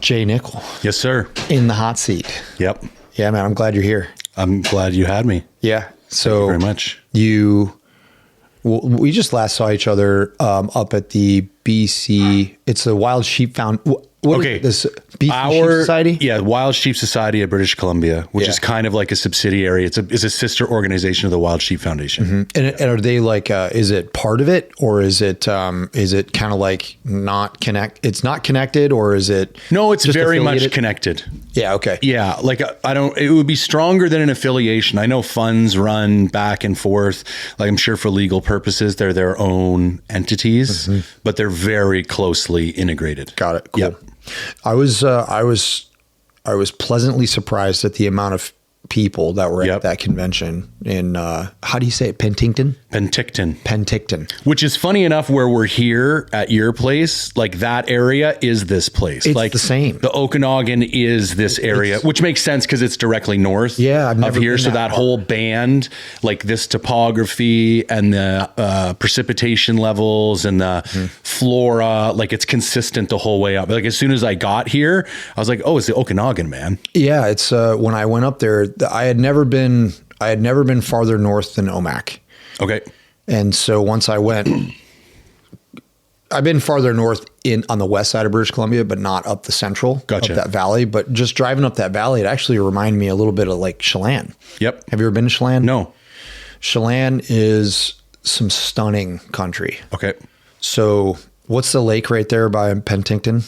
Jay Nichol Yes, sir. in the hot seat. Yep. Yeah, man, I'm glad you're here. I'm glad you had me. Yeah. So Thank you very much. We just last saw each other up at the BC. It's the Wild Sheep Found. Okay. This BC Sheep Society? Yeah, Wild Sheep Society of British Columbia, which is kind of like a subsidiary. It's a sister organization of the Wild Sheep Foundation. And are they like? Is it part of it, or is it kind of like not connect? It's not connected, or is it? No, it's just very much affiliated? connected. Yeah. Okay. Yeah, like I don't. It would be stronger than an affiliation. I know funds run back and forth. Like I'm sure for legal purposes, they're their own entities, but they're very closely integrated. Got it. Cool. Yep. I was pleasantly surprised at the amount of people that were at that convention in how do you say it? Penticton? Penticton. Which is funny enough, where we're here at your place, like that area is this place. It's like the same. The Okanagan is this area, which makes sense because it's directly north I've never of here. been So that whole band, like this topography and the precipitation levels and the flora, like it's consistent the whole way up. Like as soon as I got here, I was like, oh, it's the Okanagan, man. Yeah, it's when I went up there, I had never been farther north than Omak. Okay. And so once I went, I've been farther north on the west side of British Columbia, but not up the central Gotcha. of that valley. But just driving up that valley, it actually reminded me a little bit of like Chelan. Yep. Have you ever been to Chelan? No. Chelan is some stunning country. Okay. So what's the lake right there by Penticton?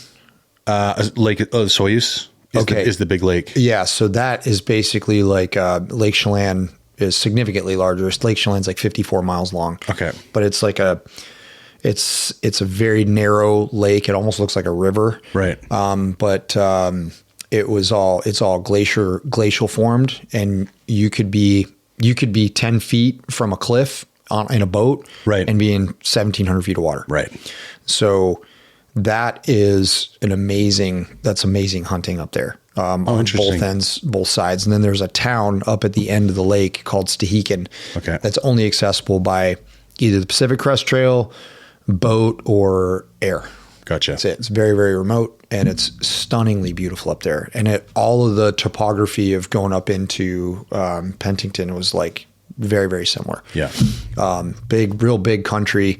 Lake Soyuz is the big lake. Yeah. So that is basically like Lake Chelan is significantly larger. Lake Chelan's like 54 miles long. Okay. But it's like it's a very narrow lake. It almost looks like a river. Right. It's all glacial formed, and you could be 10 feet from a cliff in a boat, right, and be in 1,700 feet of water. Right. So that is amazing hunting up there. On both ends, both sides. And then there's a town up at the end of the lake called Stehekin. Okay. That's only accessible by either the Pacific Crest Trail, boat, or air. Gotcha. That's it. It's very, very remote, and it's stunningly beautiful up there. And all of the topography of going up into Penticton was like very, very similar. Yeah. Real big country.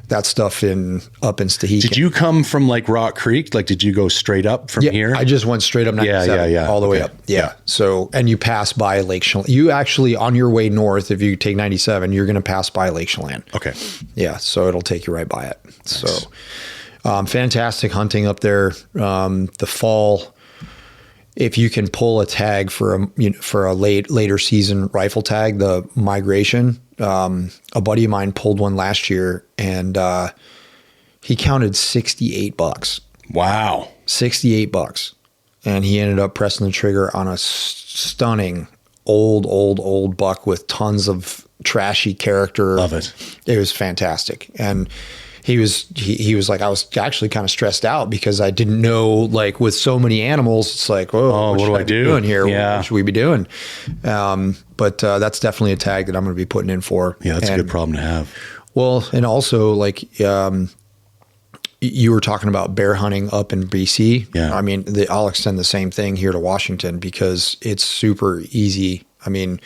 That stuff up in Stehekin. Did you come from like Rock Creek? Like, did you go straight up from here? I just went straight up 97, all the way up. Yeah. So, and you pass by Lake Chelan. You actually, on your way north, if you take 97, you're going to pass by Lake Chelan. Okay. Yeah. So it'll take you right by it. Nice. So, fantastic hunting up there. The fall, if you can pull a tag for a later season rifle tag, the migration. A buddy of mine pulled one last year, and he counted $68. Wow. $68. And he ended up pressing the trigger on a stunning old buck with tons of trashy character. Love it. It was fantastic. And he was like, I was actually kind of stressed out because I didn't know, like with so many animals, it's like, what do I do doing here? Yeah. What should we be doing? But that's definitely a tag that I'm going to be putting in for. Yeah, that's a good problem to have. Well, and also like you were talking about bear hunting up in BC. Yeah. I mean, I'll extend the same thing here to Washington because it's super easy. I mean,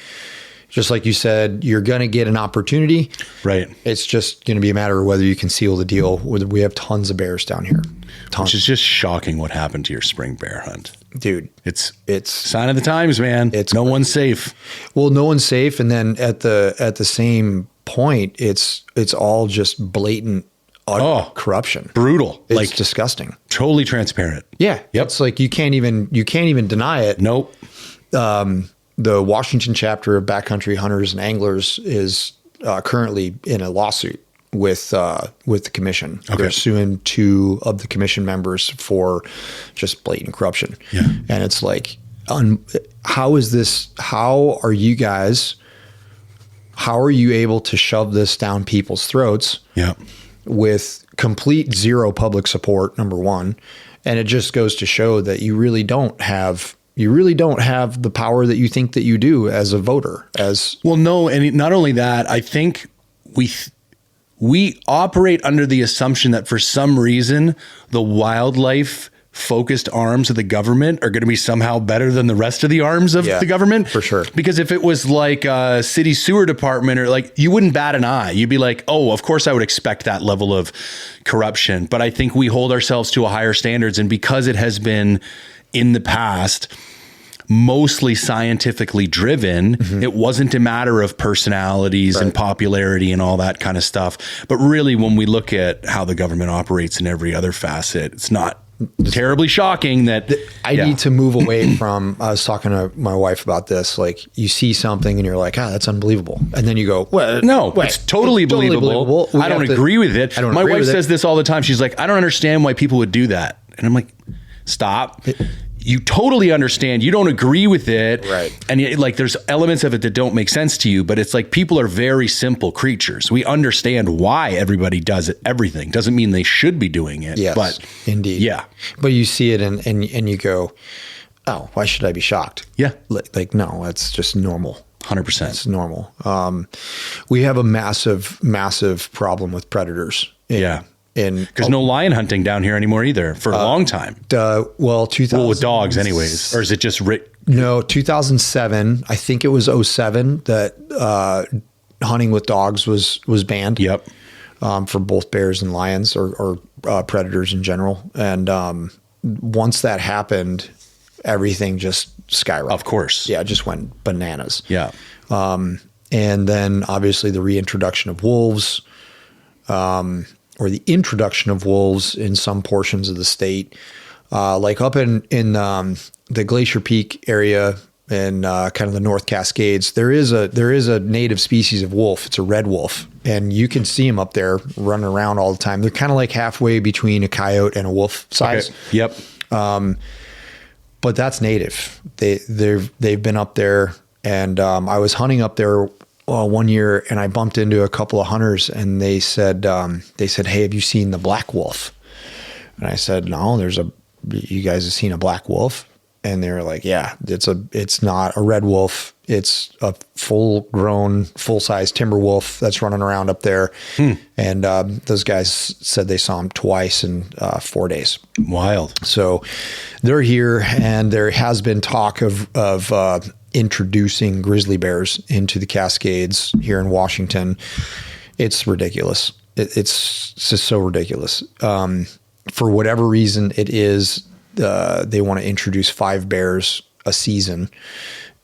just like you said, you're going to get an opportunity. Right. It's just going to be a matter of whether you can seal the deal. We have tons of bears down here. Tons. Which is just shocking what happened to your spring bear hunt. Dude, It's sign of the times, man. No one's safe. Well, no one's safe. And then at the same point, it's all just blatant corruption. Brutal. It's like disgusting. Totally transparent. Yeah. Yep. It's like you can't even deny it. Nope. The Washington chapter of Backcountry Hunters and Anglers is currently in a lawsuit with the commission. Okay. They're suing 2 of the commission members for just blatant corruption. Yeah. And it's like, how are you able to shove this down people's throats? Yeah. With complete zero public support, number one. And it just goes to show that you really don't have the power that you think that you do as a voter. Well, no, and not only that, I think we operate under the assumption that for some reason the wildlife focused arms of the government are going to be somehow better than the rest of the arms of the government. For sure. Because if it was like a city sewer department or like, you wouldn't bat an eye. You'd be like, oh, of course I would expect that level of corruption. But I think we hold ourselves to a higher standards. And because it has been in the past mostly scientifically driven, it wasn't a matter of personalities and popularity and all that kind of stuff. But really, when we look at how the government operates in every other facet, it's not terribly shocking that I need to move away from, I was talking to my wife about this, like you see something and you're like, that's unbelievable. And then you go, well, no, it's totally believable. I don't agree with it. My wife says this all the time. She's like, I don't understand why people would do that. And I'm like, stop. You totally understand. You don't agree with it. Right. And like, there's elements of it that don't make sense to you, but it's like, people are very simple creatures. We understand why everybody does it. Everything doesn't mean they should be doing it. Yes, but indeed. Yeah. But you see it and you go, oh, why should I be shocked? Yeah. Like, no, that's just normal. 100%. It's normal. We have a massive problem with predators. Because no lion hunting down here anymore either for a long time. Well, 2000. Well, with dogs anyways. Or is it just... No, 2007. I think it was 2007 that hunting with dogs was banned. Yep. For both bears and lions or predators in general. And once that happened, everything just skyrocketed. Of course. Yeah, it just went bananas. Yeah. And then obviously the reintroduction of wolves, or the introduction of wolves in some portions of the state, like up in the Glacier Peak area and kind of the North Cascades. There is a native species of wolf. It's a red wolf, and you can see them up there running around all the time. They're kind of like halfway between a coyote and a wolf size. Okay. Yep. But that's native. They've been up there, and I was hunting up there one year, and I bumped into a couple of hunters, and they said, "Hey, have you seen the black wolf?" And I said, "No, you guys have seen a black wolf?" And they were like, "Yeah, it's not a red wolf. It's a full-grown, full-size timber wolf that's running around up there." And those guys said they saw him twice in 4 days. Wild. So they're here, and there has been talk of introducing grizzly bears into the Cascades here in Washington. It's ridiculous. It's just so ridiculous. For whatever reason it is, they want to introduce 5 bears a season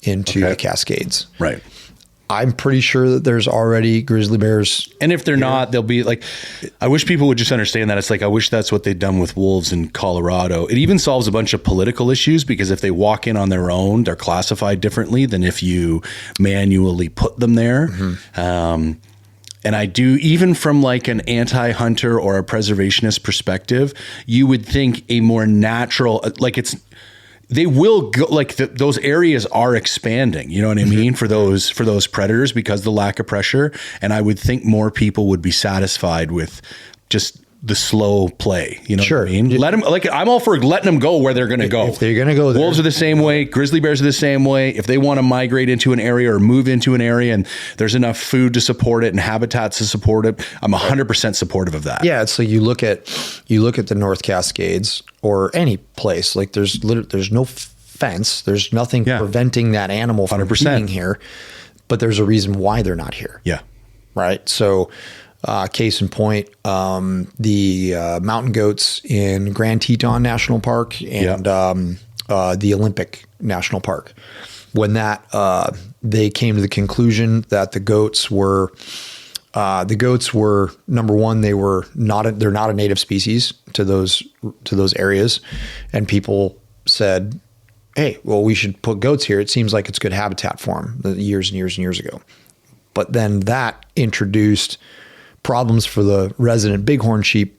into the Cascades. Right. I'm pretty sure that there's already grizzly bears. And if they're not, they'll be like, I wish people would just understand that. It's like, I wish that's what they've done with wolves in Colorado. It even solves a bunch of political issues, because if they walk in on their own, they're classified differently than if you manually put them there. And I do, even from like an anti-hunter or a preservationist perspective, you would think a more natural, like they will go, like those areas are expanding, you know what I mean? For those predators, because of the lack of pressure. And I would think more people would be satisfied with just the slow play, you know what I mean? Let them, like, I'm all for letting them go where they're going to go. If they're going to go there. Wolves are the same way. Grizzly bears are the same way. If they want to migrate into an area or move into an area and there's enough food to support it and habitats to support it, I'm 100% supportive of that. Yeah. So you look at the North Cascades or any place, like there's no fence. There's nothing preventing that animal from being here, but there's a reason why they're not here. Yeah. Right. So, case in point, the mountain goats in Grand Teton National Park and the Olympic National Park. When they came to the conclusion that the goats were number one, they're not a native species to those areas, and people said, "Hey, well, we should put goats here. It seems like it's good habitat for them." Years and years and years ago, but then that introduced problems for the resident bighorn sheep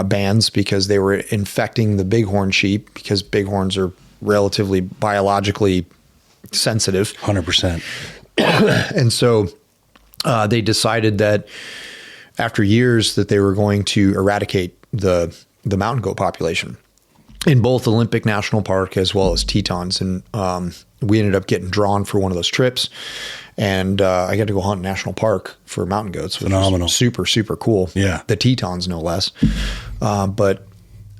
bands, because they were infecting the bighorn sheep, because bighorns are relatively biologically sensitive. 100%. And so they decided that after years that they were going to eradicate the mountain goat population in both Olympic National Park as well as Tetons. And we ended up getting drawn for one of those trips. And I got to go hunt in National Park for mountain goats, which phenomenal. Was super, super cool. Yeah. The Tetons, no less. But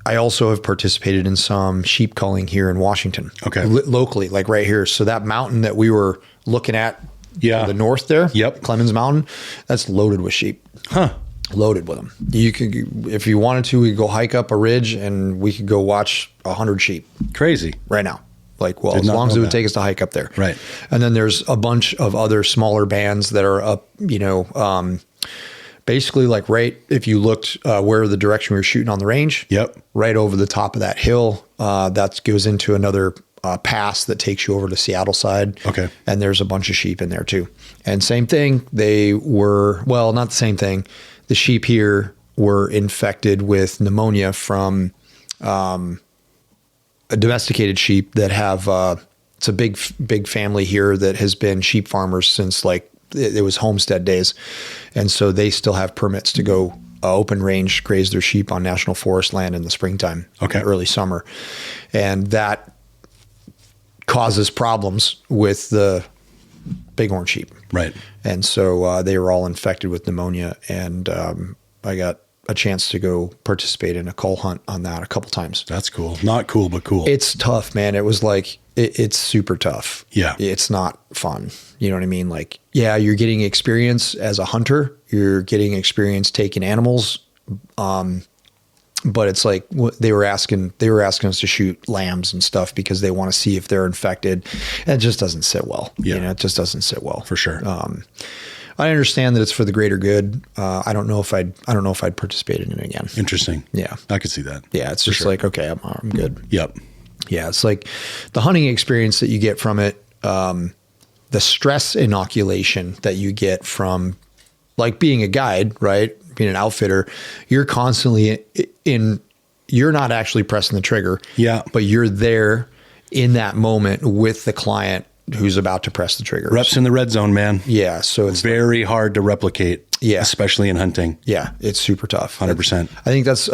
I also have participated in some sheep culling here in Washington. Okay. Locally, like right here. So that mountain that we were looking at to the north there, Clemens Mountain, that's loaded with sheep. Huh. Loaded with them. You could, if you wanted to, we could go hike up a ridge and we could go watch 100 sheep. Crazy. Right now. Like, well, as long as it would take us to hike up there. Right. And then there's a bunch of other smaller bands that are up, basically like right, if you looked where the direction we were shooting on the range, right over the top of that hill, that goes into another pass that takes you over to Seattle side. Okay. And there's a bunch of sheep in there too. And same thing, they were, well, not the same thing. The sheep here were infected with pneumonia from domesticated sheep that have, it's a big family here that has been sheep farmers since like it was homestead days. And so they still have permits to go open range, graze their sheep on national forest land in the springtime, early summer. And that causes problems with the bighorn sheep. Right. And so they were all infected with pneumonia. And I got a chance to go participate in a cull hunt on that a couple times. That's cool. Not cool, but cool. It's tough, man. It was like, it's super tough. Yeah. It's not fun. You know what I mean? Like, yeah, you're getting experience as a hunter. You're getting experience taking animals. But it's like they were asking us to shoot lambs and stuff because they want to see if they're infected. And it just doesn't sit well. Yeah. It just doesn't sit well. For sure. I understand that it's for the greater good. I don't know if I'd participate in it again. Interesting. Yeah. I could see that. Yeah. It's just like, okay, I'm good. Yep. Yeah. It's like the hunting experience that you get from it. The stress inoculation that you get from like being a guide, right? Being an outfitter, you're constantly you're not actually pressing the trigger. Yeah. But you're there in that moment with the client who's about to press the trigger. Reps in the red zone, man. Yeah. So it's very hard to replicate. Yeah. Especially in hunting. Yeah. It's super tough. 100%. I think that's,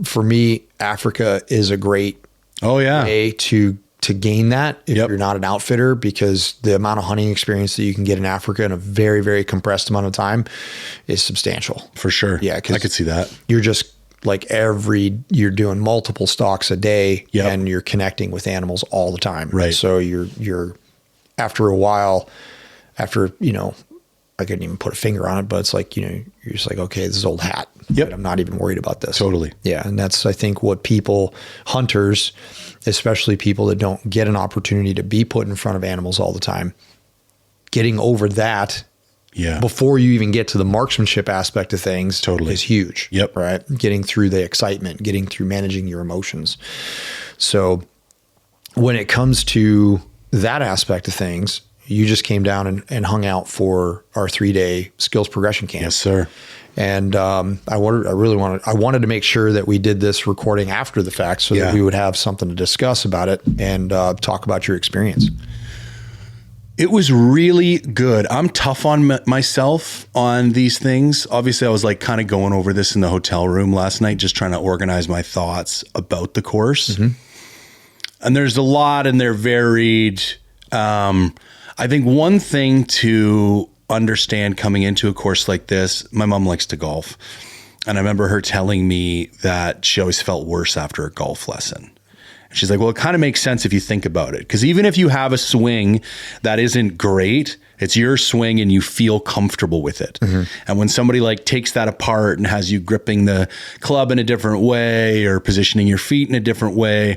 for me, Africa is a great way to gain that if you're not an outfitter, because the amount of hunting experience that you can get in Africa in a very, very compressed amount of time is substantial. For sure. Yeah. I could see that. You're just like you're doing multiple stalks a day and you're connecting with animals all the time. Right. So you're after a while, I couldn't even put a finger on it, but it's like, you're just like, okay, this is old hat. Yep. I'm not even worried about this. Totally. Yeah. And that's, I think, what hunters, especially people that don't get an opportunity to be put in front of animals all the time, getting over that before you even get to the marksmanship aspect of things is huge. Yep. Right. Getting through the excitement, getting through managing your emotions. So when it comes to that aspect of things, you just came down and hung out for our 3-day skills progression camp. Yes, sir. And I wanted to make sure that we did this recording after the fact so that we would have something to discuss about it and talk about your experience. It was really good. I'm tough on myself on these things. Obviously, I was like kind of going over this in the hotel room last night, just trying to organize my thoughts about the course. Mm-hmm. And there's a lot and they're varied. I think one thing to understand coming into a course like this, my mom likes to golf. And I remember her telling me that she always felt worse after a golf lesson. She's like, well, it kind of makes sense if you think about it. Because even if you have a swing that isn't great, it's your swing and you feel comfortable with it. Mm-hmm. And when somebody like takes that apart and has you gripping the club in a different way or positioning your feet in a different way,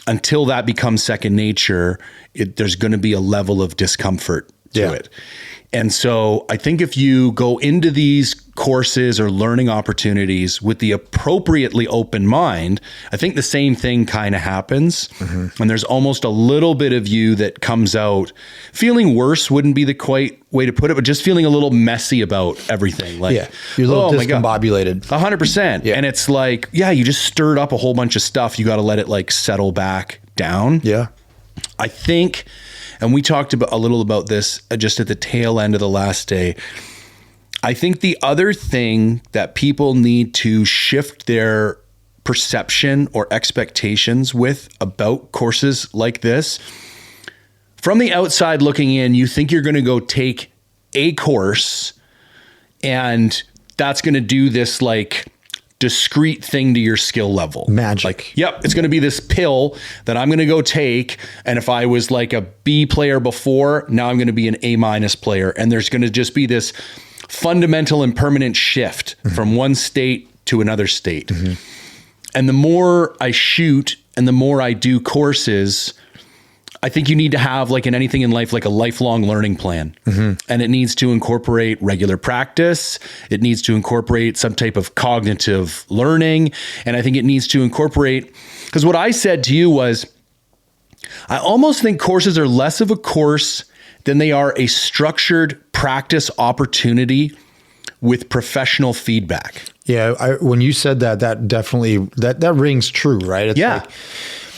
until that becomes second nature, there's going to be a level of discomfort to it. And so I think if you go into these courses or learning opportunities with the appropriately open mind, I think the same thing kind of happens. Mm-hmm. And there's almost a little bit of you that comes out feeling worse, wouldn't be the quite way to put it, but just feeling a little messy about everything. Like, you're a little discombobulated. 100%. Yeah. And it's like, you just stirred up a whole bunch of stuff. You got to let it like settle back down. Yeah. I think, and we talked a little about this just at the tail end of the last day. I think the other thing that people need to shift their perception or expectations with about courses like this, from the outside looking in, you think you're going to go take a course and that's going to do this like discrete thing to your skill level. Magic. Like, yep, it's going to be this pill that I'm going to go take. And if I was like a B player before, now I'm going to be an A- player. And there's going to just be this fundamental and permanent shift from one state to another state. And the more I shoot and the more I do courses, I think you need to have, like in anything in life, like a lifelong learning plan. And it needs to incorporate regular practice. It needs to incorporate some type of cognitive learning. And I think it needs to incorporate, because what I said to you was, I almost think courses are less of a course than they are a structured practice opportunity with professional feedback. Yeah. When you said that, that definitely, that rings true, right? It's yeah.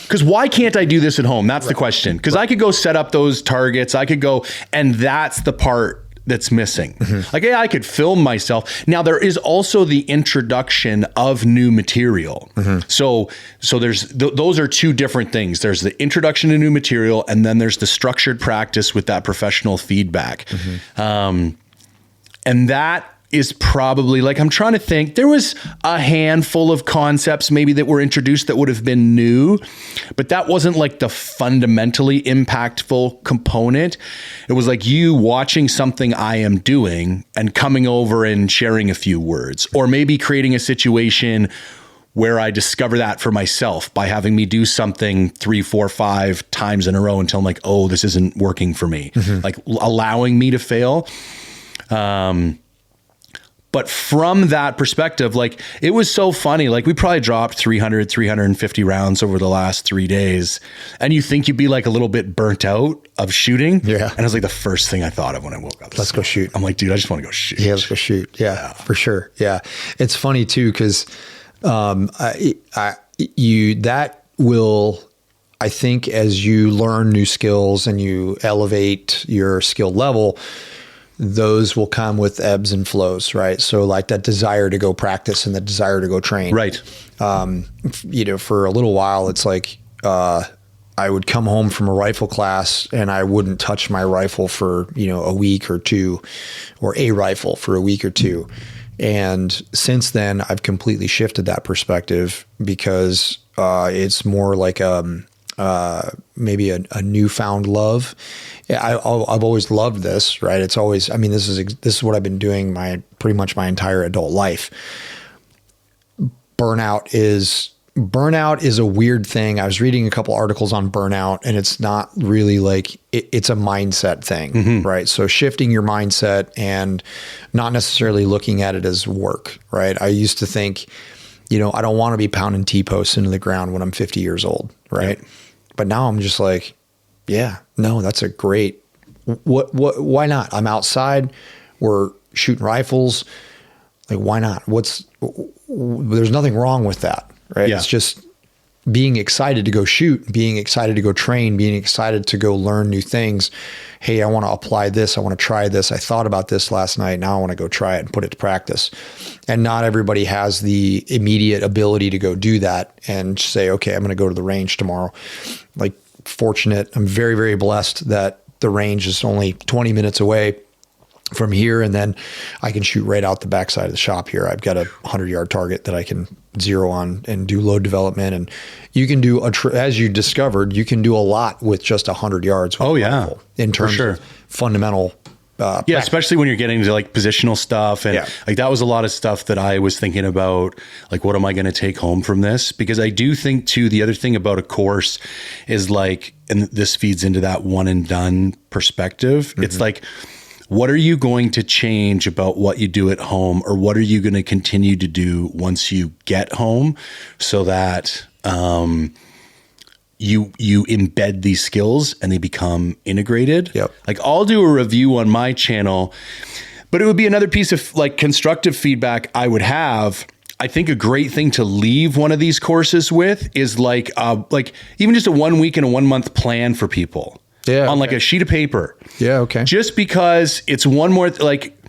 Because why can't I do this at home? That's the question. Because I could go set up those targets. I could go, and that's the part that's missing. Like, yeah, I could film myself. Now, there is also the introduction of new material. So there's those are two different things. There's the introduction to new material, and then there's the structured practice with that professional feedback. And that is probably, like, I'm trying to think, there was a handful of concepts maybe that were introduced that would have been new, but that wasn't like the fundamentally impactful component. It was like you watching something I am doing and coming over and sharing a few words, or maybe creating a situation where I discover that for myself by having me do something 3, 4, 5 times in a row until I'm like, oh, this isn't working for me. Like allowing me to fail. But from that perspective, like, it was so funny. Like, we probably dropped 300, 350 rounds over the last 3 days. And you think you'd be like a little bit burnt out of shooting. Yeah. And it was like the first thing I thought of when I wook up. Let's go shoot. I'm like, dude, I just want to go shoot. Yeah, let's go shoot. Yeah, for sure. Yeah. It's funny too, because I think as you learn new skills and you elevate your skill level, those will come with ebbs and flows, right? So like that desire to go practice and the desire to go train. Right. For a little while, it's like I would come home from a rifle class and I wouldn't touch my rifle for, a week or two, or a rifle for a week or two. And since then, I've completely shifted that perspective because it's more like maybe a newfound love. I've always loved this, right? It's always, this is what I've been doing pretty much my entire adult life. Burnout is a weird thing. I was reading a couple articles on burnout, and it's not really like it's a mindset thing, right? So shifting your mindset and not necessarily looking at it as work, right? I used to think, I don't want to be pounding T-posts into the ground when I'm 50 years old, right? Yep. But now I'm just like, yeah, no, that's a great, why not? I'm outside, we're shooting rifles. Like, why not? There's nothing wrong with that, right? Yeah. It's just being excited to go shoot, being excited to go train, being excited to go learn new things. Hey, I want to apply this. I want to try this. I thought about this last night. Now I want to go try it and put it to practice. And not everybody has the immediate ability to go do that and say, okay, I'm going to go to the range tomorrow. Like, fortunate. I'm very, very blessed that the range is only 20 minutes away from here. And then I can shoot right out the backside of the shop here. I've got a 100-yard target that I can zero on and do load development. And you can do, as you discovered, you can do a lot with just 100 yards. Oh, yeah. In terms of fundamental. Yeah, especially when you're getting to like positional stuff. And like that was a lot of stuff that I was thinking about, like, what am I going to take home from this? Because I do think too, the other thing about a course is like, and this feeds into that one and done perspective. It's like, what are you going to change about what you do at home, or what are you going to continue to do once you get home so that you embed these skills and they become integrated? Yep. Like, I'll do a review on my channel, but it would be another piece of like constructive feedback I would have. I think a great thing to leave one of these courses with is like even just a 1 week and a 1 month plan for people. Yeah. On like a sheet of paper. Yeah. Okay. Just because it's one more, like,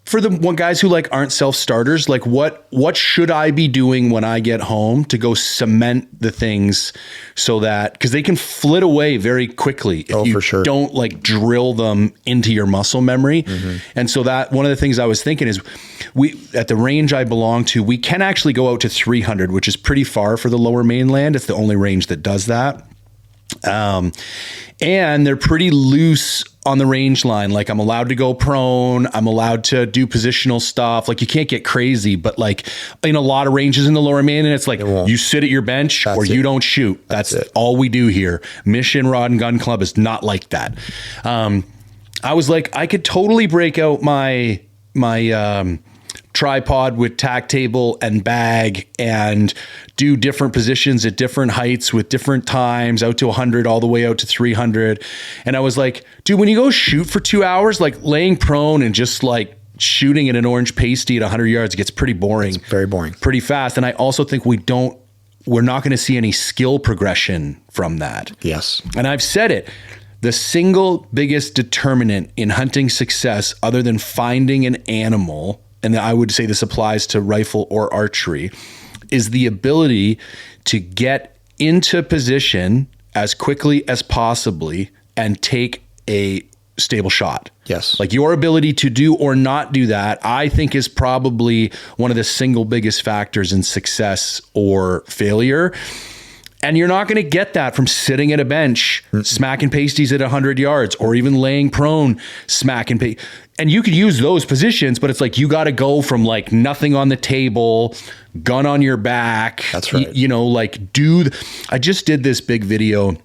for the one guys who like aren't self-starters, like what should I be doing when I get home to go cement the things so that, because they can flit away very quickly if you for sure. don't like drill them into your muscle memory. And so that one of the things I was thinking is we, at the range I belong to, we can actually go out to 300, which is pretty far for the lower mainland. It's the only range that does that. And they're pretty loose on the range line. Like I'm allowed to go prone. I'm allowed to do positional stuff. Like you can't get crazy, but like in a lot of ranges in the lower mainland, it's like you sit at your bench or you don't shoot. That's all we do here. Mission Rod and Gun Club is not like that. I was like, I could totally break out my tripod with tack table and bag and do different positions at different heights with different times out to 100 all the way out to 300. And I was like, dude, when you go shoot for 2 hours, like laying prone and just like shooting at an orange pasty at 100 yards gets pretty boring. It's very boring. Pretty fast. And I also think we're not going to see any skill progression from that. Yes. And I've said it. The single biggest determinant in hunting success, other than finding an animal, and I would say this applies to rifle or archery, is the ability to get into position as quickly as possibly and take a stable shot. Yes. Like your ability to do or not do that, I think is probably one of the single biggest factors in success or failure. And you're not going to get that from sitting at a bench, smacking pasties at 100 yards, or even laying prone, smacking pasties. And you could use those positions, but it's like you got to go from like nothing on the table, gun on your back. That's right. I just did this big video.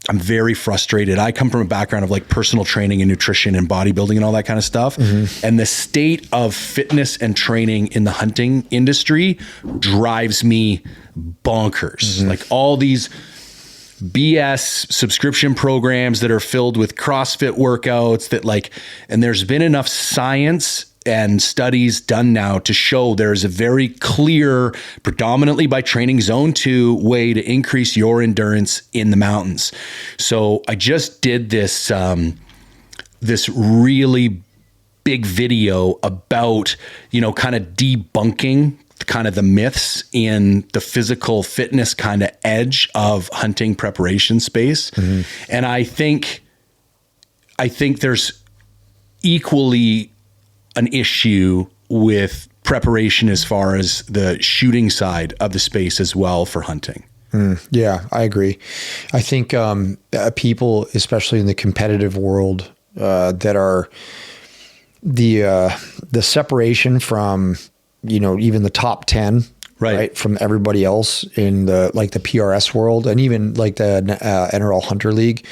I'm very frustrated. I come from a background of like personal training and nutrition and bodybuilding and all that kind of stuff. And the state of fitness and training in the hunting industry drives me bonkers. Like all these BS subscription programs that are filled with CrossFit workouts that like, and there's been enough science and studies done now to show there's a very clear, predominantly by training zone 2 way to increase your endurance in the mountains. So I just did this, this really big video about, kind of debunking kind of the myths in the physical fitness kind of edge of hunting preparation space. And I think there's equally an issue with preparation as far as the shooting side of the space as well for hunting. Yeah, I agree. I think people, especially in the competitive world, that are the separation from, even the top 10, right, from everybody else in the PRS world, and even like the NRL Hunter League,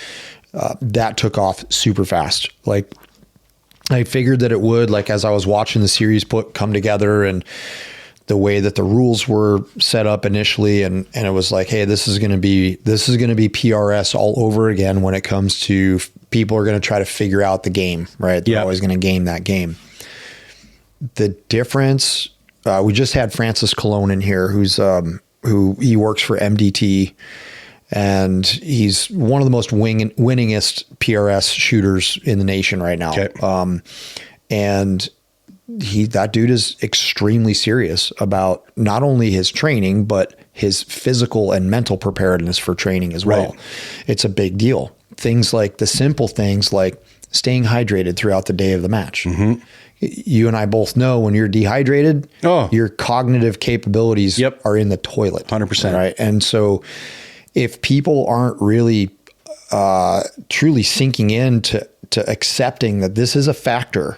that took off super fast. Like I figured that it would, like as I was watching the series come together and the way that the rules were set up initially, and it was like, hey, this is going to be PRS all over again when it comes to people are going to try to figure out the game, right? They're always going to game that game. The difference, we just had Francis Colon in here, who he works for MDT, and he's one of the most winningest PRS shooters in the nation right now. Okay. And that dude is extremely serious about not only his training, but his physical and mental preparedness for training as well. Right. It's a big deal. Things like the simple things like staying hydrated throughout the day of the match. You and I both know when you're dehydrated, your cognitive capabilities are in the toilet. 100%. Right. And so if people aren't really truly sinking in to accepting that this is a factor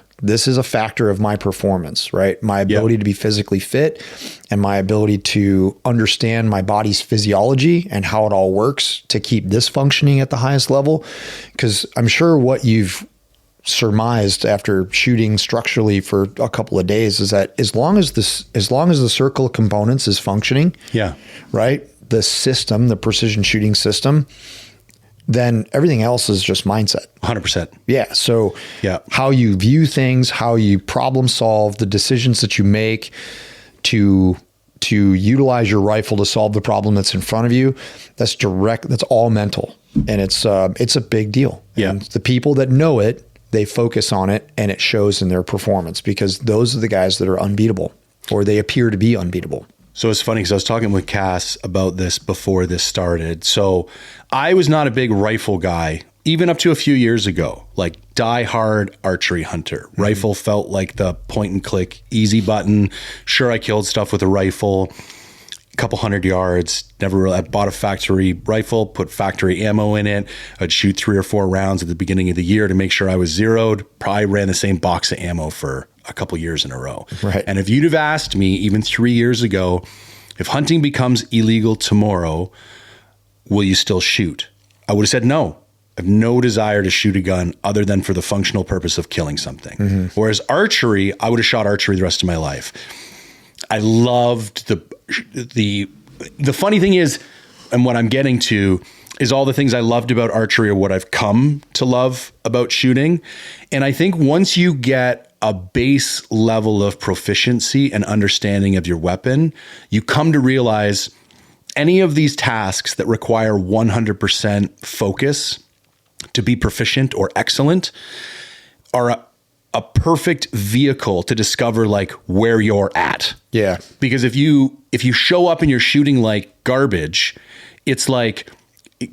of my performance, right? My ability to be physically fit and my ability to understand my body's physiology and how it all works to keep this functioning at the highest level. Because I'm sure what you've surmised after shooting structurally for a couple of days is that as long as the circle of components is functioning, right, the precision shooting system, then everything else is just mindset. 100%. Yeah. So how you view things, how you problem solve, the decisions that you make to utilize your rifle to solve the problem that's in front of you, that's all mental. And it's a big deal. And the people that know it they focus on it and it shows in their performance, because those are the guys that are unbeatable, or they appear to be unbeatable. So it's funny because I was talking with Cass about this before this started. So I was not a big rifle guy, even up to a few years ago, like die-hard archery hunter. Rifle felt like the point and click, easy button. Sure, I killed stuff with a rifle, a couple 100 yards. Never really, I bought a factory rifle, put factory ammo in it. I'd shoot 3 or 4 rounds at the beginning of the year to make sure I was zeroed. Probably ran the same box of ammo for a couple years in a row. Right. And if you'd have asked me even 3 years ago, if hunting becomes illegal tomorrow, will you still shoot? I would have said no. I have no desire to shoot a gun other than for the functional purpose of killing something. Whereas archery, I would have shot archery the rest of my life. I loved the funny thing is, and what I'm getting to is all the things I loved about archery are what I've come to love about shooting. And I think once you get a base level of proficiency and understanding of your weapon, you come to realize any of these tasks that require 100% focus to be proficient or excellent are a perfect vehicle to discover like where you're at. Yeah. Because if you show up and you're shooting like garbage, it's like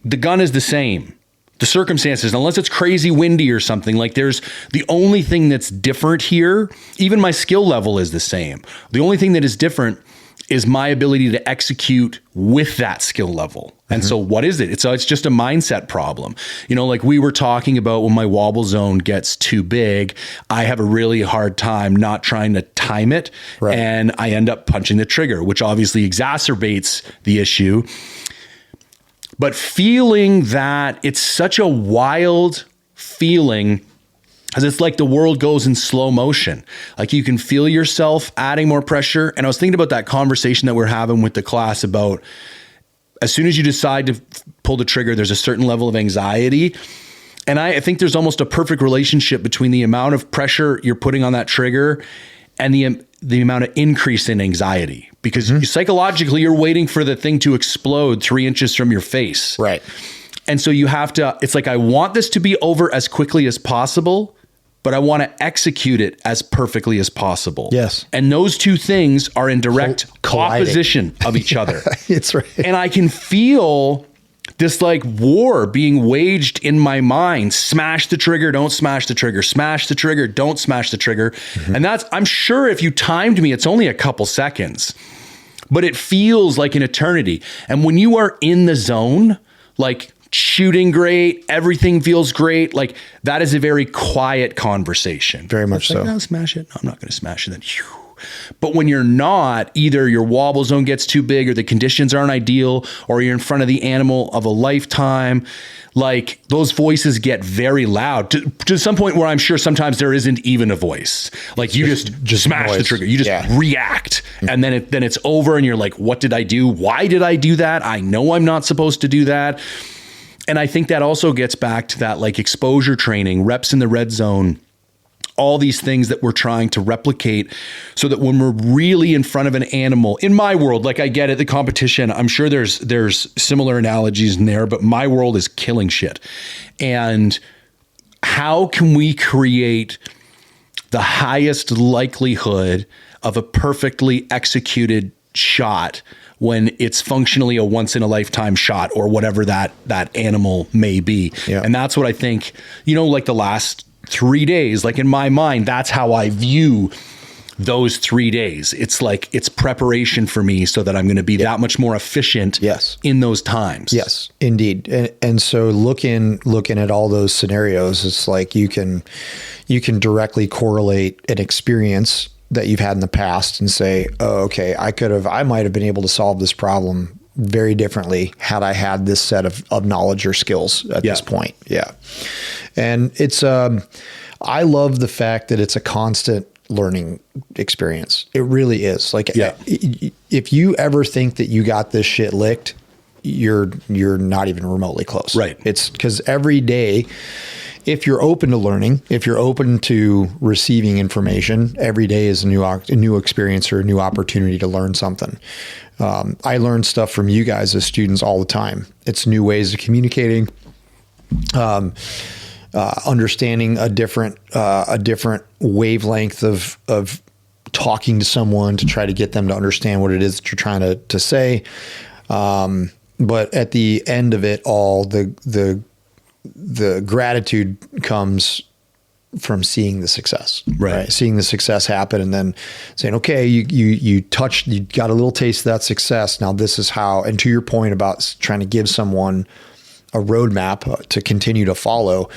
the gun is the same. The circumstances, unless it's crazy windy or something, like there's the only thing that's different here. Even my skill level is the same. The only thing that is different is my ability to execute with that skill level. And so what is it? It's just a mindset problem. You know, like we were talking about when my wobble zone gets too big, I have a really hard time not trying to time it. Right. And I end up punching the trigger, which obviously exacerbates the issue. But feeling that, it's such a wild feeling, because it's like the world goes in slow motion. Like you can feel yourself adding more pressure. And I was thinking about that conversation that we're having with the class about as soon as you decide to pull the trigger, there's a certain level of anxiety. And I think there's almost a perfect relationship between the amount of pressure you're putting on that trigger and the amount of increase in anxiety, because psychologically you're waiting for the thing to explode 3 inches from your face. Right. And so you have to, it's like, I want this to be over as quickly as possible, but I want to execute it as perfectly as possible. Yes. And those two things are in direct colliding. opposition of each other. It's right. And I can feel this like war being waged in my mind. Smash the trigger, don't smash the trigger, smash the trigger, don't smash the trigger. And that's, I'm sure if you timed me, it's only a couple seconds, but it feels like an eternity. And when you are in the zone, like shooting great, everything feels great, like that is a very quiet conversation. Very much like, so. No, smash it. No, I'm not going to smash it. Then, phew. But when you're not, either your wobble zone gets too big or the conditions aren't ideal, or you're in front of the animal of a lifetime, like those voices get very loud to some point where I'm sure sometimes there isn't even a voice. Like you just smash noise. the trigger, you just react, and then it's over and you're like, what did I do? Why did I do that? I know I'm not supposed to do that. And I think that also gets back to that like exposure training, reps in the red zone, all these things that we're trying to replicate so that when we're really in front of an animal, in my world, like I get it, the competition, I'm sure there's similar analogies in there, but my world is killing shit. And how can we create the highest likelihood of a perfectly executed shot when it's functionally a once in a lifetime shot or whatever that animal may be? Yeah. And that's what I think, you know, like the last 3 days, like in my mind, that's how I view those 3 days. It's like, it's preparation for me so that I'm going to be that much more efficient in those times. Yes, indeed. And so looking at all those scenarios, it's like you can directly correlate an experience that you've had in the past and say, oh, okay, I might have been able to solve this problem very differently had I had this set of knowledge or skills at this point. Yeah. And it's, I love the fact that it's a constant learning experience. It really is. Like, if you ever think that you got this shit licked, you're not even remotely close. Right. It's because every day, if you're open to learning, if you're open to receiving information, every day is a new experience or a new opportunity to learn something. I learn stuff from you guys as students all the time. It's new ways of communicating. understanding a different wavelength of talking to someone to try to get them to understand what it is that you're trying to say. But at the end of it all, the gratitude comes from seeing the success, right? Seeing the success happen and then saying, okay, you got a little taste of that success. Now this is how, and to your point about trying to give someone a roadmap to continue to follow,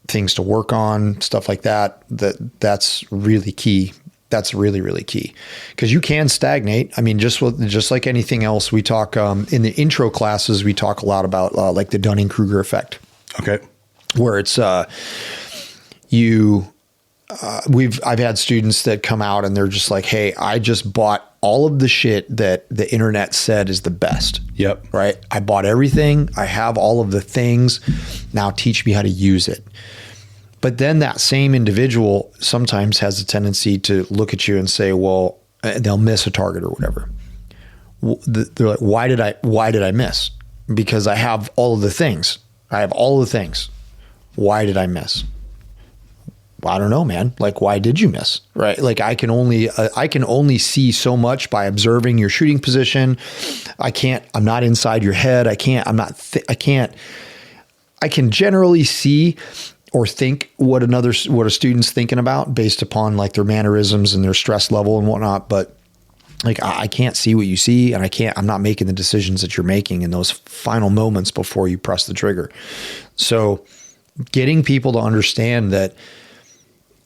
things to work on, stuff like that's really key. That's really, really key, because you can stagnate. I mean, just like anything else, we talk in the intro classes, we talk a lot about like the Dunning-Kruger effect. Okay. Where it's I've had students that come out and they're just like, hey, I just bought all of the shit that the internet said is the best. Yep. Right. I bought everything. I have all of the things. Now teach me how to use it. But then that same individual sometimes has a tendency to look at you and say, well, they'll miss a target or whatever. They're like, why did I miss? Because I have all of the things. I have all of the things. Why did I miss? Well, I don't know, man. Like, why did you miss? Right? Like, I can only see so much by observing your shooting position. I'm not inside your head. I can generally see or think what a student's thinking about based upon like their mannerisms and their stress level and whatnot. But like, I can't see what you see, and I'm not making the decisions that you're making in those final moments before you press the trigger. So getting people to understand that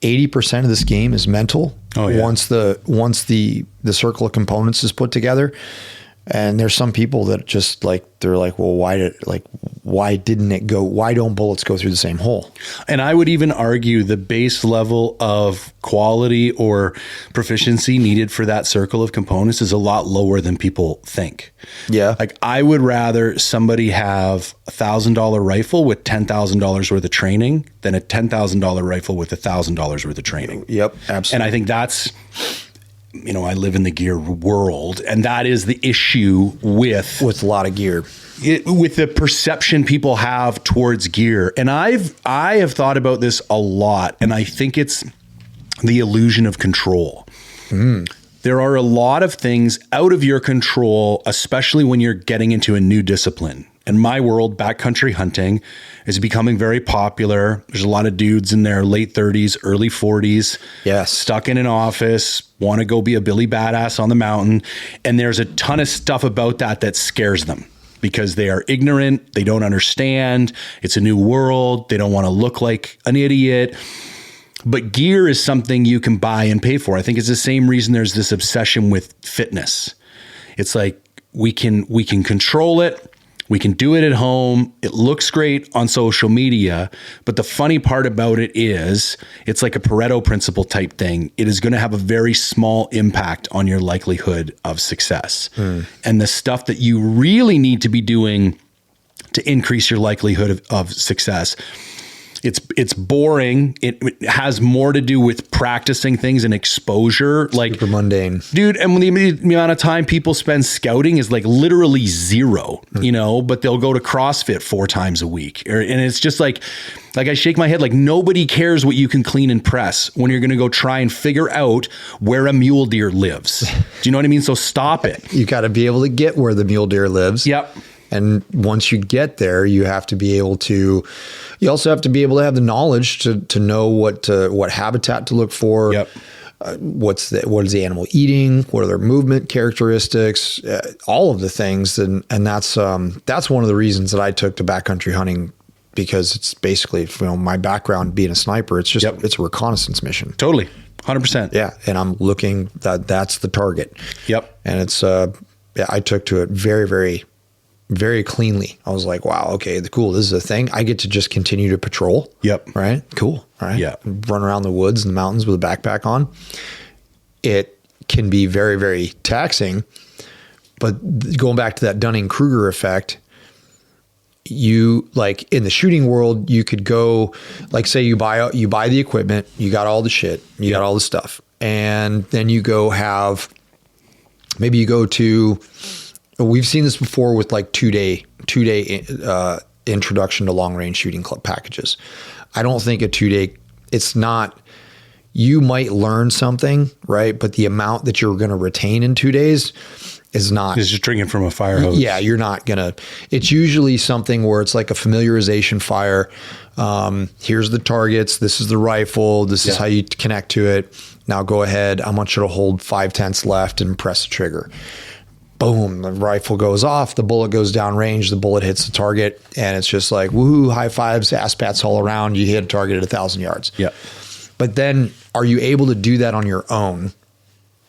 80% of this game is mental. Oh, yeah. Once the circle of components is put together. And there's some people that just like, they're like, well, why don't bullets go through the same hole? And I would even argue the base level of quality or proficiency needed for that circle of components is a lot lower than people think. Yeah. Like, I would rather somebody have $1,000 rifle with $10,000 worth of training than a $10,000 rifle with $1,000 worth of training. Yep. Absolutely. And I think that's, I live in the gear world, and that is the issue with a lot of gear, with the perception people have towards gear. And I have thought about this a lot, and I think it's the illusion of control. There are a lot of things out of your control, especially when you're getting into a new discipline. In my world, backcountry hunting is becoming very popular. There's a lot of dudes in their late 30s, early 40s, stuck in an office, want to go be a Billy Badass on the mountain. And there's a ton of stuff about that scares them because they are ignorant. They don't understand. It's a new world. They don't want to look like an idiot. But gear is something you can buy and pay for. I think it's the same reason there's this obsession with fitness. It's like we can control it. We can do it at home. It looks great on social media. But the funny part about it is it's like a Pareto principle type thing. It is going to have a very small impact on your likelihood of success. And the stuff that you really need to be doing to increase your likelihood of success, it's boring. It has more to do with practicing things and exposure. Like, super mundane, dude. And when the amount of time people spend scouting is like literally zero, but they'll go to CrossFit 4 times a week. And it's just like I shake my head, like, nobody cares what you can clean and press when you're going to go try and figure out where a mule deer lives. Do you know what I mean? So stop it. You got to be able to get where the mule deer lives. Yep. And once you get there, you also have to be able to have the knowledge to know what habitat to look for. Yep. What is the animal eating? What are their movement characteristics? All of the things. And that's one of the reasons that I took to backcountry hunting, because it's basically, my background being a sniper, it's just, it's a reconnaissance mission. Totally. 100%. Yeah. And I'm looking, that's the target. Yep. And it's, I took to it very, very, very cleanly. I was like, wow, okay, cool. This is a thing. I get to just continue to patrol. Yep. Right. Cool. Right. Yeah. Run around the woods and the mountains with a backpack on. It can be very, very taxing, but going back to that Dunning-Kruger effect, you, like, in the shooting world, you could go, like, say you buy the equipment, you got all the shit, you got all the stuff. And then you go we've seen this before with like two day introduction to long range shooting club packages. I don't think a 2-day, it's not, you might learn something, right? But the amount that you're going to retain in 2 days is not. It's just drinking from a fire hose. Yeah, you're not going to. It's usually something where it's like a familiarization fire. Here's the targets. This is the rifle. This is how you connect to it. Now go ahead. I want you to hold 5/10 left and press the trigger. Boom, the rifle goes off, the bullet goes down range, the bullet hits the target, and it's just like, woohoo, high fives, ass pats all around. You hit a target at 1,000 yards. Yeah. But then are you able to do that on your own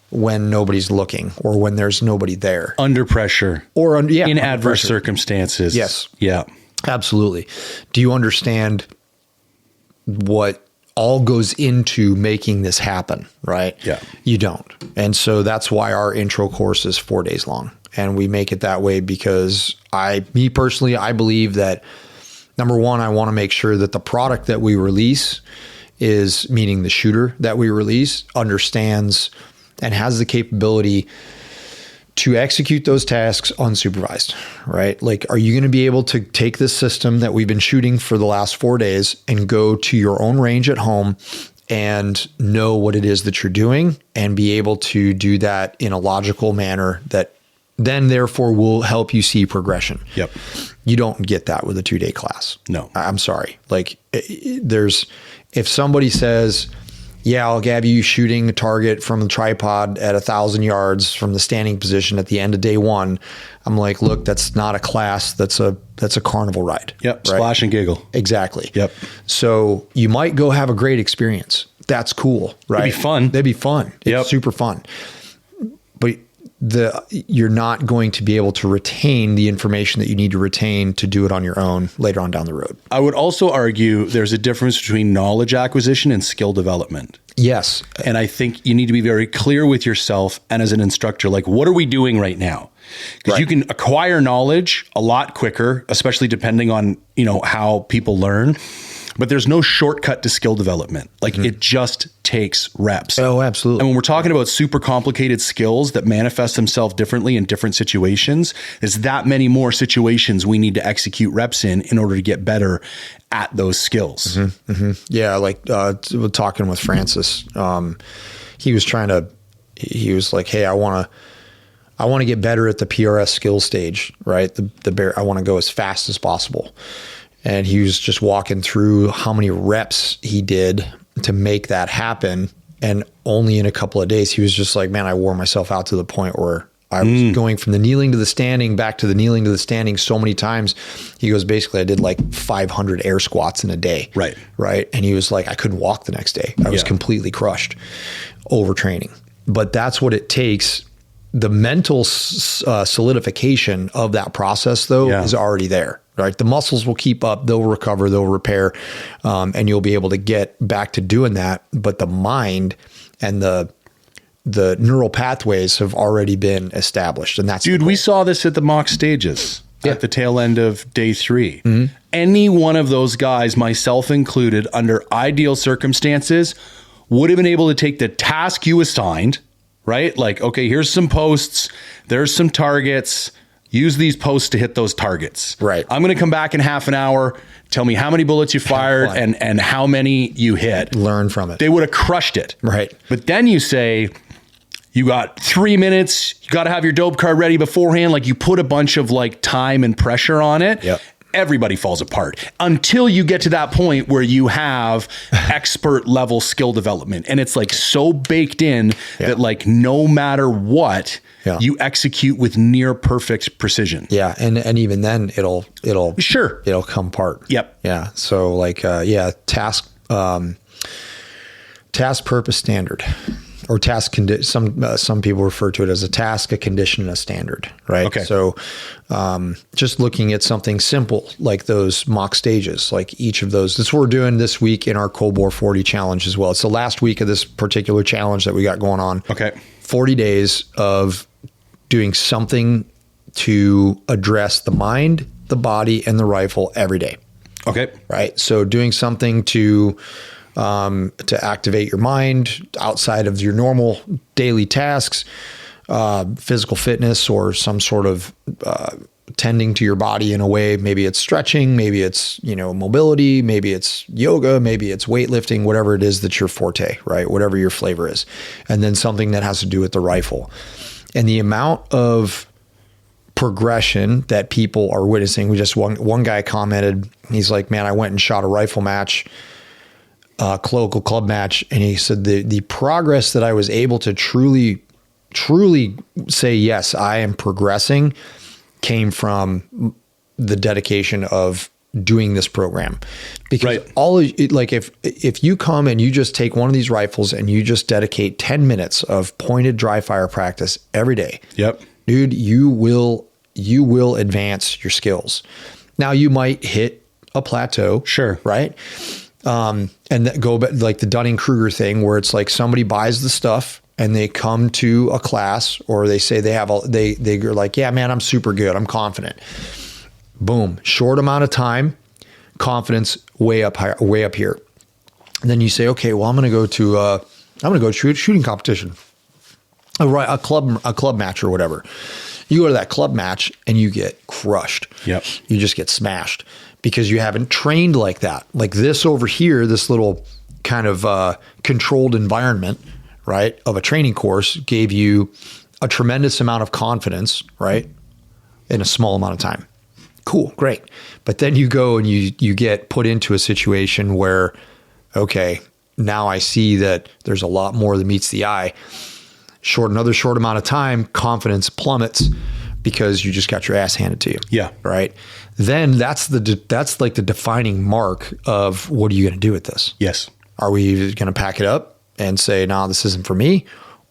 when nobody's looking or when there's nobody there? Under pressure. Or in adverse circumstances. Yes. Yeah. Absolutely. Do you understand what all goes into making this happen, right? Yeah. You don't. And so that's why our intro course is 4 days long. And we make it that way because me personally, I believe that number one, I want to make sure that the product that we release is, meaning the shooter that we release, understands and has the capability to execute those tasks unsupervised, right? Like, are you going to be able to take this system that we've been shooting for the last 4 days and go to your own range at home and know what it is that you're doing and be able to do that in a logical manner that then therefore will help you see progression? Yep. You don't get that with a 2-day class. No. I'm sorry. Like, if somebody says, yeah, I'll have you shooting a target from the tripod at 1,000 yards from the standing position at the end of day one, I'm like, look, that's not a class. That's a carnival ride. Yep. Right? Splash and giggle. Exactly. Yep. So you might go have a great experience. That's cool, right? It'd be fun. That'd be fun. It's super fun. But you're not going to be able to retain the information that you need to retain to do it on your own later on down the road. I would also argue there's a difference between knowledge acquisition and skill development. Yes. And I think you need to be very clear with yourself and as an instructor, like, what are we doing right now? Because you can acquire knowledge a lot quicker, especially depending on, how people learn. But there's no shortcut to skill development. Like, it just takes reps. Oh, absolutely. And when we're talking about super complicated skills that manifest themselves differently in different situations, there's that many more situations we need to execute reps in order to get better at those skills. Yeah, like talking with Francis, he was like, hey, I want to get better at the PRS skill stage, right? I want to go as fast as possible. And he was just walking through how many reps he did to make that happen. And only in a couple of days, he was just like, man, I wore myself out to the point where I was going from the kneeling to the standing, back to the kneeling to the standing so many times. He goes, basically, I did like 500 air squats in a day. Right. Right. And he was like, I couldn't walk the next day. I was completely crushed, overtraining. But that's what it takes. The mental solidification of that process, though, is already there. Right. The muscles will keep up, they'll recover, they'll repair, and you'll be able to get back to doing that. But the mind and the neural pathways have already been established. And that's, dude, we saw this at the mock stages at the tail end of day 3. Mm-hmm. Any one of those guys, myself included, under ideal circumstances, would have been able to take the task you assigned, right? Like, okay, here's some posts, there's some targets. Use these posts to hit those targets. Right. I'm going to come back in half an hour. Tell me how many bullets you fired and how many you hit. Learn from it. They would have crushed it. Right. But then you say, you got 3 minutes. You got to have your dope card ready beforehand. Like, you put a bunch of like time and pressure on it. Yep. Everybody falls apart until you get to that point where you have expert level skill development. And it's like so baked in that like no matter what, you execute with near perfect precision. Yeah. And even then it'll come apart. Yep. Yeah. So like, task purpose standard. Or task some people refer to it as a task, a condition, and a standard, right? Okay. So just looking at something simple like those mock stages, like each of those. That's what we're doing this week in our Cold War 40 challenge as well. It's the last week of this particular challenge that we got going on. Okay. 40 days of doing something to address the mind, the body, and the rifle every day. Okay. Right. So doing something to activate your mind outside of your normal daily tasks, physical fitness, or some sort of tending to your body in a way. Maybe it's stretching, maybe it's, mobility, maybe it's yoga, maybe it's weightlifting, whatever it is that's your forte, right? Whatever your flavor is. And then something that has to do with the rifle. And the amount of progression that people are witnessing. One guy commented, he's like, man, I went and shot a rifle match, local club match. And he said the progress that I was able to truly say, yes, I am progressing, came from the dedication of doing this program. Because if you come and you just take one of these rifles and you just dedicate 10 minutes of pointed dry fire practice every day, dude, you will advance your skills. Now you might hit a plateau. Sure. Right. And that go back like the Dunning-Kruger thing where it's like somebody buys the stuff and they come to a class or they say they're like, yeah, man, I'm super good. I'm confident. Boom. Short amount of time, confidence way up here. And then you say, okay, well, I'm going to go to a shooting competition, a club match or whatever. You go to that club match and you get crushed. Yep. You just get smashed because you haven't trained like that. Like this over here, this little kind of controlled environment, right, of a training course gave you a tremendous amount of confidence, right, in a small amount of time. Cool, great. But then you go and you get put into a situation where, okay, now I see that there's a lot more that meets the eye. Another short amount of time, confidence plummets because you just got your ass handed to you. Yeah. Right. Then that's like the defining mark of what are you going to do with this? Yes. Are we going to pack it up and say, no, this isn't for me?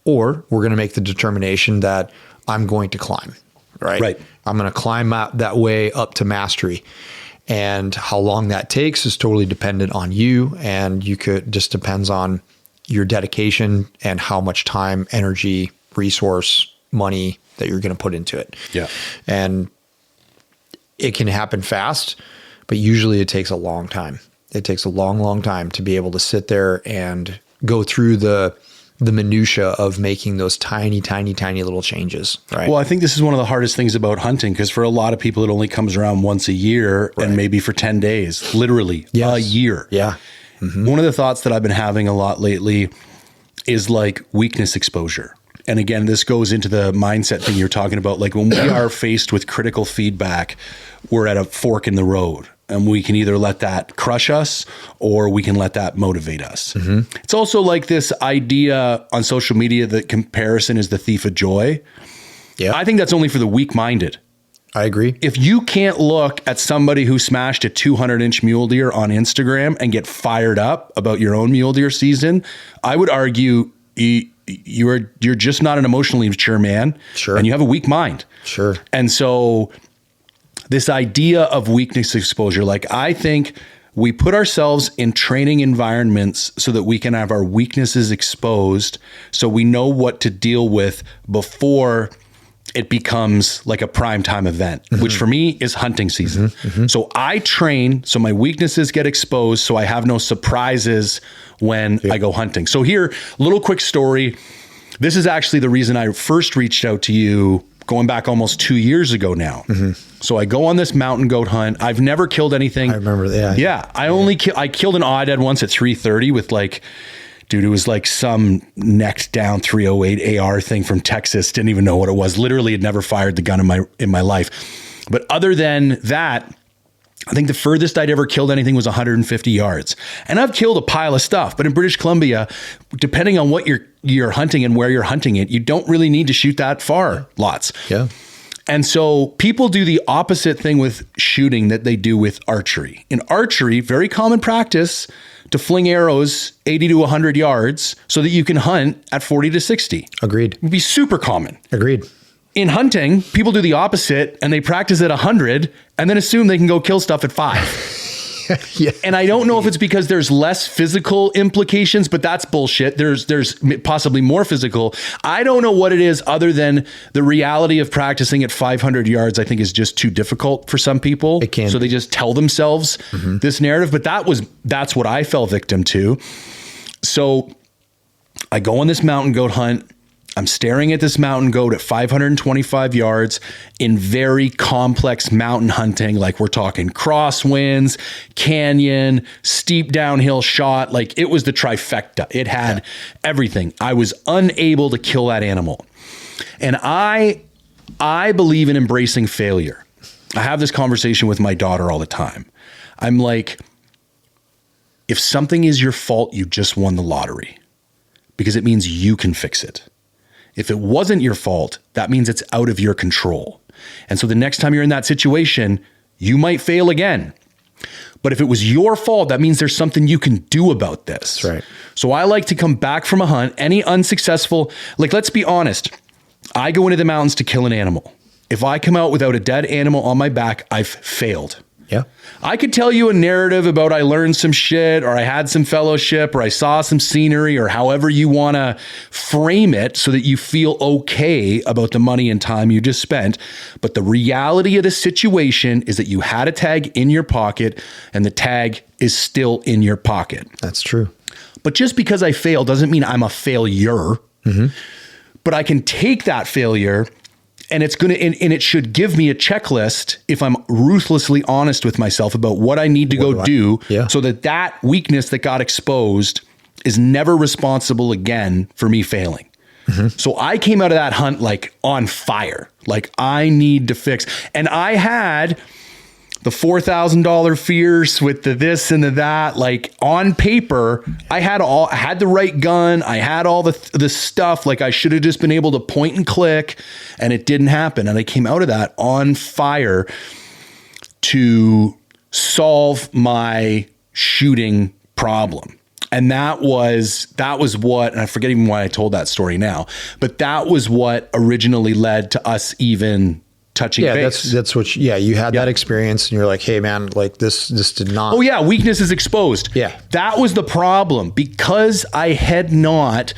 Or we're going to make the determination that I'm going to climb. Right. I'm going to climb out that way up to mastery. And how long that takes is totally dependent on you. And just depends on your dedication and how much time, energy, resource, money that you're going to put into it. Yeah. And it can happen fast, but usually it takes a long time. It takes a long, long time to be able to sit there and go through the minutia of making those tiny, tiny, tiny little changes. Right. Well, I think this is one of the hardest things about hunting, because for a lot of people, it only comes around once a year and maybe for 10 days, literally a year. Yeah. Mm-hmm. One of the thoughts that I've been having a lot lately is like weakness exposure. And again, this goes into the mindset thing you're talking about. Like when we are faced with critical feedback, we're at a fork in the road. And we can either let that crush us or we can let that motivate us. Mm-hmm. It's also like this idea on social media that comparison is the thief of joy. Yeah. I think that's only for the weak-minded. I agree. If you can't look at somebody who smashed a 200-inch mule deer on Instagram and get fired up about your own mule deer season, I would argue you're just not an emotionally mature man. Sure. And you have a weak mind. Sure. And so this idea of weakness exposure, like I think we put ourselves in training environments so that we can have our weaknesses exposed so we know what to deal with before it becomes like a prime time event, mm-hmm. which for me is hunting season. Mm-hmm. Mm-hmm. So I train so my weaknesses get exposed so I have no surprises when I go hunting. So here, little quick story. This is actually the reason I first reached out to you going back almost 2 years ago now. Mm-hmm. So I go on this mountain goat hunt. I've never killed anything. I remember that. Yeah. I killed an oddhead once at 330 with like, dude, it was like some necked down 308 AR thing from Texas. Didn't even know what it was. Literally had never fired the gun in my life. But other than that, I think the furthest I'd ever killed anything was 150 yards. And I've killed a pile of stuff, but in British Columbia, depending on what you're hunting and where you're hunting it, you don't really need to shoot that far. Lots. Yeah. And so people do the opposite thing with shooting that they do with archery. In archery, very common practice to fling arrows 80 to 100 yards so that you can hunt at 40 to 60. Agreed. It would be super common. Agreed. In hunting, people do the opposite and they practice at 100 and then assume they can go kill stuff at 5. Yeah. And I don't know if it's because there's less physical implications, but that's bullshit. There's possibly more physical. I don't know what it is other than the reality of practicing at 500 yards, I think is just too difficult for some people. It can. So they just tell themselves this narrative, but that's what I fell victim to. So I go on this mountain goat hunt. I'm staring at this mountain goat at 525 yards in very complex mountain hunting. Like we're talking crosswinds, canyon, steep downhill shot. Like it was the trifecta. It had everything. I was unable to kill that animal. And I believe in embracing failure. I have this conversation with my daughter all the time. I'm like, if something is your fault, you just won the lottery because it means you can fix it. If it wasn't your fault, that means it's out of your control. And so the next time you're in that situation, you might fail again. But if it was your fault, that means there's something you can do about this. That's right. So I like to come back from a hunt, any unsuccessful, like let's be honest, I go into the mountains to kill an animal. If I come out without a dead animal on my back, I've failed. Yeah. I could tell you a narrative about I learned some shit or I had some fellowship or I saw some scenery or however you want to frame it so that you feel okay about the money and time you just spent. But the reality of the situation is that you had a tag in your pocket and the tag is still in your pocket. That's true. But just because I failed doesn't mean I'm a failure. Mm-hmm. But I can take that failure and it's going to, and it should give me a checklist if I'm ruthlessly honest with myself about what I need to go do so that that weakness that got exposed is never responsible again for me failing. Mm-hmm. So I came out of that hunt like on fire, like I need to fix. And I had the $4,000 fears with the this and the that, like on paper, I had the right gun. I had all the stuff. Like I should have just been able to point and click and it didn't happen. And I came out of that on fire to solve my shooting problem. And that was what, and I forget even why I told that story now, but that was what originally led to us even touching base. That's what you had that experience and you're like, hey man, like this did not. Oh yeah. Weakness is exposed. Yeah. That was the problem because I had not,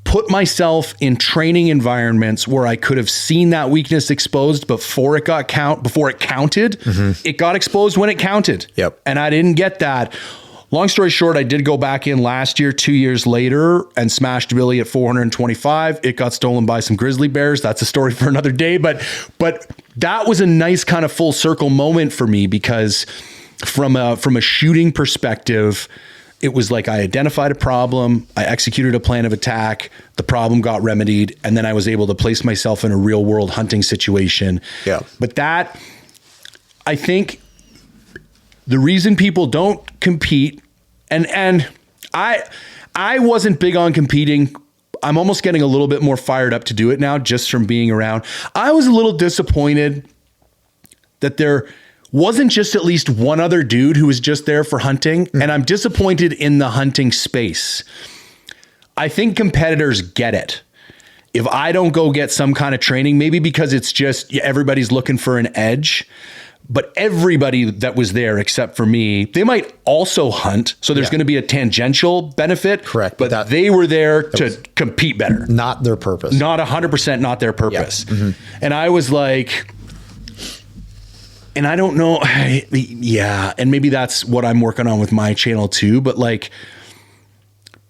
put myself in training environments where I could have seen that weakness exposed before it counted. Mm-hmm. It got exposed when it counted. Yep. And I didn't get that. Long story short, I did go back in last year, 2 years later, and smashed Billy at 425. It got stolen by some grizzly bears. That's a story for another day. But that was a nice kind of full circle moment for me because from a shooting perspective, it was like I identified a problem, I executed a plan of attack, the problem got remedied, and then I was able to place myself in a real world hunting situation. Yeah. But that, I think, the reason people don't compete, and I wasn't big on competing. I'm almost getting a little bit more fired up to do it now just from being around. I was a little disappointed that there wasn't just at least one other dude who was just there for hunting. Mm-hmm. And I'm disappointed in the hunting space. I think competitors get it. If I don't go get some kind of training, maybe because it's just everybody's looking for an edge. But everybody that was there, except for me, they might also hunt. So there's going to be a tangential benefit. Correct. But they were there to compete better. Not their purpose. Not 100% not their purpose. Yeah. Mm-hmm. And I was like, and I don't know. Yeah. And maybe that's what I'm working on with my channel too. But like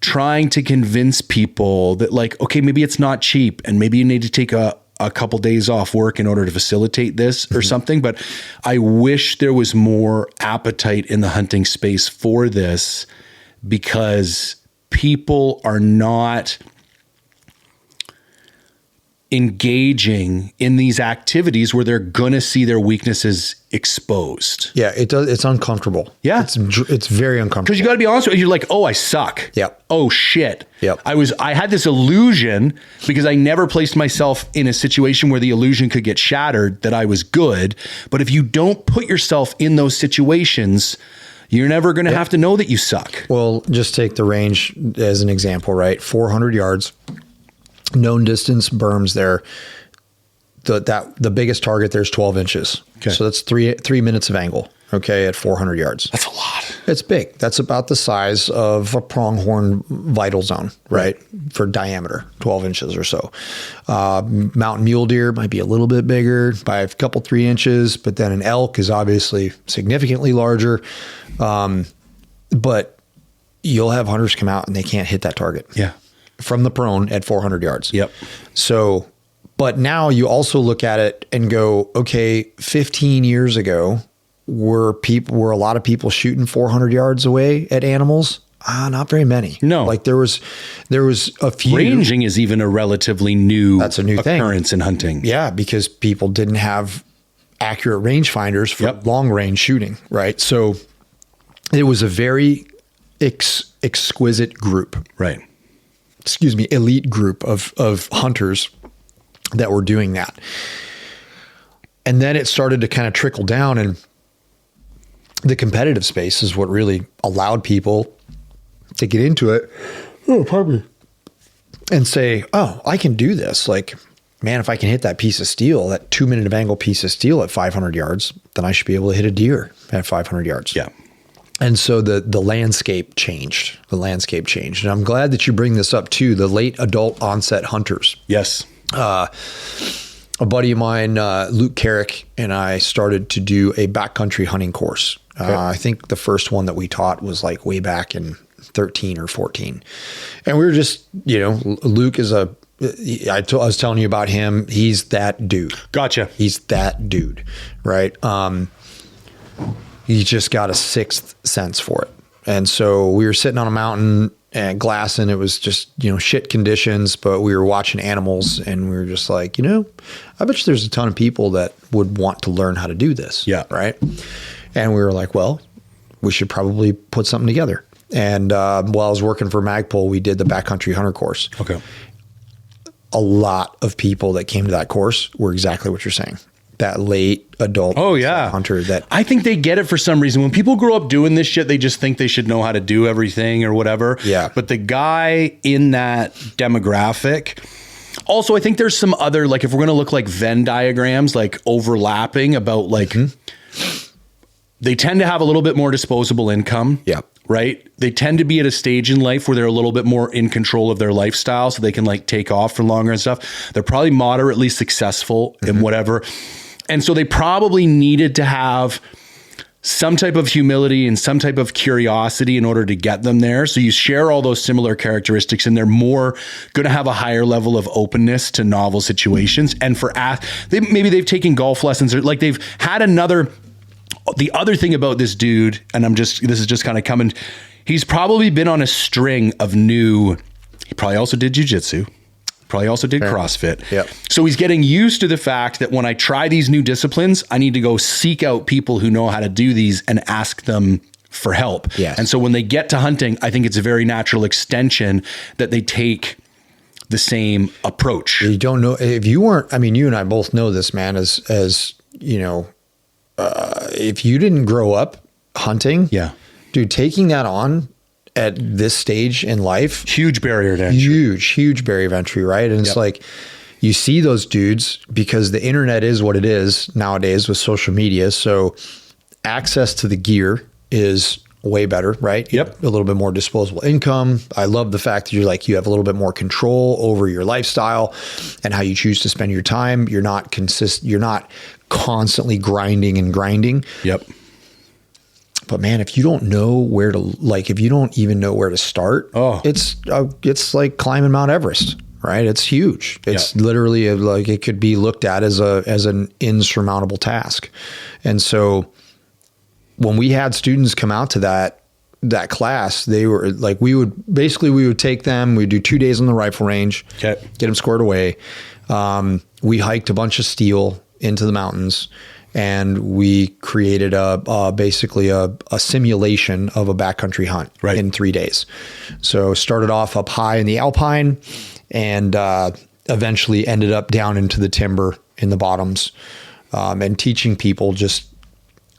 trying to convince people that like, okay, maybe it's not cheap and maybe you need to take a couple days off work in order to facilitate this or something. But I wish there was more appetite in the hunting space for this because people are not engaging in these activities where they're going to see their weaknesses exposed. Yeah, it does. It's uncomfortable. Yeah. It's very uncomfortable. Because you got to be honest with you. You're like, oh, I suck. Yep. Oh shit. Yep. I had this illusion because I never placed myself in a situation where the illusion could get shattered that I was good. But if you don't put yourself in those situations, you're never going to have to know that you suck. Well, just take the range as an example, right? 400 yards. Known distance berms there. The biggest target there's 12 inches. Okay. So that's three minutes of angle. Okay. At 400 yards. That's a lot. It's big. That's about the size of a pronghorn vital zone, right? For diameter, 12 inches or so. Mountain mule deer might be a little bit bigger by a couple, 3 inches, but then an elk is obviously significantly larger. But you'll have hunters come out and they can't hit that target. Yeah. from the prone at 400 yards. Yep. So, but now you also look at it and go, okay, 15 years ago, were a lot of people shooting 400 yards away at animals? Not very many. No. Like there was a few. Ranging is even a relatively new occurrence in hunting. Yeah, because people didn't have accurate rangefinders for long range shooting, right? So it was a very exquisite group. Right. Excuse me, elite group of hunters that were doing that. And then it started to kind of trickle down, and the competitive space is what really allowed people to get into it. Oh, pardon me. And say, oh, I can do this. Like, man, if I can hit that piece of steel, that 2 minute of angle piece of steel at 500 yards, then I should be able to hit a deer at 500 yards. Yeah. And so the landscape changed. The landscape changed. And I'm glad that you bring this up too, the late adult onset hunters. Yes. A buddy of mine, Luke Carrick, and I started to do a backcountry hunting course. Okay. I think the first one that we taught was like way back in 13 or 14. And we were just, Luke is I was telling you about him. He's that dude. Gotcha. He's that dude, right? He just got a sixth sense for it. And so we were sitting on a mountain and glassing. It was just, shit conditions, but we were watching animals, and we were just like, I bet you there's a ton of people that would want to learn how to do this. Yeah. Right. And we were like, well, we should probably put something together. And while I was working for Magpul, we did the backcountry hunter course. Okay. A lot of people that came to that course were exactly what you're saying. That late adult hunter that I think they get it for some reason. When people grow up doing this shit, they just think they should know how to do everything or whatever. Yeah. But the guy in that demographic, also, I think there's some other, like if we're going to look like Venn diagrams, like overlapping about like, they tend to have a little bit more disposable income. Yeah. Right. They tend to be at a stage in life where they're a little bit more in control of their lifestyle, so they can like take off for longer and stuff. They're probably moderately successful in whatever. And so they probably needed to have some type of humility and some type of curiosity in order to get them there. So you share all those similar characteristics, and they're more going to have a higher level of openness to novel situations. And for maybe they've taken golf lessons, or like they've had the other thing about this dude, and this is just kind of coming, he's probably been on a string of he probably also did jujitsu. Probably also did CrossFit. Yep. So he's getting used to the fact that when I try these new disciplines, I need to go seek out people who know how to do these and ask them for help. Yes. And so when they get to hunting, I think it's a very natural extension that they take the same approach. You don't know if you weren't, you and I both know this, man, as if you didn't grow up hunting, dude, taking that on at this stage in life, huge barrier to entry. Huge barrier of entry, right? And it's like you see those dudes because the internet is what it is nowadays with social media. So access to the gear is way better, right? Yep. A little bit more disposable income. I love the fact that you have a little bit more control over your lifestyle and how you choose to spend your time. You're not constantly grinding. Yep. But man, if you don't know if you don't even know where to start, it's like climbing Mount Everest, right? It's huge. It's literally it could be looked at as an insurmountable task. And so when we had students come out to that class, they were like, we would take them, we'd do 2 days on the rifle range, get them squared away. We hiked a bunch of steel into the mountains, and we created basically a simulation of a backcountry hunt in 3 days. So started off up high in the Alpine, and eventually ended up down into the timber in the bottoms, and teaching people just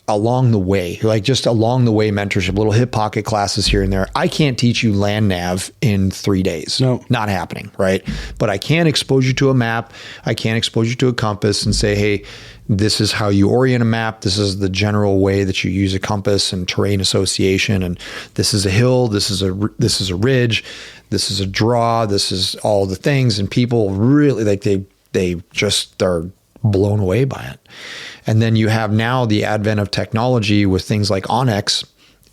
along the way mentorship, little hip pocket classes here and there. I can't teach you land nav in 3 days. No, not happening. Right. But I can expose you to a map. I can expose you to a compass and say, hey, this is how you orient a map. This is the general way that you use a compass and terrain association. And this is a hill. This is a ridge. This is a draw. This is all the things. And people really they just are blown away by it. And then you have now the advent of technology with things like Onyx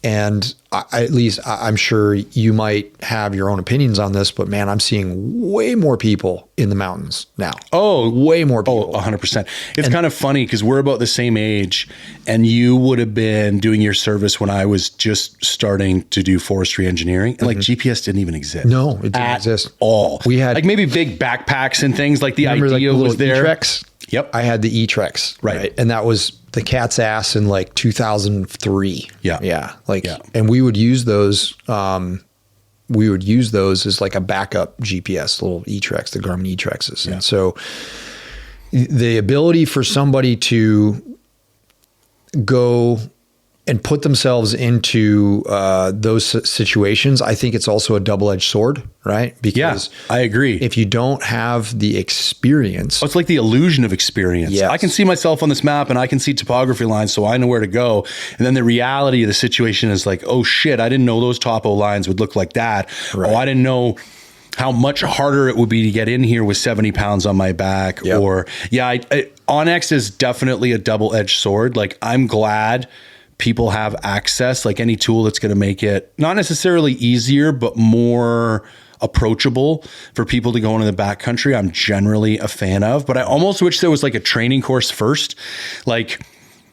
And at least I'm sure you might have your own opinions on this, but man, I'm seeing way more people in the mountains now. Oh, way more people. 100%. It's kind of funny because we're about the same age, and you would have been doing your service when I was just starting to do forestry engineering, and like GPS didn't even exist. No, it didn't exist. All. We had like maybe big backpacks and things, like the idea like was there. E-Trex? Yep. I had the E-Trex. Right. And that was the cat's ass in like 2003. Yeah. Yeah. And we would use those. We would use those as like a backup GPS, little E-Trex, the Garmin E-Trexes. Yeah. And so the ability for somebody to go and put themselves into those situations, I think it's also a double-edged sword, right? Because I agree. If you don't have the experience, it's like the illusion of experience. Yes. I can see myself on this map and I can see topography lines, so I know where to go. And then the reality of the situation is like, oh shit, I didn't know those topo lines would look like that. Right. Oh, I didn't know how much harder it would be to get in here with 70 pounds on my back. Yep. Or Onyx is definitely a double-edged sword. Like, I'm glad people have access, like any tool that's going to make it not necessarily easier, but more approachable for people to go into the backcountry. I'm generally a fan of, but I almost wish there was like a training course first. Like,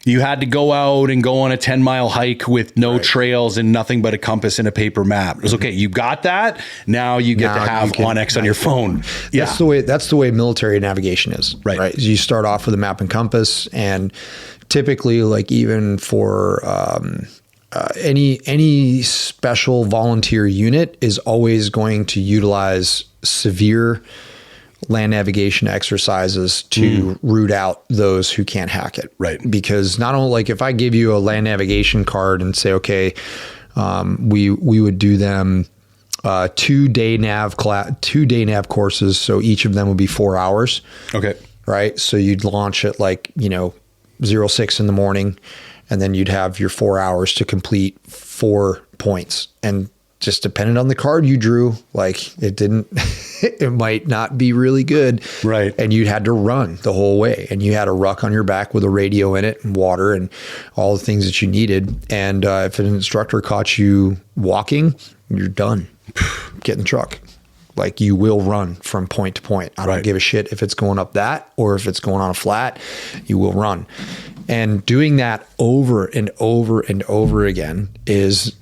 you had to go out and go on a 10-mile hike with no trails and nothing but a compass and a paper map. It was okay. You got that. Now you get to have Onyx on your phone. That's the way military navigation is. Right. You start off with a map and compass, and typically, like even for any special volunteer unit is always going to utilize severe land navigation exercises to root out those who can't hack it. Right. Because not only, like, if I give you a land navigation card and say, okay, we would do them 2 day nav courses. So each of them would be 4 hours. Okay. Right. So you'd launch at 06 in the morning, and then you'd have your 4 hours to complete 4 points. And just depending on the card you drew, like, it might not be really good. Right. And you had to run the whole way, and you had a ruck on your back with a radio in it and water and all the things that you needed. And if an instructor caught you walking, you're done. Get in the truck. Like, you will run from point to point. I don't give a shit if it's going up that or if it's going on a flat, you will run. And doing that over and over and over again is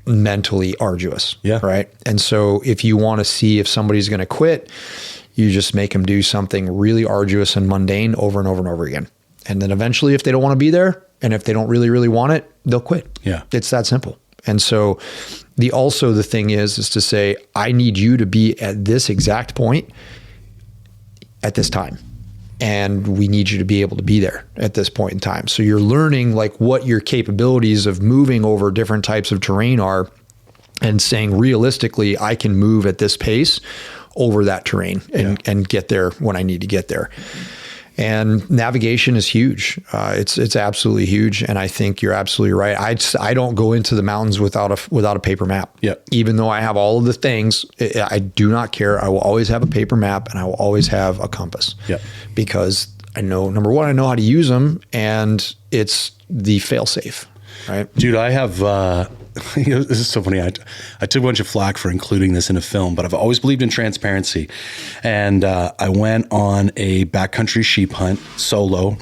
mentally arduous. Yeah. Right. And so if you want to see if somebody's going to quit, you just make them do something really arduous and mundane over and over and over again. And then eventually, if they don't want to be there, and if they don't really, really want it, they'll quit. Yeah. It's that simple. And so the thing is to say, I need you to be at this exact point at this time. And we need you to be able to be there at this point in time. So you're learning like what your capabilities of moving over different types of terrain are, and saying, realistically, I can move at this pace over that terrain and get there when I need to get there. And navigation is huge. It's absolutely huge. And I think you're absolutely right. I don't go into the mountains without a paper map. Yeah. Even though I have all of the things, I do not care. I will always have a paper map, and I will always have a compass. Yeah. Because I know, number one, I know how to use them, and it's the fail safe. Right. Dude, I have, this is so funny. I took a bunch of flack for including this in a film, but I've always believed in transparency. And I went on a backcountry sheep hunt solo,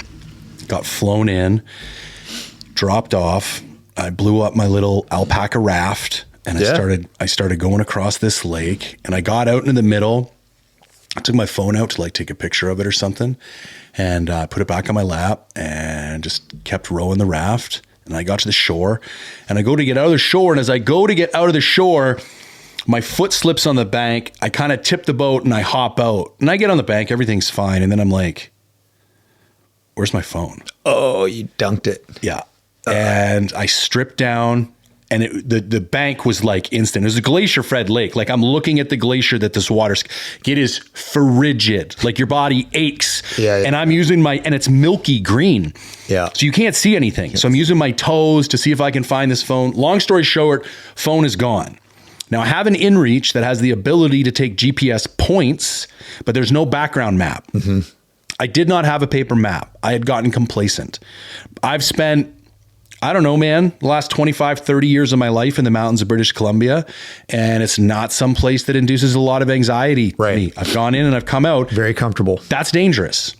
got flown in, dropped off. I blew up my little alpaca raft, and I started going across this lake, and I got out into the middle. I took my phone out to like take a picture of it or something, and put it back on my lap and just kept rowing the raft. And I got to the shore, and I go to get out of the shore. And as I go to get out of the shore, my foot slips on the bank. I kind of tip the boat and I hop out, and I get on the bank. Everything's fine. And then I'm like, where's my phone? Oh, you dunked it. Yeah. And I stripped down, and the bank was like instant. It was a glacier-fed lake. Like, I'm looking at the glacier that this water's, it is frigid. Like, your body aches. Yeah. And I'm using and it's milky green. Yeah. So you can't see anything. So I'm using my toes to see if I can find this phone. Long story short, phone is gone. Now, I have an InReach that has the ability to take GPS points, but there's no background map. Mm-hmm. I did not have a paper map. I had gotten complacent. I've spent I don't know, man, the last 25, 30 years of my life in the mountains of British Columbia. And it's not some place that induces a lot of anxiety to me. I've gone in and I've come out. Very comfortable. That's dangerous.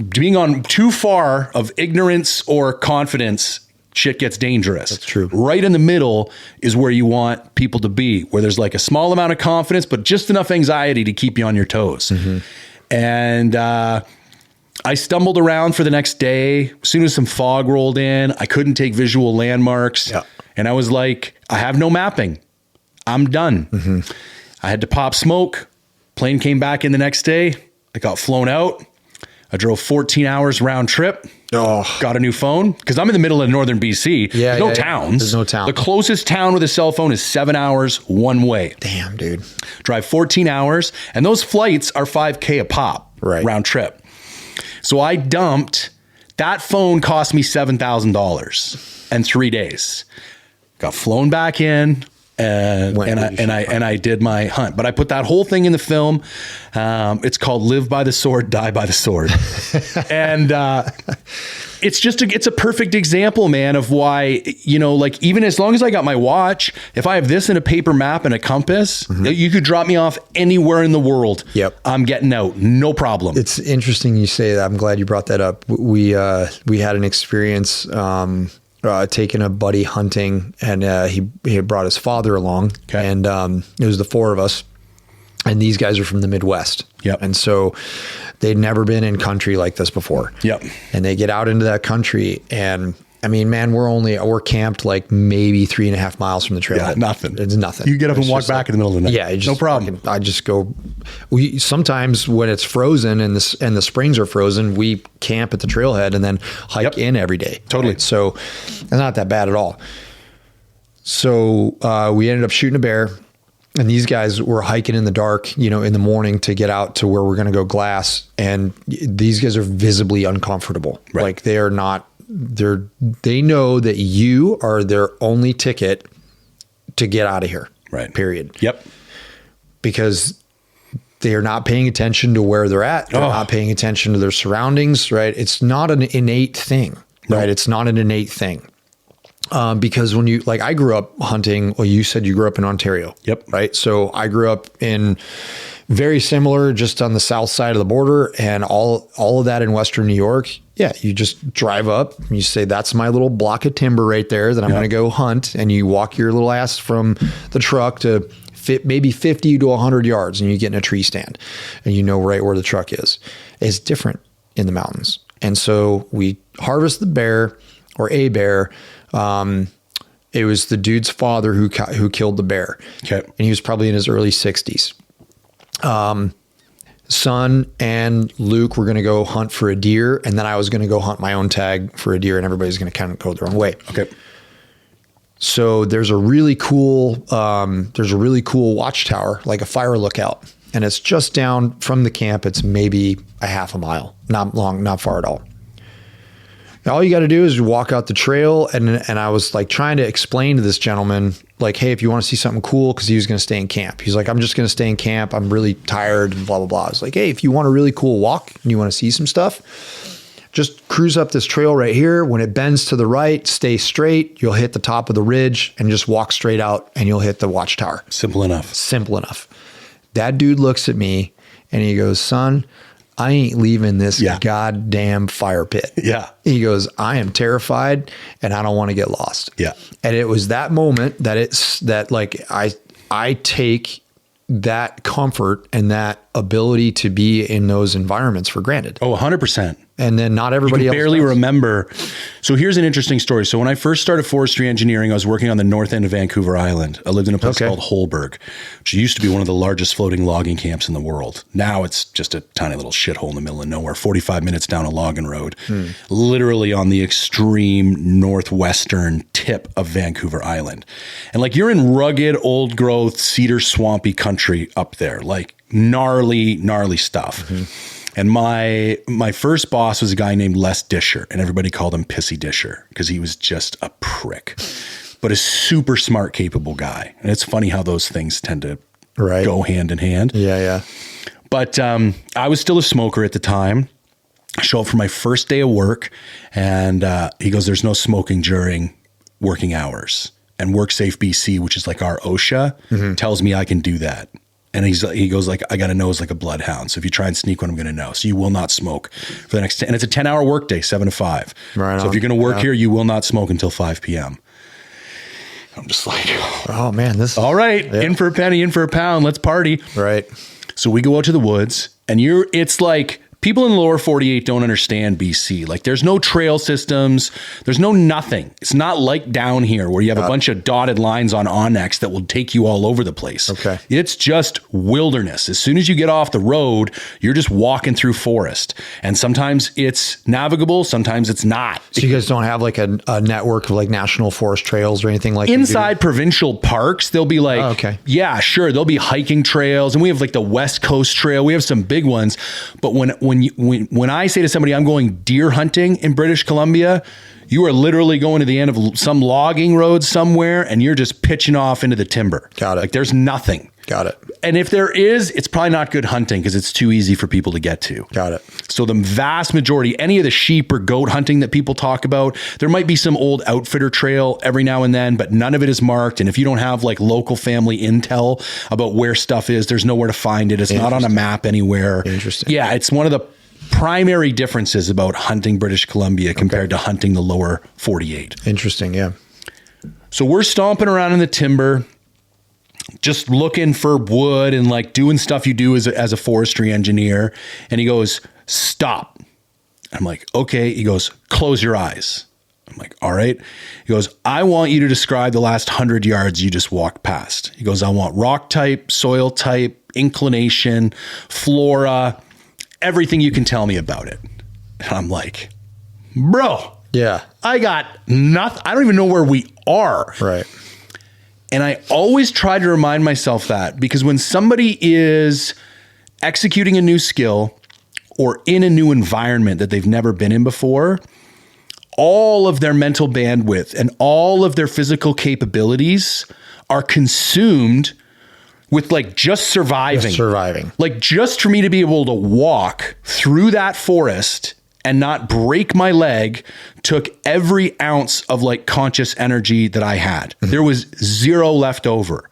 Being on too far of ignorance or confidence, shit gets dangerous. That's true. Right in the middle is where you want people to be, where there's like a small amount of confidence, but just enough anxiety to keep you on your toes. And I stumbled around for the next day. As soon as some fog rolled in, I couldn't take visual landmarks. And I was like, I have no mapping. I'm done. I had to pop smoke. Plane came back in the next day. I got flown out. I drove 14 hours round trip. Got a new phone because I'm in the middle of northern BC. There's no towns. There's no town. The closest town with a cell phone is 7 hours one way. Damn, dude. Drive 14 hours. And those flights are $5,000 a pop round trip. So I dumped, that phone cost me $7,000 and 3 days. Got flown back in. And I did my hunt, but I put that whole thing in the film. It's called Live by the Sword, Die by the Sword. And it's a perfect example, man, of why, you know, like even as long as I got my watch, if I have this in a paper map and a compass, you could drop me off anywhere in the world. I'm getting out. No problem. It's interesting you say that. I'm glad you brought that up. We had an experience, taking a buddy hunting, and he brought his father along, and it was the four of us, and these guys are from the Midwest. And so they'd never been in country like this before. And they get out into that country, and I mean, man, we're camped like maybe 3.5 miles from the trailhead. Nothing. It's nothing. You get up and walk back in the middle of the night. No problem. I just go. Sometimes when it's frozen and the springs are frozen, we camp at the trailhead and then hike in every day. Totally. Right? So it's not that bad at all. So we ended up shooting a bear, and these guys were hiking in the dark, you know, in the morning to get out to where we're going to go glass. And these guys are visibly uncomfortable. Like they are not. They know that you are their only ticket to get out of here. Period. Because they are not paying attention to where they're at. They're not paying attention to their surroundings. It's not an innate thing. It's not an innate thing. Because when I grew up hunting, well, you said you grew up in Ontario. Right. So I grew up in very similar, just on the south side of the border, and all of that in Western New York. You just drive up and you say, that's my little block of timber right there that I'm going to go hunt. And you walk your little ass from the truck to maybe 50 to 100 yards, and you get in a tree stand and you know right where the truck is. It's different in the mountains. And so we harvest the bear, or a bear. It was the dude's father who killed the bear. And he was probably in his early 60s. Son and Luke were going to go hunt for a deer, and then I was going to go hunt my own tag for a deer, and everybody's going to kind of go their own way. So there's a really cool watchtower, like a fire lookout, and it's just down from the camp. It's maybe a half a mile, not long, not far at all. All you got to do is walk out the trail. And I was like trying to explain to this gentleman, like, hey, if you want to see something cool, because he was going to stay in camp. He's like, I'm just going to stay in camp. I'm really tired and blah, blah, blah. I was like, hey, if you want a really cool walk and you want to see some stuff, just cruise up this trail right here. When it bends to the right, stay straight. You'll hit the top of the ridge and just walk straight out and you'll hit the watchtower. Simple enough. That dude looks at me and he goes, son, I ain't leaving this goddamn fire pit. He goes, I am terrified and I don't want to get lost. And it was that moment that I take that comfort and that ability to be in those environments for granted. 100%. And then not everybody else barely remember. So here's an interesting story. So when I first started forestry engineering, I was working on the north end of Vancouver Island. I lived in a place called Holberg, which used to be one of the largest floating logging camps in the world. Now it's just a tiny little shithole in the middle of nowhere, 45 minutes down a logging road, literally on the extreme northwestern tip of Vancouver Island. And like you're in rugged, old growth, cedar swampy country up there, like gnarly stuff. And my first boss was a guy named Les Disher, and everybody called him Pissy Disher because he was just a prick, but a super smart, capable guy. And it's funny how those things tend to go hand in hand. But I was still a smoker at the time. I show up for my first day of work, and he goes, there's no smoking during working hours. And WorkSafe BC, which is like our OSHA, tells me I can do that. And he goes like, I got a nose like a bloodhound. So if you try and sneak one, I'm going to know. So you will not smoke for the next 10. And it's a 10-hour workday, 7 to 5. Right so if you're going to work here, you will not smoke until 5 p.m. I'm just like, oh man, this is all right. In for a penny, in for a pound. Let's party. right. So we go out to the woods, and it's like, people in the lower 48 don't understand BC. Like there's no trail systems. There's no nothing. It's not like down here where you have a bunch of dotted lines on Onyx that will take you all over the place. Okay. It's just wilderness. As soon as you get off the road, you're just walking through forest. And sometimes it's navigable. Sometimes it's not. So you guys don't have like a network of like national forest trails or anything like that? Inside provincial parks, they'll be like, okay. Yeah, sure. There'll be hiking trails, and we have like the West Coast Trail. We have some big ones. But when I say to somebody, I'm going deer hunting in British Columbia, you are literally going to the end of some logging road somewhere, and you're just pitching off into the timber. Got it. Like there's nothing. Got it. And if there is, it's probably not good hunting because it's too easy for people to get to. Got it. So the vast majority, any of the sheep or goat hunting that people talk about, there might be some old outfitter trail every now and then, but none of it is marked. And if you don't have like local family intel about where stuff is, there's nowhere to find it. It's not on a map anywhere. Interesting. Yeah, it's one of the primary differences about hunting British Columbia compared to hunting the lower 48. Interesting. Yeah. So we're stomping around in the timber, just looking for wood and like doing stuff you do as a forestry engineer. And he goes, stop. I'm like, okay. He goes, close your eyes. I'm like, all right. He goes, I want you to describe the last 100 yards you just walked past. He goes, I want rock type, soil type, inclination, flora, everything you can tell me about it. And I'm like, bro, Yeah. I got nothing. I don't even know where we are. Right. And I always try to remind myself that, because when somebody is executing a new skill or in a new environment that they've never been in before, all of their mental bandwidth and all of their physical capabilities are consumed with like just surviving. Like just for me to be able to walk through that forest and not break my leg took every ounce of like conscious energy that I had. There was zero left over.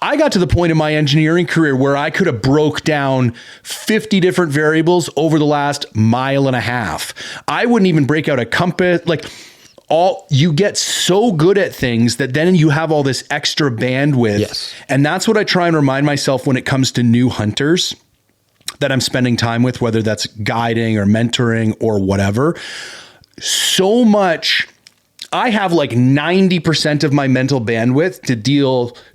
I got to the point in my engineering career where I could have broke down 50 different variables over the last mile and a half. I wouldn't even break out a compass. Like you get so good at things that then you have all this extra bandwidth. Yes. And that's what I try and remind myself when it comes to new hunters that I'm spending time with, whether that's guiding or mentoring or whatever. So much, I have like 90% of my mental bandwidth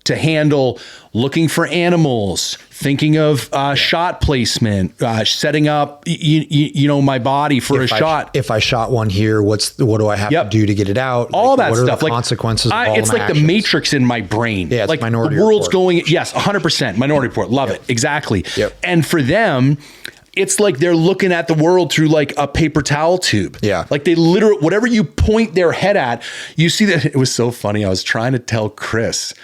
to handle looking for animals, thinking of shot placement, setting up, my body for shot. If I shot one here, what do I have to do to get it out? All that what stuff. Are the like consequences. Of all it's my like actions? the Matrix in my brain. Yeah, it's like Minority the world's Report. going. Yes, 100% Minority Report. Love it. Exactly. Yep. And for them, it's like they're looking at the world through like a paper towel tube. Yeah. Like they literally, whatever you point their head at, you see that. It was so funny. I was trying to tell Chris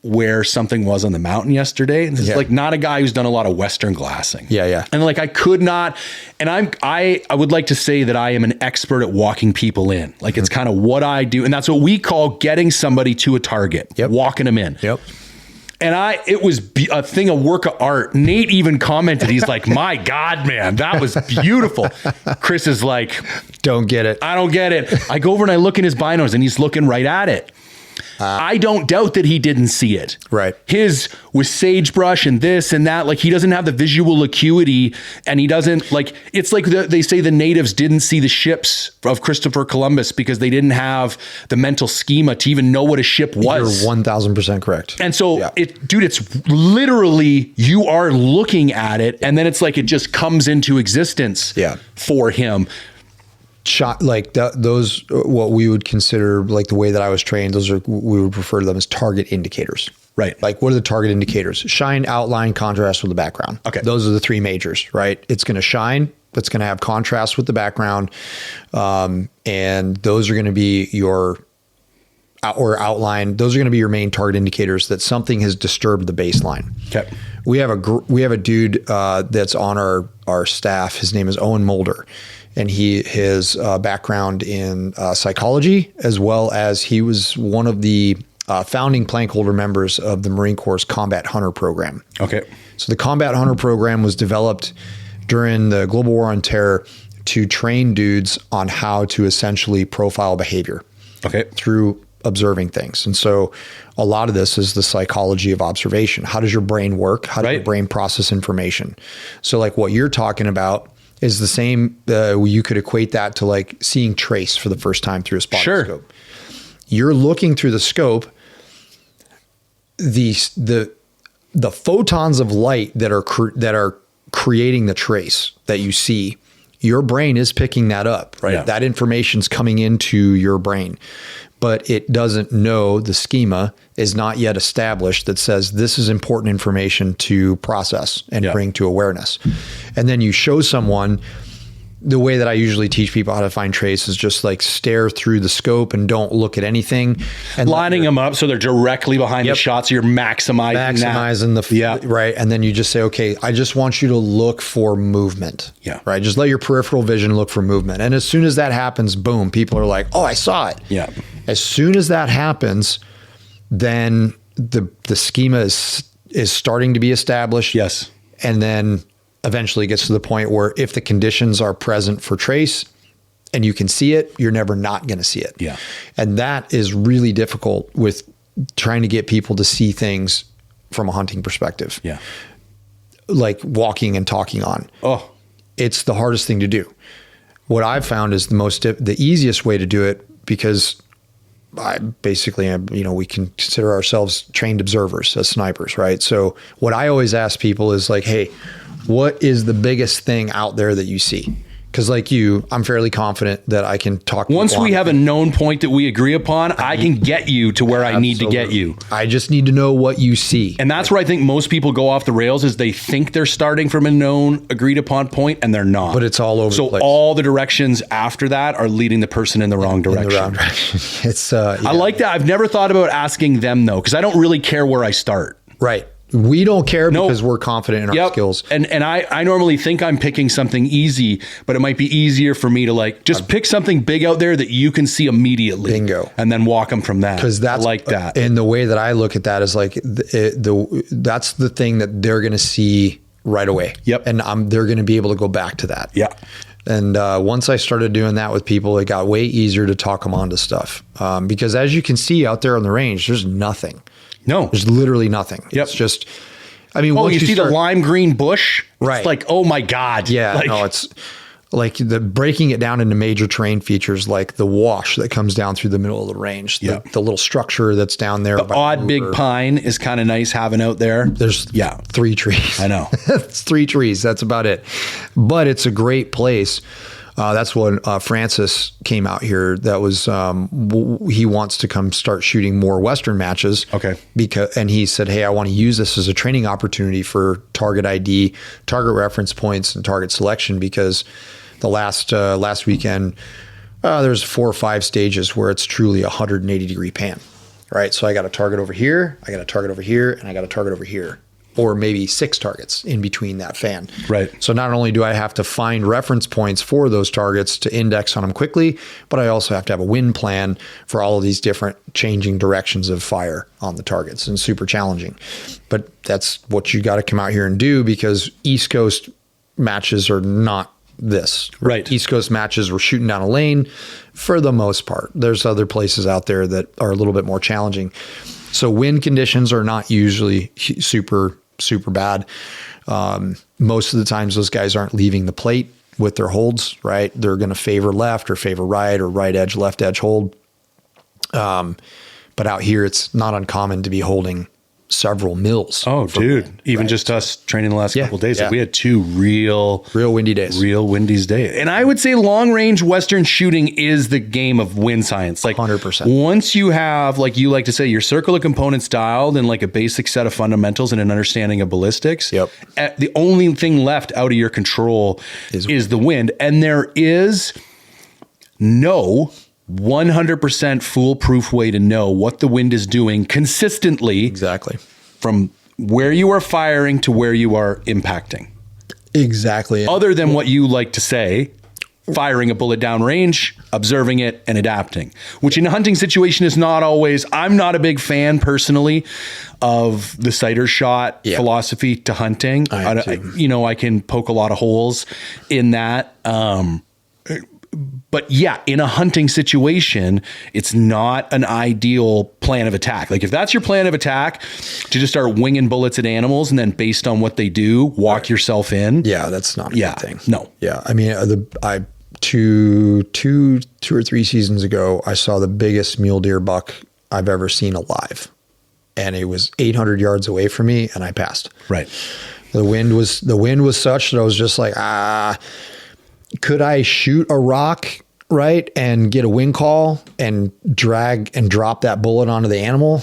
where something was on the mountain yesterday. And it's like not a guy who's done a lot of Western glassing. Yeah, yeah. And like I could not, and I would like to say that I am an expert at walking people in. Like it's kind of what I do. And that's what we call getting somebody to a target, walking them in. Yep. And it was a thing, a work of art. Nate even commented, he's like, my God, man, that was beautiful. Chris is like, don't get it. I don't get it. I go over and I look in his binos and he's looking right at it. I don't doubt that he didn't see it. Right. His was sagebrush and this and that. Like he doesn't have the visual acuity, and he doesn't like, it's like they say the natives didn't see the ships of Christopher Columbus because they didn't have the mental schema to even know what a ship was. You're 1000% correct. And so it's literally, you are looking at it and then it's like, it just comes into existence for him. Shot like those, what we would consider like the way that I was trained, we would refer to them as target indicators. Right. Like what are the target indicators? Shine, outline, contrast with the background. Okay. Those are the three majors, right? It's going to shine. It's going to have contrast with the background. And those are going to be your outline. Those are going to be your main target indicators that something has disturbed the baseline. Okay. We have a dude that's on our staff. His name is Owen Mulder, and his background in psychology, as well as he was one of the founding plank holder members of the Marine Corps' Combat Hunter program. Okay. So the Combat Hunter program was developed during the Global War on Terror to train dudes on how to essentially profile behavior. Okay. Through observing things. And so a lot of this is the psychology of observation. How does your brain work? How does your brain process information? So like what you're talking about is the same. You could equate that to like seeing trace for the first time through a spotting scope. You're looking through the scope. The photons of light that are creating the trace that you see, your brain is picking that up, right? Yeah. That information's coming into your brain, but it doesn't know, the schema is not yet established that says this is important information to process and bring to awareness. And then you show someone. The way that I usually teach people how to find trace is just like stare through the scope and don't look at anything. And lining them up so they're directly behind the shot, so you're maximizing that. Right. And then you just say, okay, I just want you to look for movement. Yeah. Right. Just let your peripheral vision look for movement. And as soon as that happens, boom, people are like, oh, I saw it. Yeah. As soon as that happens, then the schema is starting to be established. Yes. And then eventually gets to the point where if the conditions are present for trace and you can see it, you're never not going to see it. Yeah. And that is really difficult with trying to get people to see things from a hunting perspective. Yeah. Like walking and talking on. Oh, it's the hardest thing to do. What I've found is the easiest way to do it, because I basically am, we can consider ourselves trained observers as snipers, right? So what I always ask people is like, hey, what is the biggest thing out there that you see? Because like you, I'm fairly confident that I can talk. Once we have a known point that we agree upon, I can get you to where I need to get you. I just need to know what you see. And that's where I think most people go off the rails, is they think they're starting from a known, agreed upon point, and they're not. But it's all over the place. So all the directions after that are leading the person in the wrong direction. In the wrong direction. It's I like that. I've never thought about asking them though, because I don't really care where I start. Right. We don't care because we're confident in our skills. And I normally think I'm picking something easy, but it might be easier for me to like just pick something big out there that you can see immediately. Bingo. And then walk them from that. Because that's like that. And the way that I look at that is like that's the thing that they're going to see right away. Yep. And they're going to be able to go back to that. Yeah. And once I started doing that with people, it got way easier to talk them onto stuff. Because as you can see out there on the range, there's nothing. No, there's literally nothing. Yep. It's just, I mean, once you see the lime green bush, right? It's like, oh my God. Yeah. No, it's like breaking it down into major terrain features, like the wash that comes down through the middle of the range, the little structure that's down there. The odd big pine is kind of nice having out there. There's 3 trees. I know. It's 3 trees. That's about it. But it's a great place. That's when Francis came out here. That was he wants to come start shooting more Western matches. Okay. And he said, hey, I want to use this as a training opportunity for target ID, target reference points, and target selection, because the last weekend there's 4 or 5 stages where it's truly a 180-degree pan. Right. So I got a target over here, I got a target over here, and I got a target over here. Or maybe 6 targets in between that fan. Right. So not only do I have to find reference points for those targets to index on them quickly, but I also have to have a wind plan for all of these different changing directions of fire on the targets, and super challenging. But that's what you got to come out here and do, because East Coast matches are not this. Right. East Coast matches, we're shooting down a lane for the most part. There's other places out there that are a little bit more challenging. So wind conditions are not usually super bad. Most of the times those guys aren't leaving the plate with their holds, right? They're going to favor left or favor right, or right edge, left edge hold. But out here, it's not uncommon to be holding several mils. Oh, dude. Even just us training the last couple of days. We had 2 real windy days. Real windy days. And I would say long range Western shooting is the game of wind science. Like 100%. Once you have, like you like to say, your circle of components dialed and like a basic set of fundamentals and an understanding of ballistics, the only thing left out of your control is the wind. And there is no 100% foolproof way to know what the wind is doing consistently. Exactly. From where you are firing to where you are impacting. Exactly. Other than what you like to say, firing a bullet down range, observing it, and adapting, which in a hunting situation is not always. I'm not a big fan personally of the sighter shot philosophy to hunting. I can poke a lot of holes in that. But yeah, in a hunting situation, it's not an ideal plan of attack. Like if that's your plan of attack, to just start winging bullets at animals and then based on what they do, walk yourself in. Yeah, that's not a good thing. No. Yeah, I mean, two or three seasons ago, I saw the biggest mule deer buck I've ever seen alive, and it was 800 yards away from me, and I passed. Right. The wind was such that I was just like, could I shoot a rock, right, and get a wing call and drag and drop that bullet onto the animal?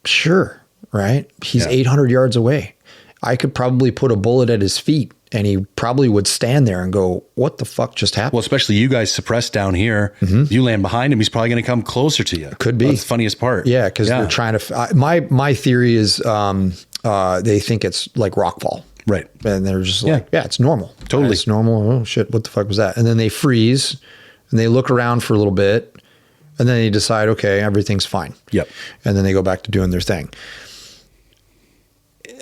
Sure, right? He's 800 yards away. I could probably put a bullet at his feet and he probably would stand there and go, what the fuck just happened? Well, especially you guys suppressed down here. You land behind him, he's probably going to come closer to you. Could be. That's the funniest part. Yeah, because they're trying to... my theory is they think it's like rockfall. Right. And they're just like, it's normal. Totally. It's normal. Oh, shit, what the fuck was that? And then they freeze and they look around for a little bit and then they decide, okay, everything's fine. Yep. And then they go back to doing their thing.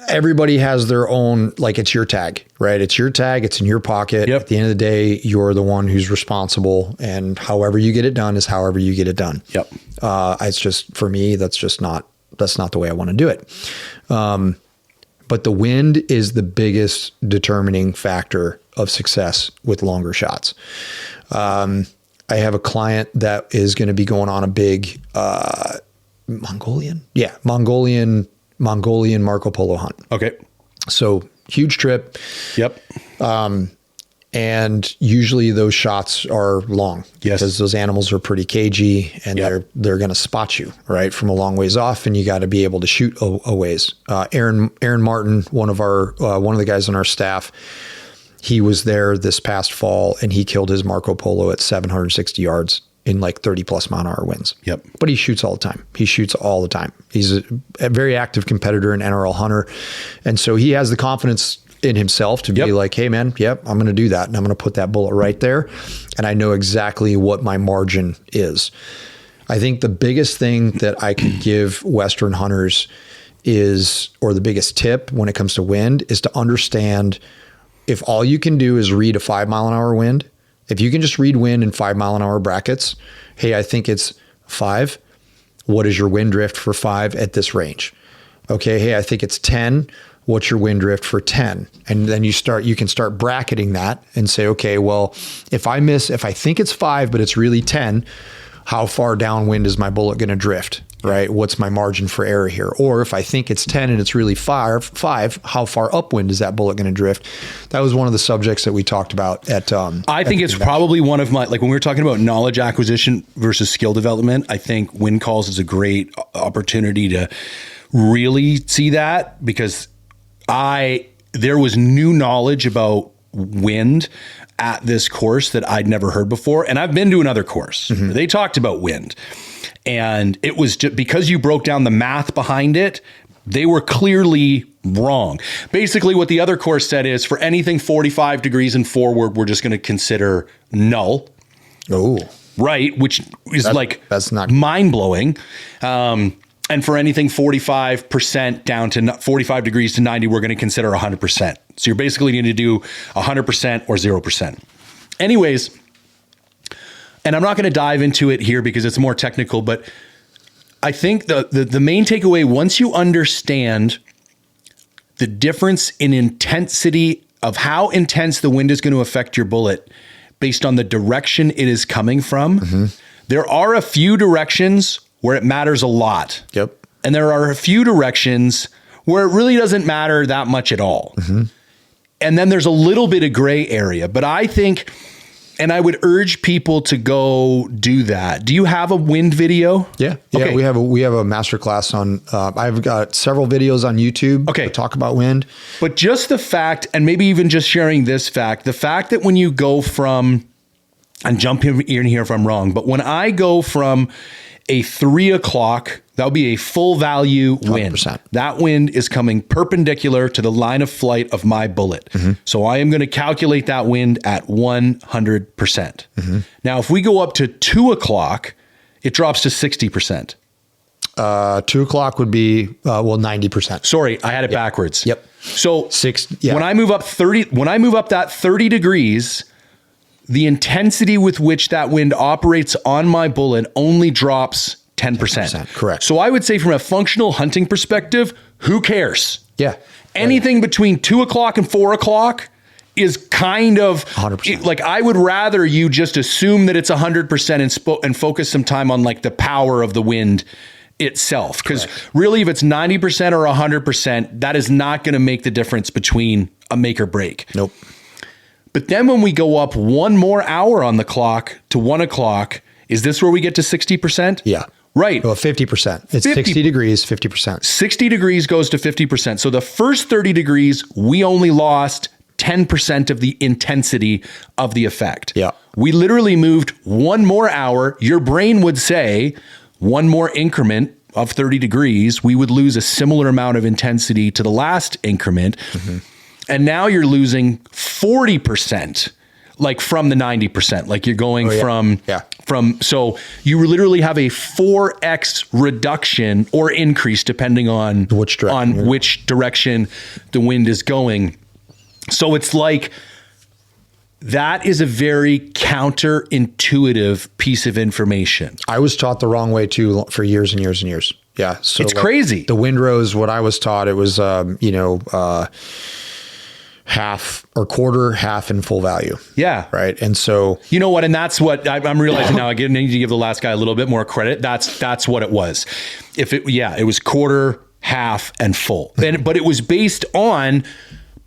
Everybody has their own, like it's your tag, right? It's your tag. It's in your pocket. Yep. At the end of the day, you're the one who's responsible, and however you get it done is however you get it done. Yep. It's just, for me, that's not the way I want to do it. But the wind is the biggest determining factor of success with longer shots. I have a client that is going to be going on a big Mongolian Marco Polo hunt. Okay. So huge trip. Yep. And usually those shots are long because those animals are pretty cagey and they're going to spot you right from a long ways off, and you got to be able to shoot a ways. Aaron Martin, one of the guys on our staff, he was there this past fall and he killed his Marco Polo at 760 yards in like 30 plus mile an hour winds. Yep. But he shoots all the time. He's a very active competitor and NRL hunter. And so he has the confidence in himself to be like, hey man, I'm going to do that. And I'm going to put that bullet right there. And I know exactly what my margin is. I think the biggest thing that I could give Western hunters or the biggest tip when it comes to wind, is to understand if all you can do is read a 5 mile an hour wind, if you can just read wind in 5 mile an hour brackets, hey, I think it's 5. What is your wind drift for 5 at this range? Okay. Hey, I think it's 10. What's your wind drift for 10? And then you can start bracketing that and say, okay, well, if I think it's 5, but it's really 10, how far downwind is my bullet going to drift? Right? What's my margin for error here? Or if I think it's 10 and it's really 5, how far upwind is that bullet going to drift? That was one of the subjects that we talked about at, I think it's probably one of my, like when we were talking about knowledge acquisition versus skill development, I think wind calls is a great opportunity to really see that, because there was new knowledge about wind at this course that I'd never heard before. And I've been to another course where they talked about wind. And it was just because you broke down the math behind it, they were clearly wrong. Basically, what the other course said is for anything 45 degrees and forward, we're just going to consider null. Oh, right. Which is that's not mind blowing. And for anything 45% down to 45 degrees to 90, we're going to consider 100%. So you're basically going to do 100% or 0%. Anyways, and I'm not going to dive into it here because it's more technical, but I think the main takeaway, once you understand the difference in intensity of how intense the wind is going to affect your bullet based on the direction it is coming from, there are a few directions where it matters a lot. Yep. And there are a few directions where it really doesn't matter that much at all. And then there's a little bit of gray area, but I think, and I would urge people to go do that. Do you have a wind video? Yeah. Okay. We have a masterclass on, I've got several videos on YouTube that talk about wind. But just the fact, and maybe even just sharing this fact, the fact that when you go from, and jump in here if I'm wrong, but when I go from a 3 o'clock, that would be a full value wind. 100%. That wind is coming perpendicular to the line of flight of my bullet. So I am going to calculate that wind at 100%. Now, if we go up to 2 o'clock, it drops to 60%. 2 o'clock would be, 90%. Sorry, I had it backwards. Yep. So Yeah. when I move up that 30 degrees, the intensity with which that wind operates on my bullet only drops 10%. Correct. So I would say from a functional hunting perspective, who cares? Yeah. Anything between 2 o'clock and 4 o'clock is kind of 100%. like, I would rather you just assume that it's 100% and focus some time on like the power of the wind itself. Because really, if it's 90% or 100%, that is not going to make the difference between a make or break. Nope. But then when we go up one more hour on the clock to 1 o'clock, is this where we get to 60%? Yeah. Right. Well, 50%. It's 50. 60 degrees, 50%. 60 degrees goes to 50%. So the first 30 degrees, we only lost 10% of the intensity of the effect. Yeah. We literally moved one more hour. Your brain would say one more increment of 30 degrees, we would lose a similar amount of intensity to the last increment. And now you're losing 40%, like from the 90%. Like you're going from, so you literally have a 4x reduction or increase depending on which direction the wind is going. So it's like, that is a very counterintuitive piece of information. I was taught the wrong way too for years and years and years. Yeah. So it's crazy. The windrows, what I was taught, it was, half or quarter, half and full value. Yeah. Right. And so, you know what? And that's what I'm realizing now. I need to give the last guy a little bit more credit. That's what it was. It was quarter, half and full. But it was based on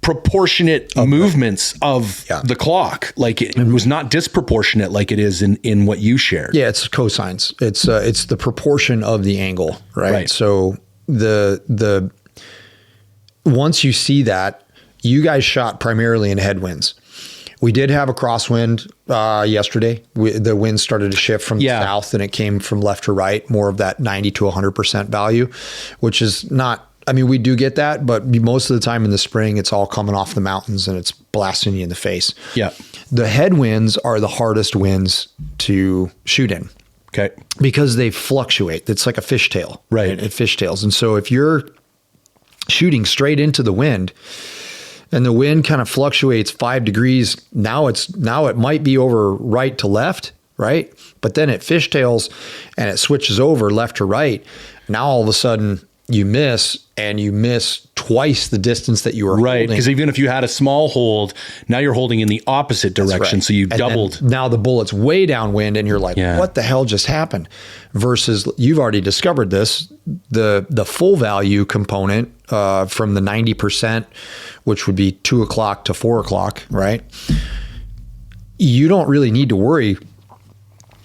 proportionate movements of the clock. Like it was not disproportionate like it is in what you shared. Yeah, it's cosines. It's the proportion of the angle, right? So the once you see that, you guys shot primarily in headwinds. We did have a crosswind yesterday. The wind started to shift from south and it came from left to right, more of that 90 to 100% value, which is not, I mean, we do get that, but most of the time in the spring, it's all coming off the mountains and it's blasting you in the face. Yeah. The headwinds are the hardest winds to shoot in. Okay. Because they fluctuate. It's like a fishtail. Right. It fishtails. And so if you're shooting straight into the wind and the wind kind of fluctuates 5 degrees, now it might be over right to left, right? But then it fishtails and it switches over left to right. Now all of a sudden you miss twice the distance that you were right. Because even if you had a small hold, now you're holding in the opposite direction. Right. So you doubled. Now the bullet's way downwind and you're like, what the hell just happened? Versus you've already discovered this, the full value component from the 90%, which would be 2 o'clock to 4 o'clock, right? You don't really need to worry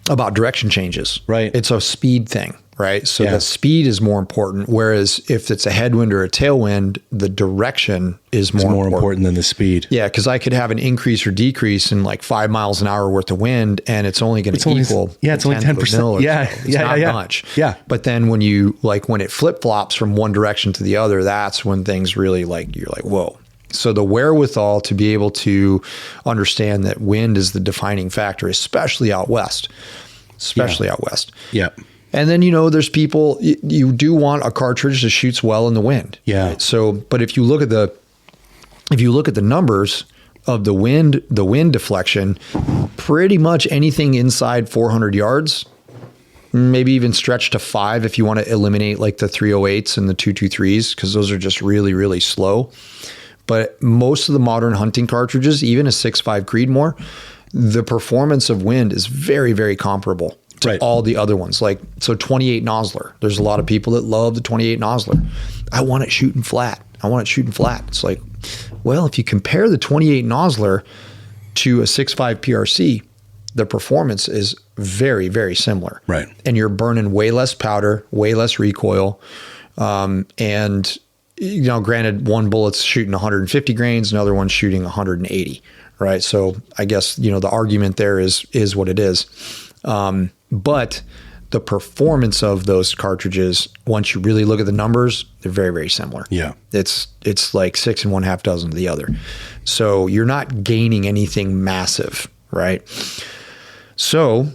about direction changes. Right. It's a speed thing. Right. So the speed is more important. Whereas if it's a headwind or a tailwind, the direction is more important than the speed. Yeah. Cause I could have an increase or decrease in like 5 miles an hour worth of wind and it's only going to equal. It's only 10%. Yeah. So. It's not much. Yeah. But then when it flip flops from one direction to the other, that's when things really you're like, whoa. So the wherewithal to be able to understand that wind is the defining factor, especially out west. Yeah. And then, there's people, you do want a cartridge that shoots well in the wind. Yeah. Right? So, but if you look at the numbers of the wind deflection, pretty much anything inside 400 yards, maybe even stretch to 5 if you want to eliminate like the 308s and the 223s, because those are just really, really slow. But most of the modern hunting cartridges, even a 6.5 Creedmoor, the performance of wind is very, very comparable to all the other ones. Like, so 28 Nosler. There's a lot of people that love the 28 Nosler. I want it shooting flat. It's like, well, if you compare the 28 Nosler to a 6.5 PRC, the performance is very, very similar. Right. And you're burning way less powder, way less recoil. And, granted, one bullet's shooting 150 grains, another one's shooting 180. Right. So I guess, the argument there is what it is. But the performance of those cartridges, once you really look at the numbers, they're very, very similar. Yeah. It's like 6 1/2 dozen of the other. So you're not gaining anything massive, right? So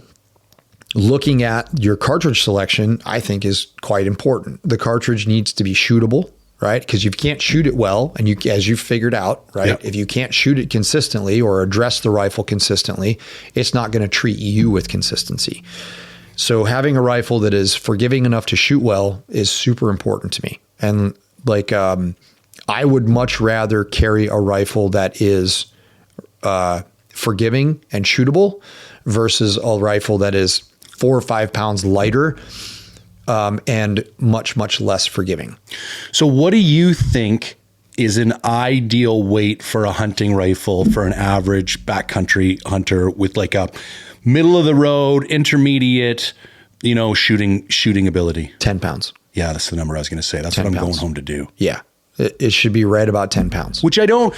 looking at your cartridge selection, I think, is quite important. The cartridge needs to be shootable, right? Because you can't shoot it well, and as you've figured out, right? Yep. If you can't shoot it consistently or address the rifle consistently, it's not going to treat you with consistency. So having a rifle that is forgiving enough to shoot well is super important to me. And like, I would much rather carry a rifle that is forgiving and shootable versus a rifle that is 4 or 5 pounds lighter and much, much less forgiving. So what do you think is an ideal weight for a hunting rifle for an average backcountry hunter with like a middle of the road, intermediate, shooting ability? 10 pounds. Yeah, that's the number I was going to say. That's what I'm going home to do. Yeah. It should be right about 10 pounds. Which I don't...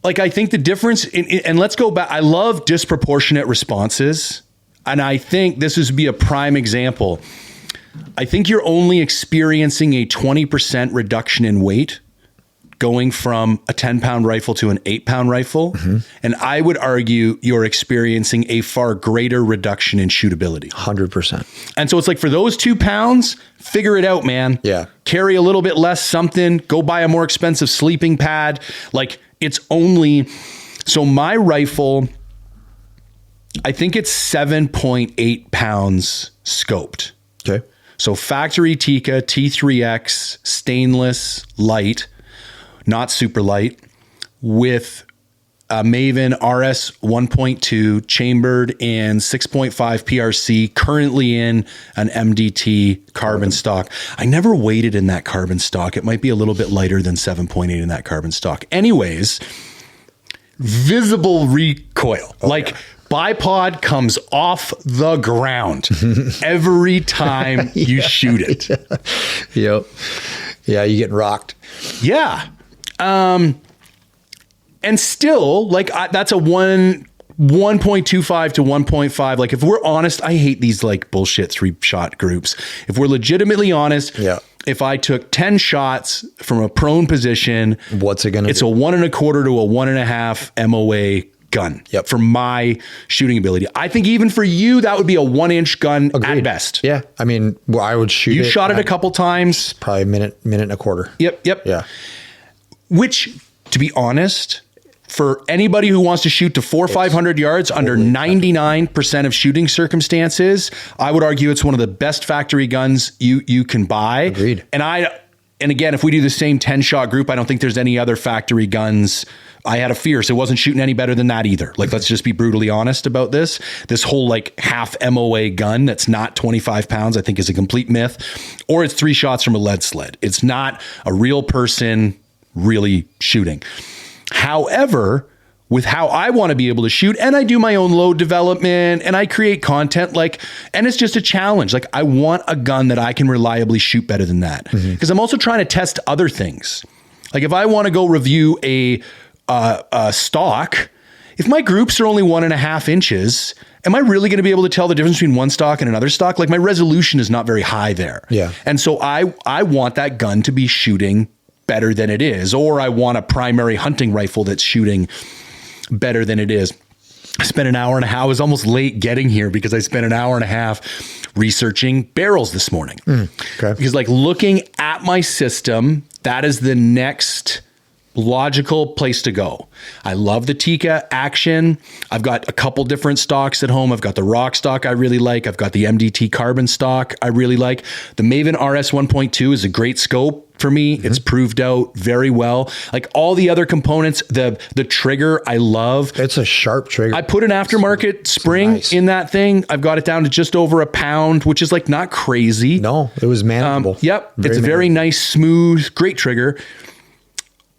Like, I think the difference... and let's go back. I love disproportionate responses. And I think this would be a prime example. I think you're only experiencing a 20% reduction in weight going from a 10-pound rifle to an 8-pound rifle. Mm-hmm. And I would argue you're experiencing a far greater reduction in shootability. 100%. And so it's like, for those 2 pounds, figure it out, man. Yeah. Carry a little bit less something, go buy a more expensive sleeping pad. Like, it's only... So my rifle, I think it's 7.8 pounds scoped. Okay. So factory Tikka T3X stainless light, not super light, with a Maven RS 1.2 chambered in 6.5 PRC, currently in an MDT carbon stock. I never weighted in that carbon stock. It might be a little bit lighter than 7.8 in that carbon stock. Anyways, visible recoil. Oh, like, bipod comes off the ground every time you shoot it. Yep. Yeah, you get rocked. Yeah. And still, like, that's a 1.25 to 1.5. Like, if we're honest, I hate these like bullshit 3-shot groups. If we're legitimately honest, if I took 10 shots from a prone position, what's it going to It's a 1.25 to a 1.5 MOA gun for my shooting ability. I think even for you, that would be a 1-inch gun. Agreed. At best. Yeah. I mean, well, I would shoot You shot it a couple times. Probably a minute and a quarter. Yep. Yeah. Which, to be honest, for anybody who wants to shoot to 400 or 500 yards under 99% of shooting circumstances, I would argue it's one of the best factory guns you can buy. Agreed. And again, if we do the same 10-shot group, I don't think there's any other factory guns. I had a Fierce. It wasn't shooting any better than that either. Like, let's just be brutally honest about this. This whole like half MOA gun that's not 25 pounds, I think, is a complete myth. Or it's 3 shots from a lead sled. It's not a real person really shooting. However, with how I want to be able to shoot, and I do my own load development and I create content, like, and it's just a challenge. Like, I want a gun that I can reliably shoot better than that. Because I'm also trying to test other things. Like, if I want to go review a stock, if my groups are only 1.5 inches, am I really going to be able to tell the difference between one stock and another stock? Like, my resolution is not very high there. Yeah. And so I want that gun to be shooting better than it is, or I want a primary hunting rifle that's shooting better than it is. I spent an hour and a half. I was almost late getting here because I spent an hour and a half researching barrels this morning. Okay. Because, like, looking at my system, that is the next logical place to go. I love the Tikka action. I've got a couple different stocks at home. I've got the rock stock I really like. I've got the MDT carbon stock I really like. The Maven RS 1.2 is a great scope for me. It's proved out very well. Like, all the other components, the trigger, I love. It's a sharp trigger. I put an aftermarket spring in that thing. I've got it down to just over 1 pound, which is like not crazy. No, it was manageable. Yep. It's a very nice, smooth, great trigger.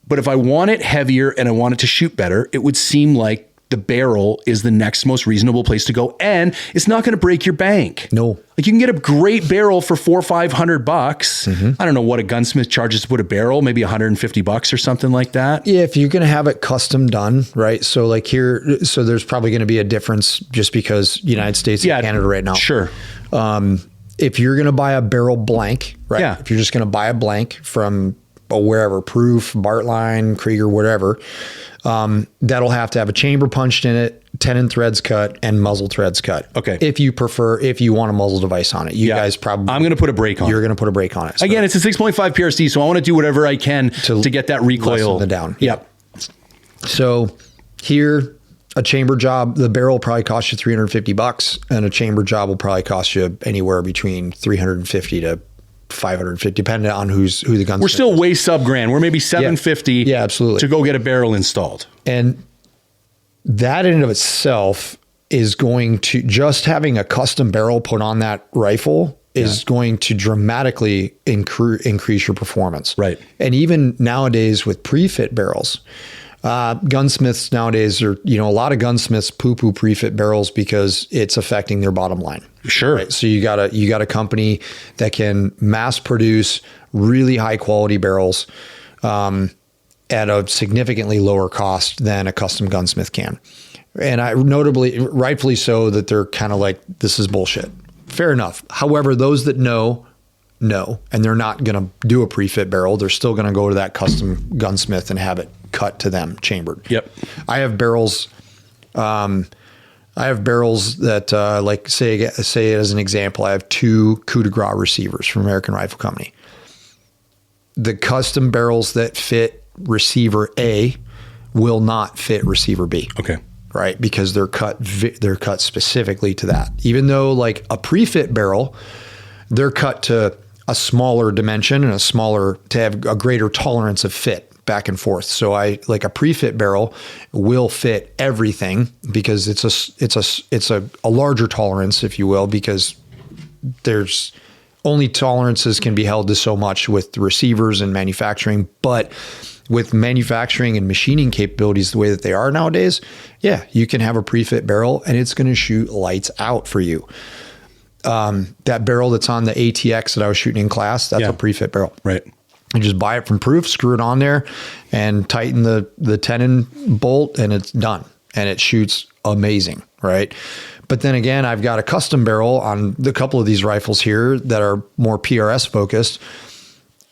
But if I want it heavier and I want it to shoot better, it would seem like the barrel is the next most reasonable place to go. And it's not going to break your bank. No. Like you can get a great barrel for $400 or $500. I don't know what a gunsmith charges to put a barrel, maybe $150 or something like that. Yeah, if you're going to have it custom done, right? So like here, so there's probably going to be a difference just because United States and Canada right now. Sure. If you're going to buy a barrel blank, right? Yeah. If you're just going to buy a blank from wherever, Proof, Bartline, Krieger, whatever, that'll have to have a chamber punched in it, tenon threads cut, and muzzle threads cut. Okay. If you want a muzzle device on it, you guys probably. I'm going to put a brake on it. You're going to put a brake on it. So Again, it's a 6.5 PRC, so I want to do whatever I can to get that recoil down. Yep. So here, a chamber job, the barrel will probably cost you $350, and a chamber job will probably cost you anywhere between $350 to $550, depending on who the gunsmith. We're still way sub grand. We're maybe $750. Yeah, absolutely. To go get a barrel installed. And that in and of itself is going to, just having a custom barrel put on that rifle is going to dramatically increase your performance. Right. And even nowadays with pre-fit barrels, gunsmiths nowadays are, a lot of gunsmiths poo-poo pre-fit barrels because it's affecting their bottom line. Sure. Right? So you got a company that can mass produce really high quality barrels at a significantly lower cost than a custom gunsmith can. And rightfully so, that they're kind of like, this is bullshit. Fair enough. However, those that know, and they're not going to do a pre-fit barrel. They're still going to go to that custom gunsmith and have it cut to them, chambered. Yep. I have barrels that, like say as an example, I have 2 coup de grace receivers from American Rifle Company. The custom barrels that fit receiver A will not fit receiver B. Okay. Right, because they're cut specifically to that. Even though like a pre-fit barrel, they're cut to a smaller dimension and to have a greater tolerance of fit back and forth. So like a pre-fit barrel will fit everything because it's a larger tolerance, if you will, because there's only tolerances can be held to so much with receivers and manufacturing, but with manufacturing and machining capabilities the way that they are nowadays, you can have a pre-fit barrel and it's going to shoot lights out for you. That barrel that's on the ATX that I was shooting in class, that's a pre-fit barrel. Right. You just buy it from Proof, screw it on there, and tighten the tenon bolt, and it's done. And it shoots amazing, right? But then again, I've got a custom barrel on the couple of these rifles here that are more PRS focused.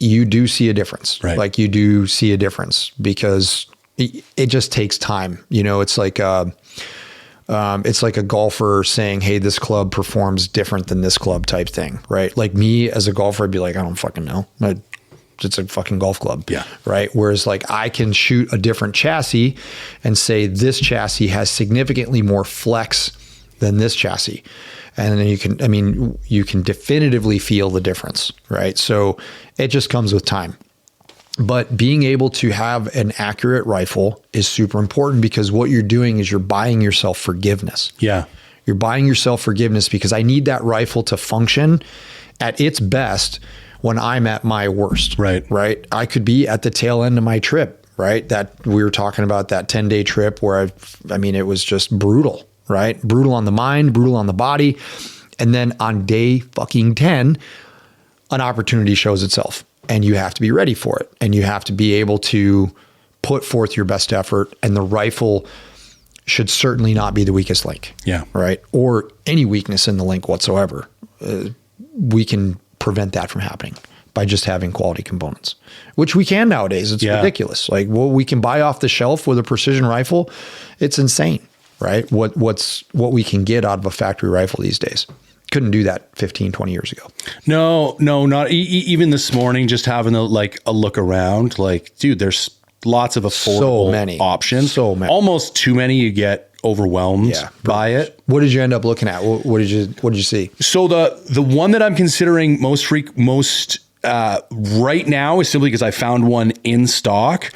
You do see a difference. Right. Like you do see a difference because it just takes time. It's like a golfer saying, hey, this club performs different than this club type thing, right? Like me as a golfer, I'd be like, I don't fucking know. It's a fucking golf club. Yeah. Right. Whereas like I can shoot a different chassis and say this chassis has significantly more flex than this chassis. And then you can definitively feel the difference, right? So it just comes with time. But being able to have an accurate rifle is super important because what you're doing is you're buying yourself forgiveness. Yeah. You're buying yourself forgiveness because I need that rifle to function at its best when I'm at my worst. Right. Right. I could be at the tail end of my trip, right? That we were talking about that 10-day trip where it was just brutal. Right? Brutal on the mind, brutal on the body. And then on day fucking 10, an opportunity shows itself and you have to be ready for it. And you have to be able to put forth your best effort. And the rifle should certainly not be the weakest link. Yeah. Right. Or any weakness in the link whatsoever. We can prevent that from happening by just having quality components, which we can nowadays. It's ridiculous. Like what we can buy off the shelf with a precision rifle, it's insane. Right? What we can get out of a factory rifle these days. Couldn't do that 15, 20 years ago. No, not even this morning, just having a look around, like, dude, there's lots of affordable options. So many. Almost too many. You get overwhelmed by it. What did you end up looking at? What did you see? So the one that I'm considering most right now is simply because I found one in stock.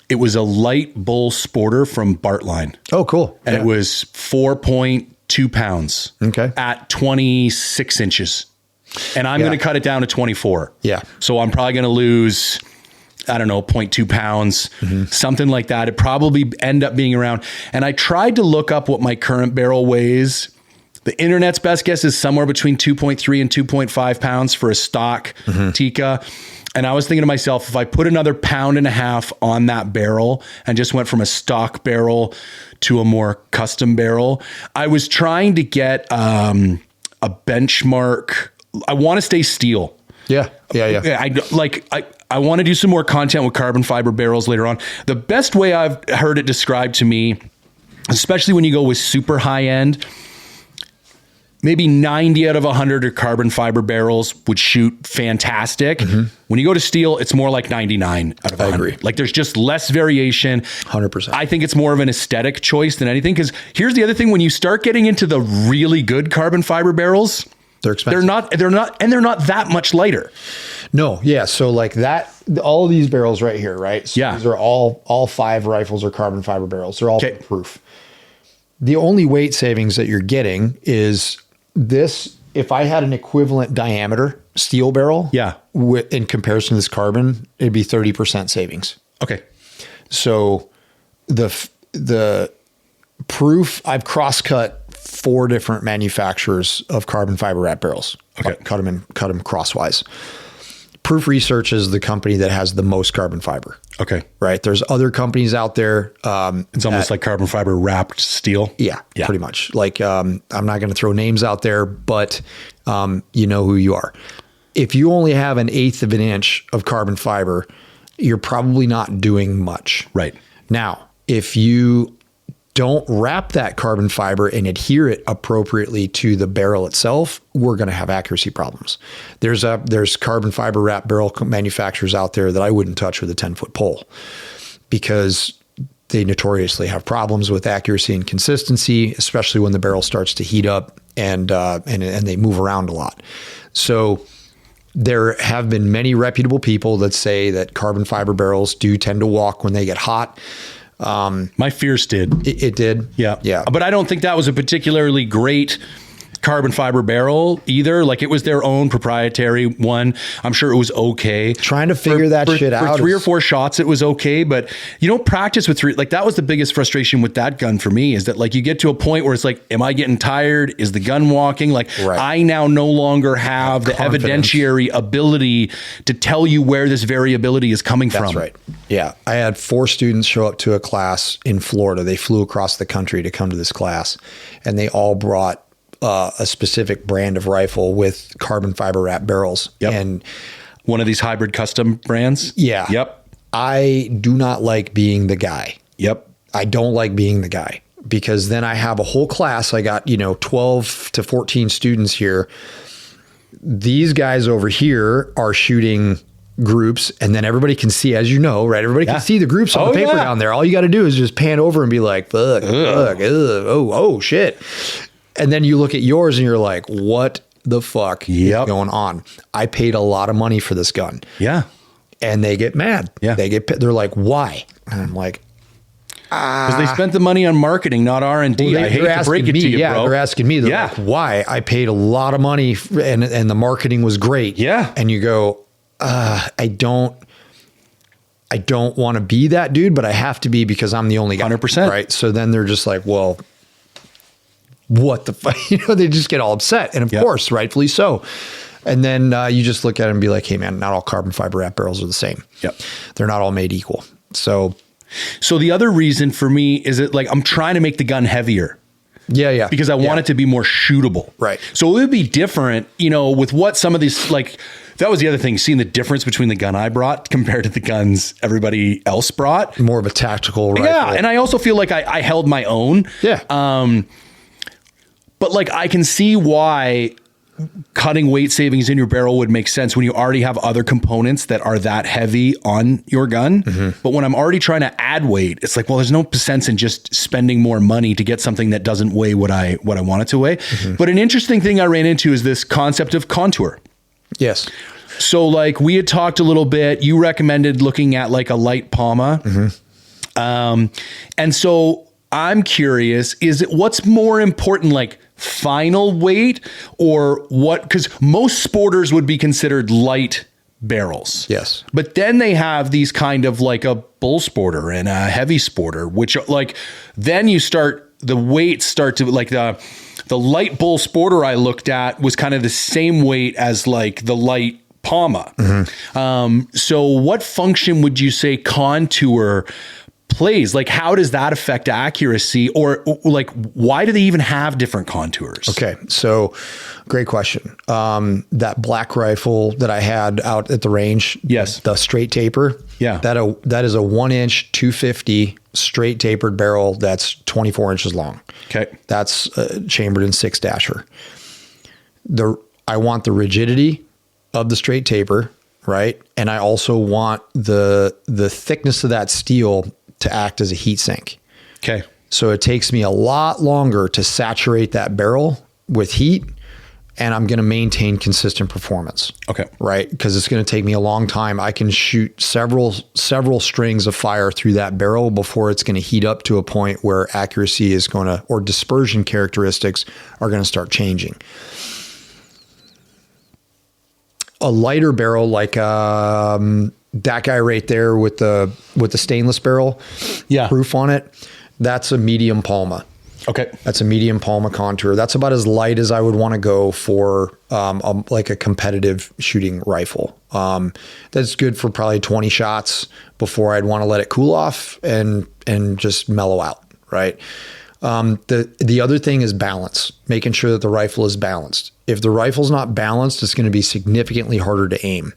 It was a light bull sporter from Bartline. Oh, cool. And it was 4.2 pounds at 26 inches. And I'm going to cut it down to 24. Yeah. So I'm probably going to lose I don't know, 0.2 pounds, something like that. It probably end up being around. And I tried to look up what my current barrel weighs. The internet's best guess is somewhere between 2.3 and 2.5 pounds for a stock Tikka. And I was thinking to myself, if I put another 1.5 pounds on that barrel and just went from a stock barrel to a more custom barrel, I was trying to get a benchmark. I want to stay steel. Yeah. I want to do some more content with carbon fiber barrels later on. The best way I've heard it described to me, especially when you go with super high end, maybe 90 out of 100 are carbon fiber barrels would shoot fantastic. When you go to steel, it's more like 99 out of 100. I agree. Like there's just less variation. 100%. I think it's more of an aesthetic choice than anything. Because here's the other thing: when you start getting into the really good carbon fiber barrels, they're expensive. They're not that much lighter. No, yeah. So like that, all of these barrels right here, right? So yeah. These are all 5 rifles are carbon fiber barrels. They're all proof. The only weight savings that you're getting is this. If I had an equivalent diameter steel barrel, in comparison to this carbon, it'd be 30% savings. Okay. So the proof, I've cross-cut 4 different manufacturers of carbon fiber wrap barrels. Okay. Cut them crosswise. Proof Research is the company that has the most carbon fiber. Okay. Right. There's other companies out there. It's almost like carbon fiber wrapped steel. Yeah, pretty much. Like, I'm not going to throw names out there, but you know who you are. If you only have 1/8 of an inch of carbon fiber, you're probably not doing much. Right. Now, if you don't wrap that carbon fiber and adhere it appropriately to the barrel itself, we're going to have accuracy problems. There's carbon fiber wrap barrel manufacturers out there that I wouldn't touch with a 10-foot pole because they notoriously have problems with accuracy and consistency, especially when the barrel starts to heat up and they move around a lot. So there have been many reputable people that say that carbon fiber barrels do tend to walk when they get hot. My Fierce did. It did. Yeah. But I don't think that was a particularly great carbon fiber barrel either. Like it was their own proprietary one. I'm sure it was okay. Trying to figure that shit out. For 3 or 4 shots, it was okay. But you don't practice with 3. Like that was the biggest frustration with that gun for me, is that like you get to a point where it's like, am I getting tired? Is the gun walking? Like I now no longer have the evidentiary ability to tell you where this variability is coming from. That's right. Yeah. I had 4 students show up to a class in Florida. They flew across the country to come to this class, and they all brought a specific brand of rifle with carbon fiber wrap barrels. Yep. And one of these hybrid custom brands. Yeah. Yep. I do not like being the guy. Yep. I don't like being the guy, because then I have a whole class. I got, 12 to 14 students here. These guys over here are shooting groups, and then everybody can see, as you know, right? Everybody can see the groups on the paper down there. All you got to do is just pan over and be like, fuck, oh, shit. And then you look at yours and you're like, what the fuck is going on? I paid a lot of money for this gun. Yeah. And they get mad. Yeah. They're like, why? And I'm like, because they spent the money on marketing, not R&D. I hate to break it to you, bro. They're asking me, they're like, why? I paid a lot of money and the marketing was great. Yeah. And you go, I don't want to be that dude, but I have to be because I'm the only guy. 100%. Right. So then they're just like, well, what the fuck? They just get all upset. And of course, rightfully so. And then you just look at it and be like, hey man, not all carbon fiber wrap barrels are the same. Yep. They're not all made equal. So the other reason for me is that like, I'm trying to make the gun heavier. Yeah. Because I want it to be more shootable. Right. So it would be different, with what some of these, like, that was the other thing, seeing the difference between the gun I brought compared to the guns everybody else brought. More of a tactical rifle. Yeah. And I also feel like I held my own. Yeah. But like, I can see why cutting weight savings in your barrel would make sense when you already have other components that are that heavy on your gun. Mm-hmm. But when I'm already trying to add weight, it's like, well, there's no sense in just spending more money to get something that doesn't weigh what I want it to weigh. Mm-hmm. But an interesting thing I ran into is this concept of contour. Yes. So like we had talked a little bit, you recommended looking at like a light Palma. Mm-hmm. And so I'm curious, what's more important, like final weight or what? Because most sporters would be considered light barrels. Yes. But then they have these kind of like a bull sporter and a heavy sporter, which like, then you start, the weights start to like the light bull sporter I looked at was kind of the same weight as like the light Palma. So what function would you say contour plays? Like, how does that affect accuracy, or like, why do they even have different contours? Okay. So great question. That black rifle that I had out at the range. Yes. The straight taper. Yeah. That is a 1-inch 250 straight tapered barrel. That's 24 inches long. Okay. That's chambered in 6-dasher. I want the rigidity of the straight taper, right? And I also want the thickness of that steel to act as a heat sink. Okay. So it takes me a lot longer to saturate that barrel with heat, and I'm going to maintain consistent performance. Okay. Right? Because it's going to take me a long time. I can shoot several strings of fire through that barrel before it's going to heat up to a point where accuracy is going to, or dispersion characteristics are going to start changing. A lighter barrel like that guy right there with the stainless barrel roof on it, that's a medium Palma. Okay. That's a medium Palma contour. That's about as light as I would want to go for like a competitive shooting rifle. That's good for probably 20 shots before I'd want to let it cool off and just mellow out, right? The other thing is balance, making sure that the rifle is balanced. If the rifle's not balanced, it's going to be significantly harder to aim.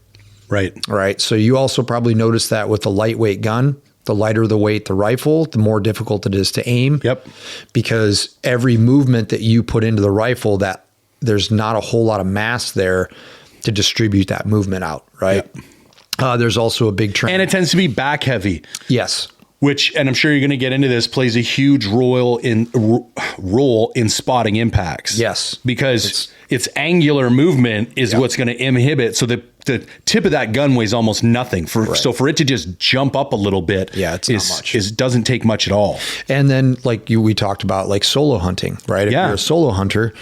Right. Right. So you also probably noticed that with the lightweight gun, the lighter the weight the rifle, the more difficult it is to aim. Yep. Because every movement that you put into the rifle, that there's not a whole lot of mass there to distribute that movement out. Right. Yep. There's also a big trend. And it tends to be back heavy. Yes. Which, and I'm sure you're going to get into this, plays a huge role in spotting impacts. Yes. Because its angular movement is what's going to inhibit. So the tip of that gun weighs almost nothing. So for it to just jump up a little bit, it's not much. Doesn't take much at all. And then like we talked about like solo hunting, right? If you're a solo hunter,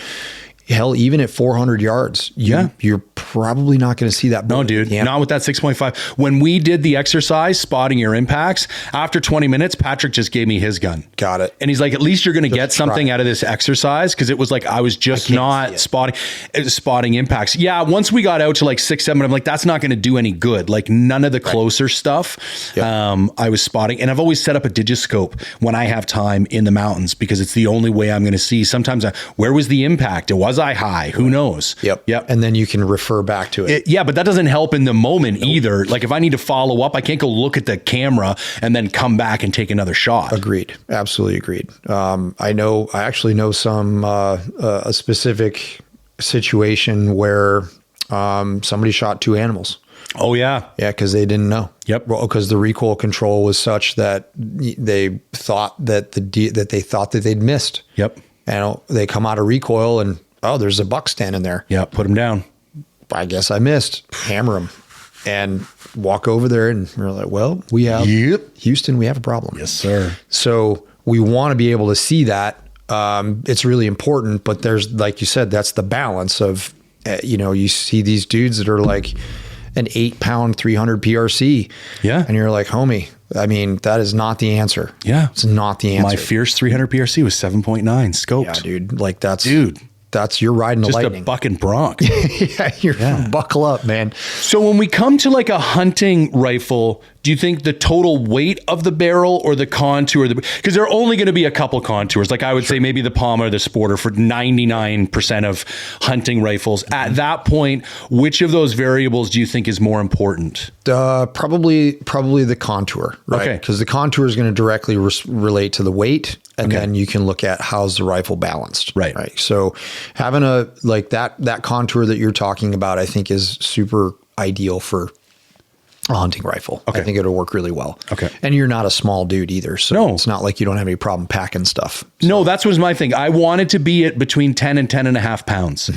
hell, even at 400 yards, you're probably not going to see that. No, dude, not with that 6.5. When we did the exercise, spotting your impacts, after 20 minutes, Patrick just gave me his gun. Got it. And he's like, at least you're going to get something out of this exercise. Cause it was like, I was just not spotting impacts. Yeah. Once we got out to like 6, 7, I'm like, that's not going to do any good. Like none of the closer stuff, I was spotting. And I've always set up a digiscope when I have time in the mountains, because it's the only way I'm going to see. Sometimes where was the impact? Was I high? Who knows? Yep. And then you can refer back to it. But that doesn't help in the moment either. Like if I need to follow up, I can't go look at the camera and then come back and take another shot. Agreed. Absolutely agreed. I actually know a specific situation where somebody shot 2 animals. Oh yeah. Yeah. Cause they didn't know. Yep. Well, cause the recoil control was such that they thought that they'd missed. Yep. And they come out of recoil and, there's a buck standing there. Yeah. Put him down. I guess I missed. Hammer him and walk over there. And we're like, well, we have Houston, we have a problem. Yes, sir. So we want to be able to see that. It's really important, but there's, like you said, that's the balance of, you see these dudes that are like an 8-pound, 300 PRC. Yeah. And you're like, homie, I mean, that is not the answer. Yeah. It's not the answer. My fierce 300 PRC was 7.9 scoped. Yeah, dude. Like you're riding just a lightning. A bucking bronc. Buckle up, man. So when we come to like a hunting rifle, do you think the total weight of the barrel or the contour? Because there are only going to be a couple contours. Like I would say maybe the Palma or the Sporter for 99% of hunting rifles. At that point, which of those variables do you think is more important? Probably the contour, right? Okay. Because the contour is going to directly relate to the weight. And then you can look at how's the rifle balanced. Right. So having that contour that you're talking about, I think is super ideal for a hunting rifle. I think it'll work really well. Okay. And you're not a small dude either. So it's not like you don't have any problem packing stuff. So. No, that was my thing. I wanted to be at between 10 and 10 and a half pounds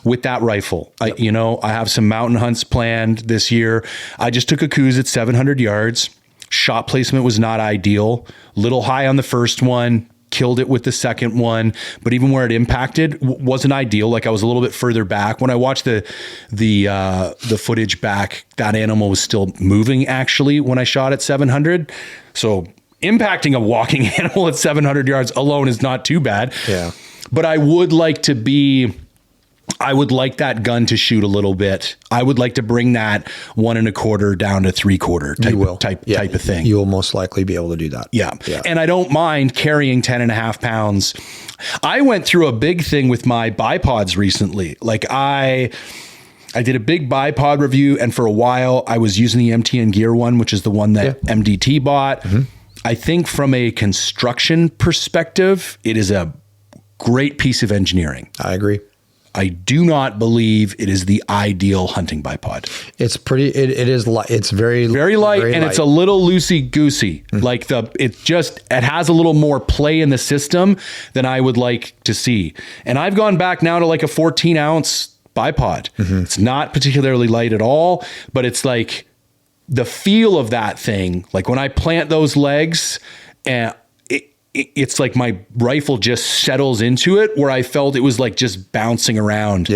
with that rifle. Yep. I have some mountain hunts planned this year. I just took a cruise at 700 yards. Shot placement was not ideal. Little high on the first one. killed it with the second one, but even where it impacted wasn't ideal. Like I was a little bit further back. When I watched the footage back, that animal was still moving actually when I shot at 700. So impacting a walking animal at 700 yards alone is not too bad. Yeah. But I would like that gun to shoot a little bit. I would like to bring that 1 1/4 down to 3/4 type of thing. You will most likely be able to do that. Yeah. And I don't mind carrying 10.5 pounds. I went through a big thing with my bipods recently. Like I did a big bipod review, and for a while I was using the MTN Gear one, which is the one that MDT bought. Mm-hmm. I think from a construction perspective, it is a great piece of engineering. I agree. I do not believe it is the ideal hunting bipod. It's pretty. It is. It's very light, and it's a little loosey goosey. Mm-hmm. Like it has a little more play in the system than I would like to see. And I've gone back now to like a 14-ounce bipod. Mm-hmm. It's not particularly light at all, but it's like the feel of that thing. Like when I plant those legs, and it's like my rifle just settles into it, where I felt it was like just bouncing around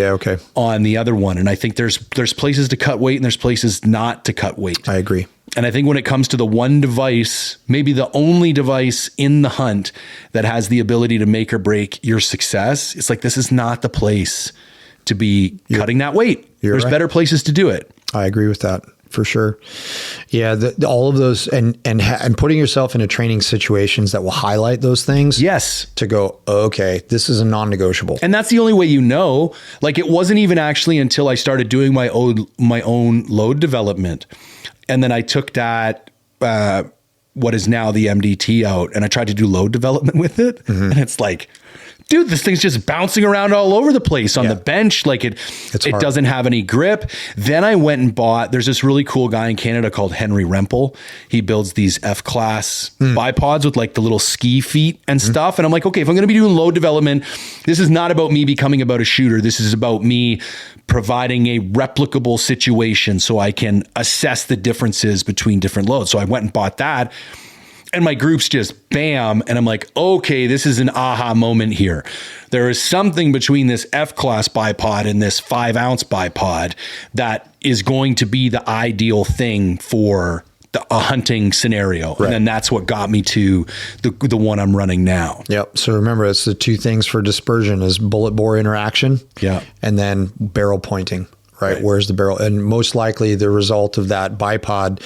on the other one. And I think there's places to cut weight and there's places not to cut weight. I agree. And I think when it comes to the one device, maybe the only device in the hunt that has the ability to make or break your success, it's like, this is not the place to be cutting that weight. There's better places to do it. I agree with that. For sure. Yeah. All of those and putting yourself into training situations that will highlight those things. Yes. To go, okay, this is a non-negotiable. And that's the only way you know. Like it wasn't even actually until I started doing my own load development. And then I took that, what is now the MDT out, and I tried to do load development with it. Mm-hmm. And it's like, dude, this thing's just bouncing around all over the place on the bench. Like it doesn't have any grip. Then I went and bought, there's this really cool guy in Canada called Henry Rempel. He builds these F-class bipods with like the little ski feet and stuff. And I'm like, okay, if I'm going to be doing load development, this is not about me becoming about a shooter. This is about me providing a replicable situation so I can assess the differences between different loads. So I went and bought that. And my group's just bam. And I'm like, okay, this is an aha moment here. There is something between this F-class bipod and this 5-ounce bipod that is going to be the ideal thing for a hunting scenario. Right. And then that's what got me to the one I'm running now. Yep. So remember, it's the two things for dispersion is bullet bore interaction. Yeah. And then barrel pointing. Right. Where's the barrel? And most likely the result of that bipod,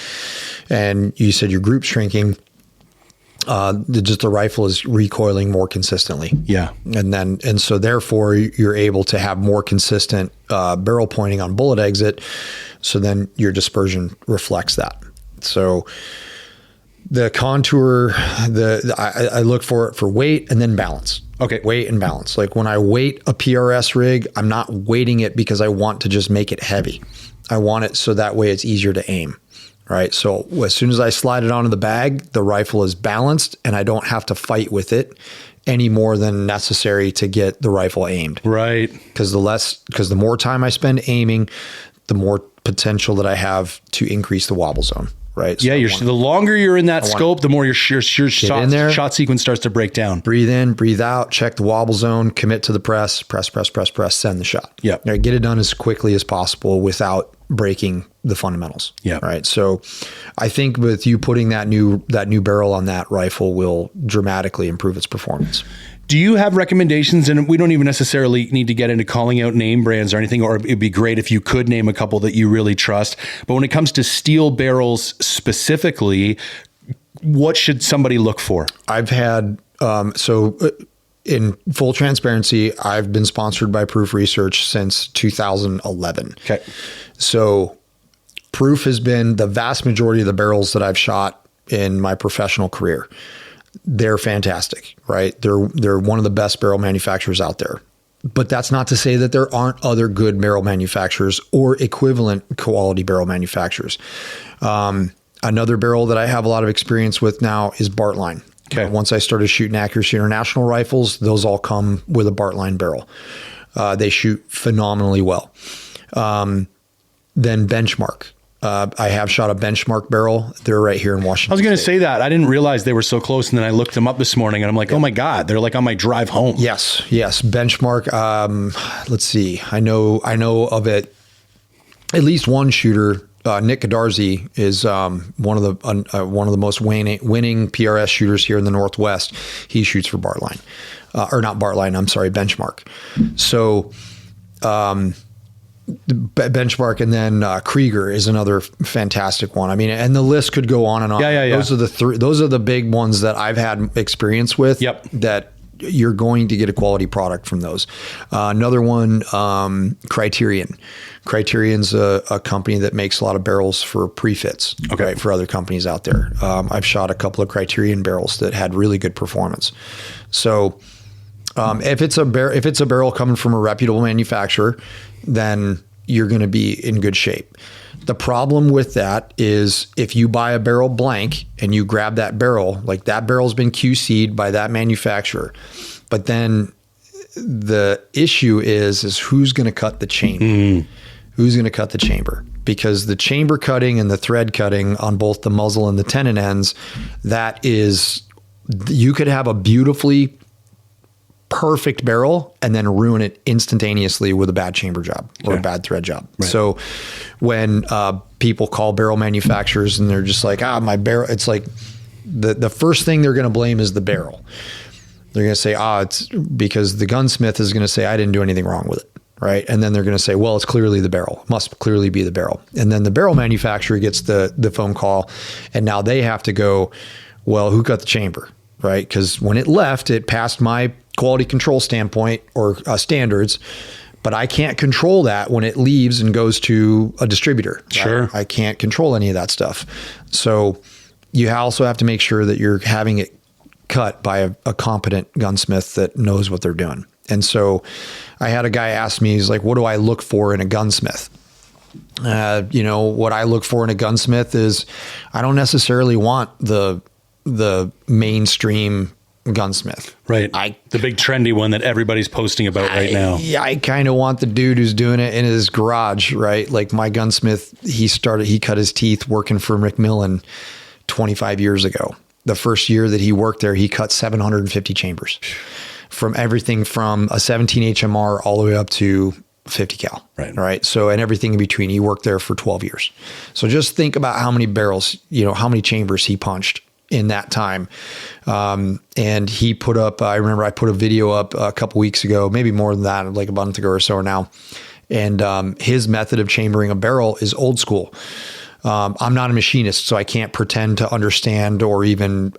and you said your group's shrinking, just the rifle is recoiling more consistently. Yeah. And so therefore you're able to have more consistent barrel pointing on bullet exit. So then your dispersion reflects that. So the contour, I look for it for weight and then balance. Okay. Weight and balance. Like when I weight a PRS rig, I'm not weighting it because I want to just make it heavy. I want it so that way it's easier to aim. Right. So as soon as I slide it onto the bag, the rifle is balanced and I don't have to fight with it any more than necessary to get the rifle aimed. Right. Because the more time I spend aiming, the more potential that I have to increase the wobble zone. Right. So yeah. The longer you're in that scope, the more your shot sequence starts to break down. Breathe in, breathe out, check the wobble zone, commit to the press, send the shot. Yeah. Right, get it done as quickly as possible without breaking the fundamentals. Yeah. Right. So I think with you putting that new barrel on that rifle will dramatically improve its performance. Do you have recommendations? And we don't even necessarily need to get into calling out name brands or anything, or it'd be great if you could name a couple that you really trust. But when it comes to steel barrels specifically, what should somebody look for? I've had, in full transparency, I've been sponsored by Proof Research since 2011. Okay. So Proof has been the vast majority of the barrels that I've shot in my professional career. They're fantastic, right? They're one of the best barrel manufacturers out there. But that's not to say that there aren't other good barrel manufacturers or equivalent quality barrel manufacturers. Another barrel that I have a lot of experience with now is Bartline. Okay. Once I started shooting Accuracy International rifles, those all come with a Bartline barrel. They shoot phenomenally well. Then Benchmark. I have shot a benchmark barrel. They're right here in Washington. I was going to say that. I didn't realize they were so close. And then I looked them up this morning and I'm like, oh my God, they're like on my drive home. Yes. Benchmark. Let's see. I know of it. At least one shooter, Nick Godarzi, is one of the most winning PRS shooters here in the Northwest. He shoots for Bartline, or not Bartline. I'm sorry, Benchmark. So, Benchmark, and then Krieger is another fantastic one. I mean, and the list could go on and on. Yeah. Those are the three. Those are the big ones that I've had experience with. Yep. That you're going to get a quality product from those. Another one, Criterion. Criterion's a company that makes a lot of barrels for prefits, right, for other companies out there. I've shot a couple of Criterion barrels that had really good performance. So if it's a barrel coming from a reputable manufacturer, then you're going to be in good shape. The problem with that is if you buy a barrel blank and you grab that barrel, like that barrel's been QC'd by that manufacturer, but then the issue is who's going to cut the chamber? Who's going to cut the chamber? Because the chamber cutting and the thread cutting on both the muzzle and the tenon ends, you could have a beautifully perfect barrel and then ruin it instantaneously with a bad chamber job or a bad thread job. Right. So when people call barrel manufacturers and they're just like, my barrel, it's like the first thing they're going to blame is the barrel. They're going to say, it's because the gunsmith is going to say, I didn't do anything wrong with it. Right. And then they're going to say, well, it's clearly the barrel. It must clearly be the barrel. And then the barrel manufacturer gets the phone call and now they have to go, well, who cut the chamber? Right. Because when it left, it passed my quality control standpoint or standards, but I can't control that when it leaves and goes to a distributor. Sure. I can't control any of that stuff. So you also have to make sure that you're having it cut by a competent gunsmith that knows what they're doing. And so I had a guy ask me, he's like, what do I look for in a gunsmith? What I look for in a gunsmith is I don't necessarily want the mainstream gunsmith. Right. The big trendy one that everybody's posting about right now. Yeah. I kind of want the dude who's doing it in his garage, right? Like my gunsmith, he cut his teeth working for McMillan 25 years ago. The first year that he worked there, he cut 750 chambers from everything from a 17 HMR all the way up to 50 cal. Right. Right. So, and everything in between. He worked there for 12 years. So just think about how many barrels, how many chambers he punched in that time. And he put up, I remember I put a video up a couple weeks ago, maybe more than that, like a month ago or so now. And his method of chambering a barrel is old school. I'm not a machinist, so I can't pretend to understand or even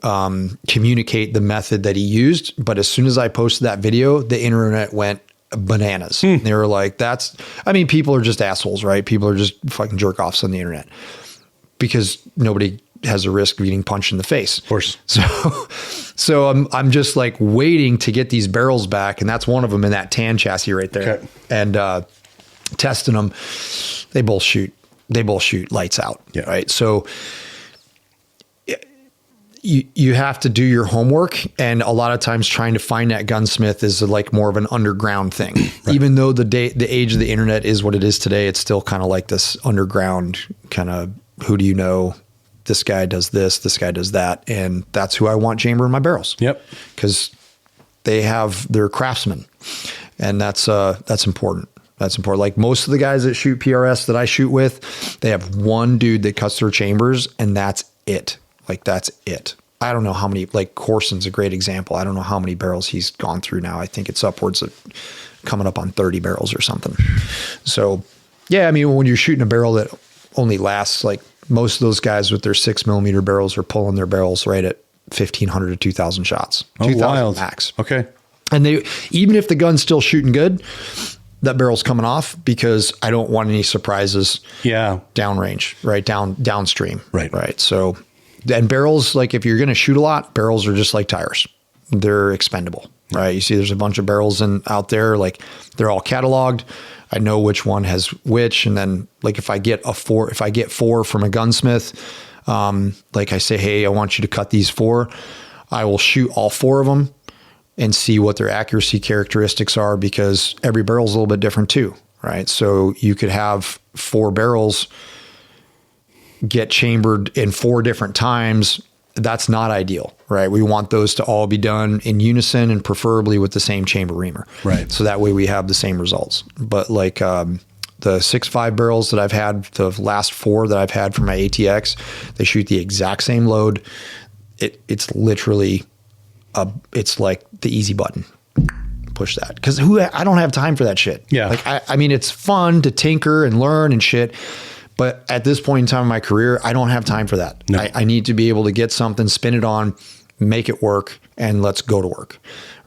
communicate the method that he used. But as soon as I posted that video, the internet went bananas. They were like, people are just assholes, right? People are just fucking jerk offs on the internet because nobody has a risk of getting punched in the face. Of course. So I'm just like waiting to get these barrels back. And that's one of them in that tan chassis right there. Okay. And testing them, they both shoot lights out. Yeah. Right. So you have to do your homework. And a lot of times trying to find that gunsmith is like more of an underground thing. Right. Even though the age of the internet is what it is today, it's still kind of like this underground kind of, who do you know? This guy does this guy does that. And that's who I want chambering my barrels. Yep. Because they're craftsmen, and that's important. That's important. Like most of the guys that shoot PRS that I shoot with, they have one dude that cuts their chambers and that's it. Like that's it. I don't know how many, like Corson's a great example. I don't know how many barrels he's gone through now. I think it's upwards of coming up on 30 barrels or something. So yeah, I mean, when you're shooting a barrel that only lasts, like most of those guys with their 6mm barrels are pulling their barrels right at 1,500 to 2,000 shots. Oh, 2,000 wild. max. Okay. And even if the gun's still shooting good, that barrel's coming off because I don't want any surprises. Yeah. Downrange, right? Downstream. Right. So, and barrels, like if you're going to shoot a lot, barrels are just like tires. They're expendable, right? You see there's a bunch of barrels out there, like they're all cataloged. I know which one has which. And then like if I get four from a gunsmith, like I say, hey, I want you to cut these 4. I will shoot all 4 of them and see what their accuracy characteristics are, because every barrel is a little bit different too, right? So you could have 4 barrels get chambered in 4 different times, that's not ideal, right? We want those to all be done in unison and preferably with the same chamber reamer. Right. So that way we have the same results. But like the 6.5 barrels that I've had, the last 4 that I've had for my ATX, they shoot the exact same load. It's literally, it's like the easy button. Push that. Because I don't have time for that shit. Yeah. Like, I mean, it's fun to tinker and learn and shit. But at this point in time in my career, I don't have time for that. No. I need to be able to get something, spin it on, make it work, and let's go to work,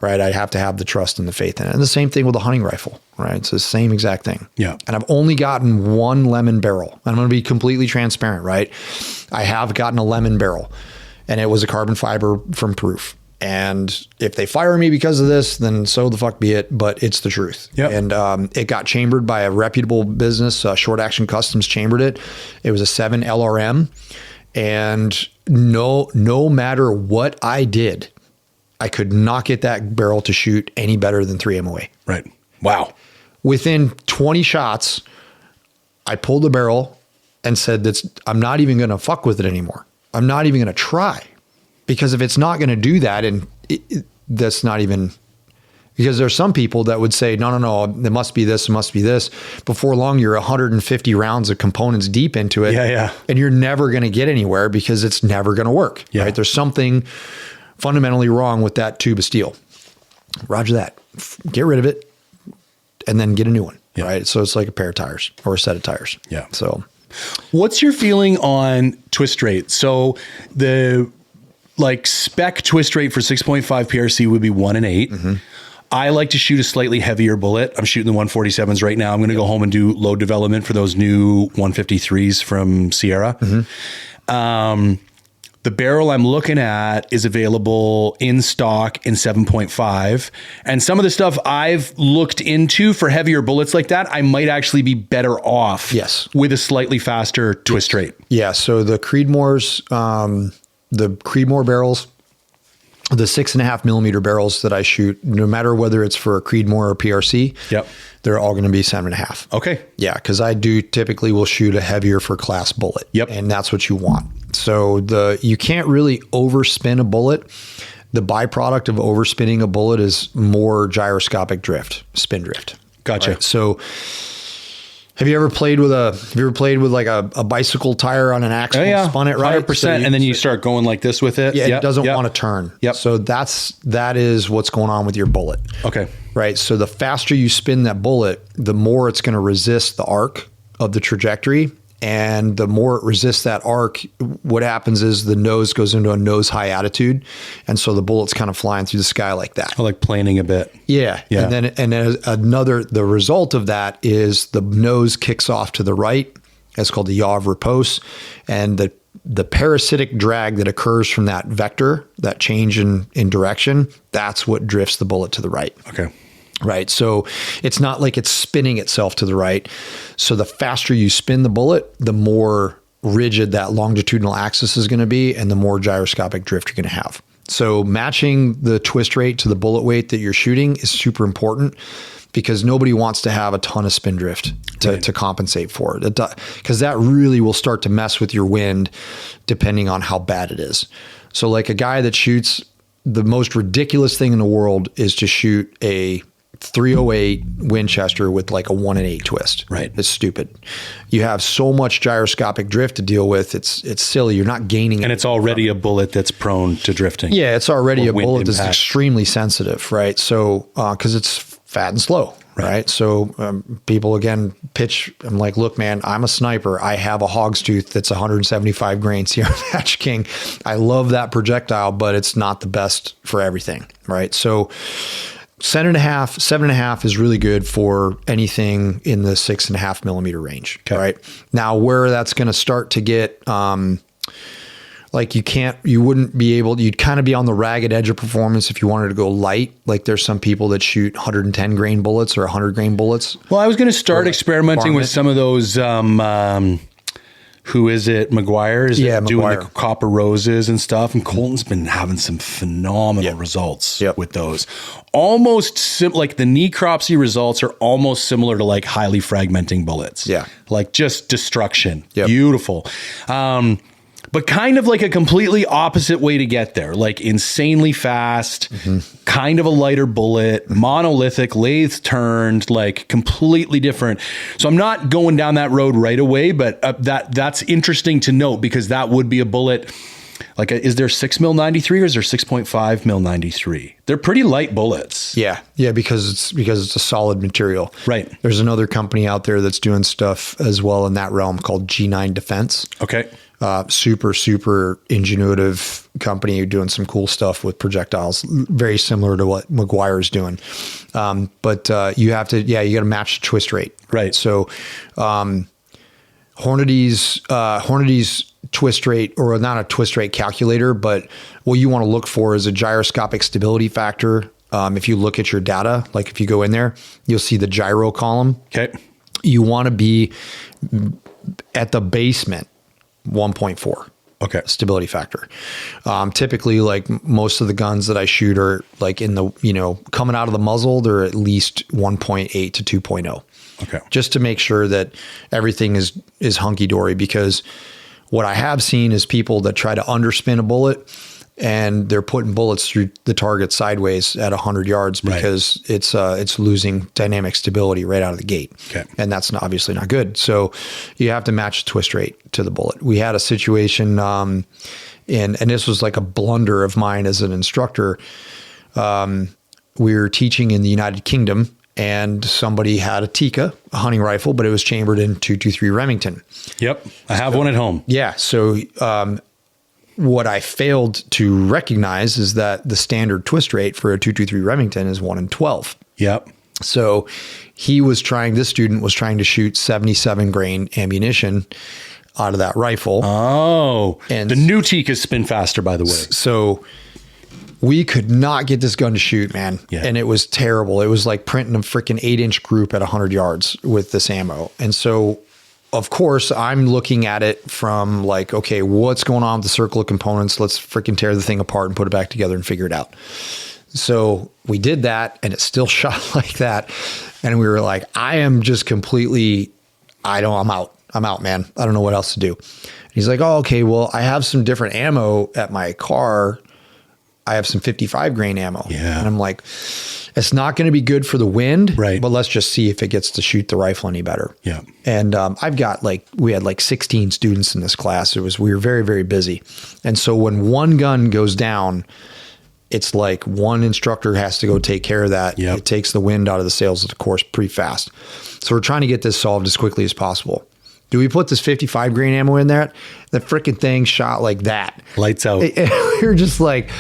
right? I have to have the trust and the faith in it. And the same thing with a hunting rifle, right? It's the same exact thing. Yeah. And I've only gotten 1 lemon barrel. I'm going to be completely transparent, right? I have gotten a lemon barrel, and it was a carbon fiber from Proof. And if they fire me because of this, then so the fuck be it, but it's the truth. Yep. And it got chambered by a reputable business, Short Action Customs chambered it. It was a 7 LRM. And no matter what I did, I could not get that barrel to shoot any better than 3 MOA. Right. Wow. Within 20 shots, I pulled the barrel and said, I'm not even going to fuck with it anymore. I'm not even going to try. Because if it's not going to do that, and that's not even, because there's some people that would say, no, it must be this, it must be this. Before long, you're 150 rounds of components deep into it. Yeah. And you're never going to get anywhere because it's never going to work. Yeah. Right? There's something fundamentally wrong with that tube of steel. Roger that. Get rid of it and then get a new one. Yeah. Right? So it's like a pair of tires or a set of tires. Yeah. So what's your feeling on twist rate? So the spec twist rate for 6.5 PRC would be 1 and 8. Mm-hmm. I like to shoot a slightly heavier bullet. I'm shooting the 147s right now. I'm going to go home and do load development for those new 153s from Sierra. Mm-hmm. The barrel I'm looking at is available in stock in 7.5. And some of the stuff I've looked into for heavier bullets like that, I might actually be better off with a slightly faster twist rate. Yeah. So the Creedmoor's, the Creedmoor barrels, the 6.5 millimeter barrels that I shoot, no matter whether it's for a Creedmoor or PRC, they're all going to be 7.5. Okay. Yeah. Cause I typically will shoot a heavier for class bullet. Yep. And that's what you want. So you can't really overspin a bullet. The byproduct of overspinning a bullet is more gyroscopic drift, spin drift. Gotcha. Right? So have you ever played with like a bicycle tire on an axle and spun it, right? 100%. So and then you start going like this with it. Yeah, it doesn't want to turn. Yep. So that is what's going on with your bullet. Okay. Right. So the faster you spin that bullet, the more it's going to resist the arc of the trajectory. And the more it resists that arc, what happens is the nose goes into a nose high attitude. And so the bullet's kind of flying through the sky like that. I like planing a bit. Yeah. And then the result of that is the nose kicks off to the right. It's called the yaw of repose. And the parasitic drag that occurs from that vector, that change in direction, that's what drifts the bullet to the right. Okay. Right. So it's not like it's spinning itself to the right. So the faster you spin the bullet, the more rigid that longitudinal axis is going to be and the more gyroscopic drift you're going to have. So matching the twist rate to the bullet weight that you're shooting is super important because nobody wants to have a ton of spin drift to compensate for it. Because that really will start to mess with your wind depending on how bad it is. So like a guy that shoots, the most ridiculous thing in the world is to shoot a 308 Winchester with like a 1 and 8 twist. Right. It's stupid. You have so much gyroscopic drift to deal with. It's silly. You're not gaining. And it's already a bullet that's prone to drifting. Yeah. It's already a bullet impact. that's extremely sensitive. Right. So, cause it's fat and slow. Right. So, people again pitch, I'm like, look, man, I'm a sniper. I have a hog's tooth that's 175 grain Sierra Match King. I love that projectile, but it's not the best for everything. Right. So, 7.5 is really good for anything in the 6.5 millimeter range. Okay. Right now, where that's going to start to get, like you'd kind of be on the ragged edge of performance if you wanted to go light. Like there's some people that shoot 110 grain bullets or 100 grain bullets. Well, I was going to start experimenting with some of those, who is it? McGuire is Yeah, doing McGuire. the copper roses and stuff. And Colton's been having some phenomenal results with those. Almost like the necropsy results are almost similar to like highly fragmenting bullets. Yeah. Like just destruction. Yep. Beautiful. But kind of like a completely opposite way to get there, like insanely fast, kind of a lighter bullet, monolithic, lathe turned, like completely different. So I'm not going down that road right away, but that's interesting to note because that would be a bullet. Like, is there 6 mil 93 or is there 6.5 mil 93? They're pretty light bullets. Yeah. Yeah. Because it's a solid material. Right. There's another company out there that's doing stuff as well in that realm called G9 Defense. Okay. Super ingenuitive company doing some cool stuff with projectiles, very similar to what McGuire's doing. But you got to match the twist rate. Right. So, Hornady's twist rate, or not a twist rate calculator, but what you want to look for is a gyroscopic stability factor. If you look at your data, like if you go in there, you'll see the gyro column. Okay. You want to be at the basement 1.4. Okay. Stability factor. Typically, like most of the guns that I shoot are like in the, coming out of the muzzle, they're at least 1.8 to 2.0. Okay. Just to make sure that everything is hunky dory, because what I have seen is people that try to underspin a bullet and they're putting bullets through the target sideways at 100 yards because it's losing dynamic stability right out of the gate. Okay. And that's obviously not good. So you have to match the twist rate to the bullet. We had a situation, and this was like a blunder of mine as an instructor. We were teaching in the United Kingdom, and somebody had a Tika, a hunting rifle, but it was chambered in .223 Remington. Yep. I have one at home. Yeah. So, what I failed to recognize is that the standard twist rate for a .223 Remington is 1 in 12. Yep. So this student was trying to shoot 77 grain ammunition out of that rifle. Oh, and the new Tikas spin faster, by the way. So we could not get this gun to shoot, man. Yeah. And it was terrible. It was like printing a freaking 8-inch group at 100 yards with this ammo. And so, of course, I'm looking at it from like, okay, what's going on with the circle of components? Let's freaking tear the thing apart and put it back together and figure it out. So we did that, and it still shot like that. And we were like, I'm just completely, I'm out, man. I don't know what else to do. And he's like, oh, okay, well, I have some different ammo at my car. I have some 55 grain ammo. Yeah. And I'm like, it's not going to be good for the wind, right? But let's just see if it gets to shoot the rifle any better. Yeah. And we had like 16 students in this class. We were very, very busy. And so when one gun goes down, it's like one instructor has to go take care of that. Yep. It takes the wind out of the sails of the course pretty fast. So we're trying to get this solved as quickly as possible. Do we put this 55 grain ammo in there? The freaking thing shot like that. Lights out. We were just like,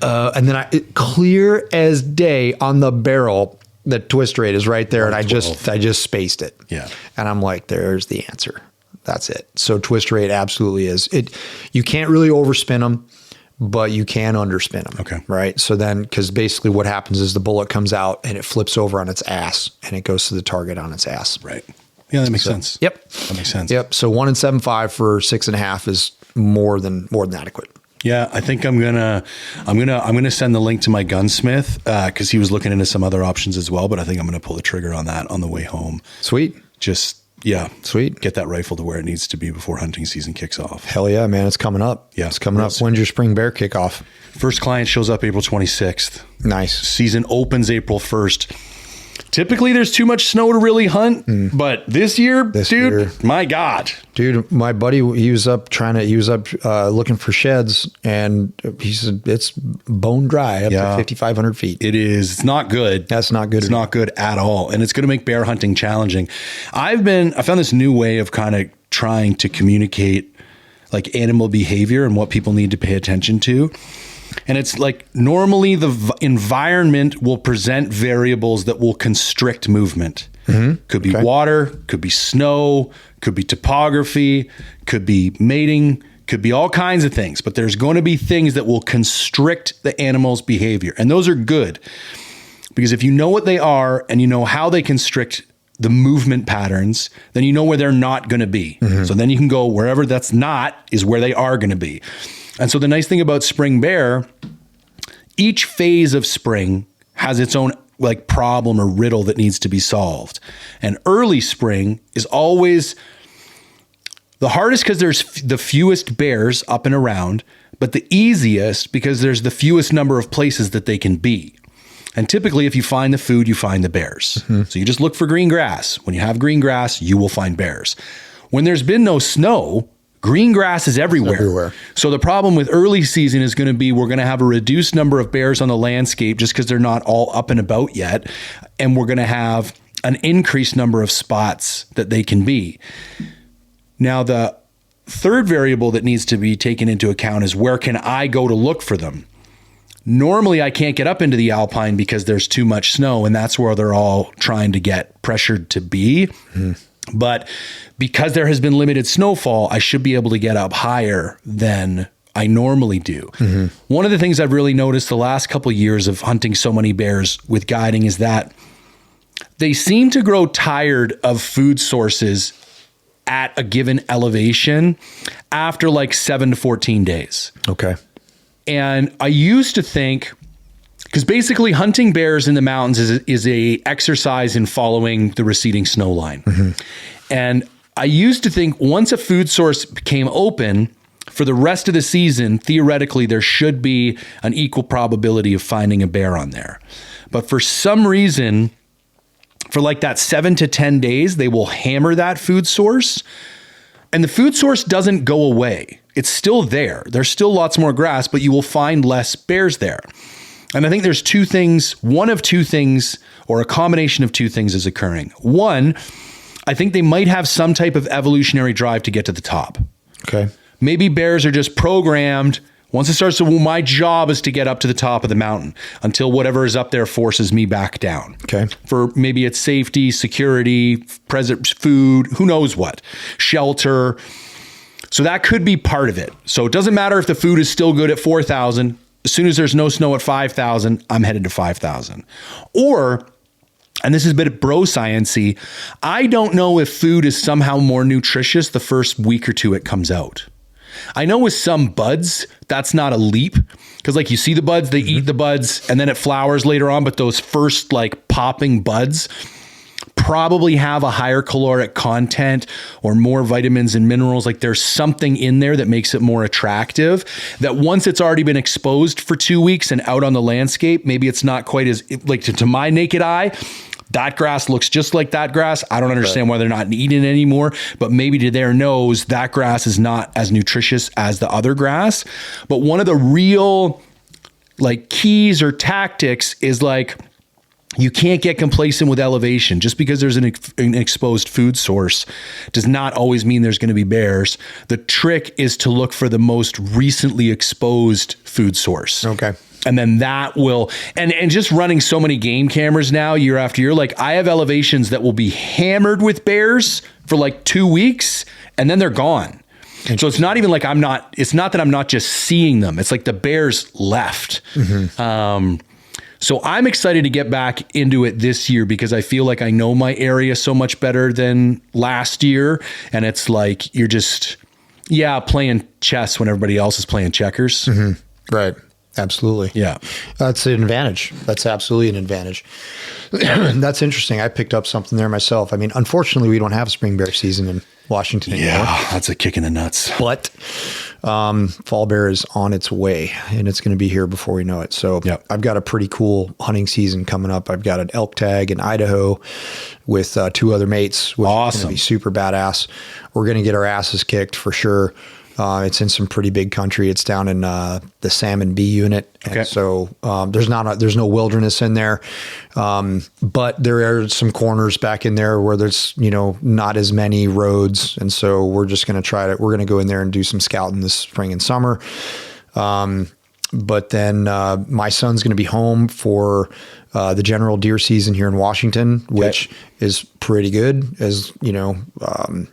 and then clear as day on the barrel, the twist rate is right there. And I just spaced it. Yeah. And I'm like, there's the answer. That's it. So twist rate absolutely is it. You can't really overspin them, but you can underspin them. Okay. Right. So then, because basically what happens is the bullet comes out and it flips over on its ass and it goes to the target on its ass. Right. Yeah, that makes sense. Yep. That makes sense. Yep. So 1 in 7.5 for 6.5 is more than adequate. Yeah, I think I'm gonna send the link to my gunsmith because he was looking into some other options as well. But I think I'm gonna pull the trigger on that on the way home. Sweet. Sweet. Get that rifle to where it needs to be before hunting season kicks off. Hell yeah, man! It's coming up. Yeah, it's coming up. When's your spring bear kickoff? First client shows up April 26th. Nice. Season opens April 1st. Typically, there's too much snow to really hunt, but this year, my God. Dude, my buddy, he was up looking for sheds, and he said it's bone dry up to 5,500 feet. It is. It's not good. That's not good. It's not good at all. And it's going to make bear hunting challenging. I found this new way of kind of trying to communicate like animal behavior and what people need to pay attention to. And it's like normally the environment will present variables that will constrict movement. Mm-hmm. Could be water, could be snow, could be topography, could be mating, could be all kinds of things. But there's going to be things that will constrict the animal's behavior. And those are good because if you know what they are and you know how they constrict the movement patterns, then you know where they're not going to be. So then you can go wherever that's not is where they are going to be. And so the nice thing about spring bear, each phase of spring has its own like problem or riddle that needs to be solved. And early spring is always the hardest because there's the fewest bears up and around, but the easiest because there's the fewest number of places that they can be. And typically, if you find the food, you find the bears. So you just look for green grass. When you have green grass, you will find bears. When there's been no snow, green grass is everywhere. So the problem with early season is going to be we're going to have a reduced number of bears on the landscape just because they're not all up and about yet. And we're going to have an increased number of spots that they can be. Now, the third variable that needs to be taken into account is where can I go to look for them? Normally, I can't get up into the alpine because there's too much snow, and that's where they're all trying to get pressured to be. But because there has been limited snowfall, I should be able to get up higher than I normally do. One of the things I've really noticed the last couple of years of hunting so many bears with guiding is that they seem to grow tired of food sources at a given elevation after like 7 to 14 days. Okay. And I used to think, because basically hunting bears in the mountains is a exercise in following the receding snow line. And I used to think once a food source became open for the rest of the season, theoretically, there should be an equal probability of finding a bear on there. But for some reason, for like that 7 to 10 days, they will hammer that food source. And the food source doesn't go away. It's still there. There's still lots more grass, but you will find less bears there. And I think there's two things, one of two things, or a combination of two things is occurring. One, I think they might have some type of evolutionary drive to get to the top. Okay. Maybe bears are just programmed. Once it starts to, well, my job is to get up to the top of the mountain until whatever is up there forces me back down. Okay. For maybe it's safety, security, present food, who knows what, shelter. So that could be part of it. So it doesn't matter if the food is still good at 4,000. As soon as there's no snow at 5,000, I'm headed to 5,000. Or, and this is a bit bro science-y, I don't know if food is somehow more nutritious the first week or two it comes out. I know with some buds, that's not a leap because like you see the buds, they eat the buds and then it flowers later on. But those first like popping buds probably have a higher caloric content or more vitamins and minerals. Like there's something in there that makes it more attractive that once it's already been exposed for 2 weeks and out on the landscape, maybe it's not quite as like to my naked eye. That grass looks just like that grass. I don't understand why they're not eating it anymore, but maybe to their nose, that grass is not as nutritious as the other grass. But one of the real like keys or tactics is like, you can't get complacent with elevation. Just because there's an exposed food source does not always mean there's going to be bears. The trick is to look for the most recently exposed food source. Okay. And then that will, and just running so many game cameras now year after year, like I have elevations that will be hammered with bears for like 2 weeks and then they're gone. So it's not even like it's not that I'm not just seeing them. It's like the bears left. So I'm excited to get back into it this year because I feel like I know my area so much better than last year. And it's like, you're just, playing chess when everybody else is playing checkers. Right. Absolutely. Yeah. That's an advantage. That's absolutely an advantage. That's interesting. I picked up something there myself. I mean, unfortunately, we don't have a spring bear season in Washington anymore. Yeah, that's a kick in the nuts. But fall bear is on its way, and it's going to be here before we know it. So I've got a pretty cool hunting season coming up. I've got an elk tag in Idaho with 2 other mates, which is going to be super badass. We're going to get our asses kicked for sure. It's in some pretty big country. It's down in the Salmon B unit. And so there's no wilderness in there. But there are some corners back in there where there's, not as many roads. And so we're just going to we're going to go in there and do some scouting this spring and summer. But then my son's going to be home for the general deer season here in Washington, which is pretty good. As you know,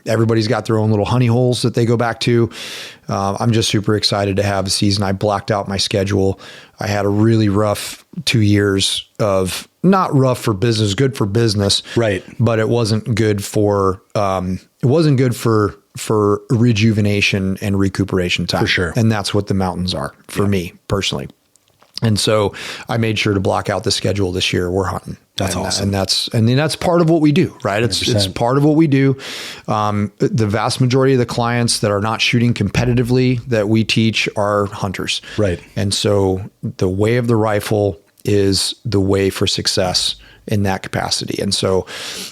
everybody's got their own little honey holes that they go back to. I'm just super excited to have a season. I blocked out my schedule. I had a really rough 2 years of not rough for business, good for business, right? But it wasn't good for for rejuvenation and recuperation time, for sure. And that's what the mountains are for me personally. And so I made sure to block out the schedule this year. We're hunting. That's awesome. And that's part of what we do, right? It's part of what we do. The vast majority of the clients that are not shooting competitively that we teach are hunters. Right. And so the way of the rifle is the way for success in that capacity. And so,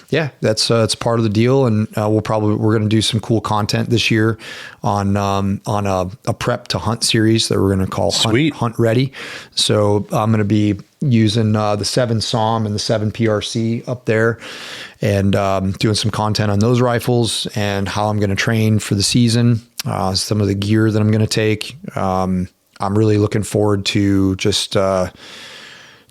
yeah, that's it's part of the deal. And we're going to do some cool content this year on a prep to hunt series that we're going to call Hunt Ready. So I'm going to be using the 7 SOM and the 7 PRC up there, and doing some content on those rifles and how I'm going to train for the season. Some of the gear that I'm going to take. I'm really looking forward to just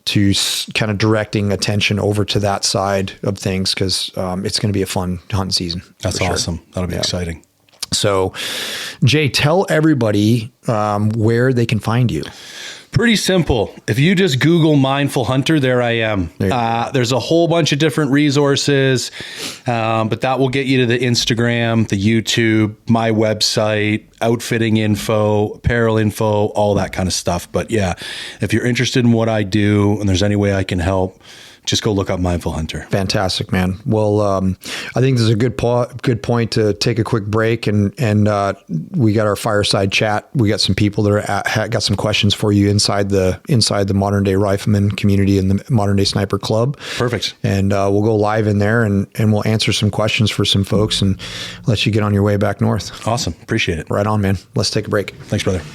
to kind of directing attention over to that side of things, because it's going to be a fun hunting season. That's awesome. That'll be exciting. So, Jay, tell everybody where they can find you. Pretty simple. If you just Google Mindful Hunter, there I am. There's a whole bunch of different resources, but that will get you to the Instagram, the YouTube, my website, outfitting info, apparel info, all that kind of stuff. But yeah, if you're interested in what I do and there's any way I can help, just go look up Mindful Hunter. Fantastic, man. Well, I think this is a good point to take a quick break, and we got our fireside chat. We got some people that got some questions for you inside the modern day rifleman community and the modern day sniper club. Perfect. And we'll go live in there and we'll answer some questions for some folks and let you get on your way back north. Awesome. Appreciate it. Right on, man. Let's take a break. Thanks, brother.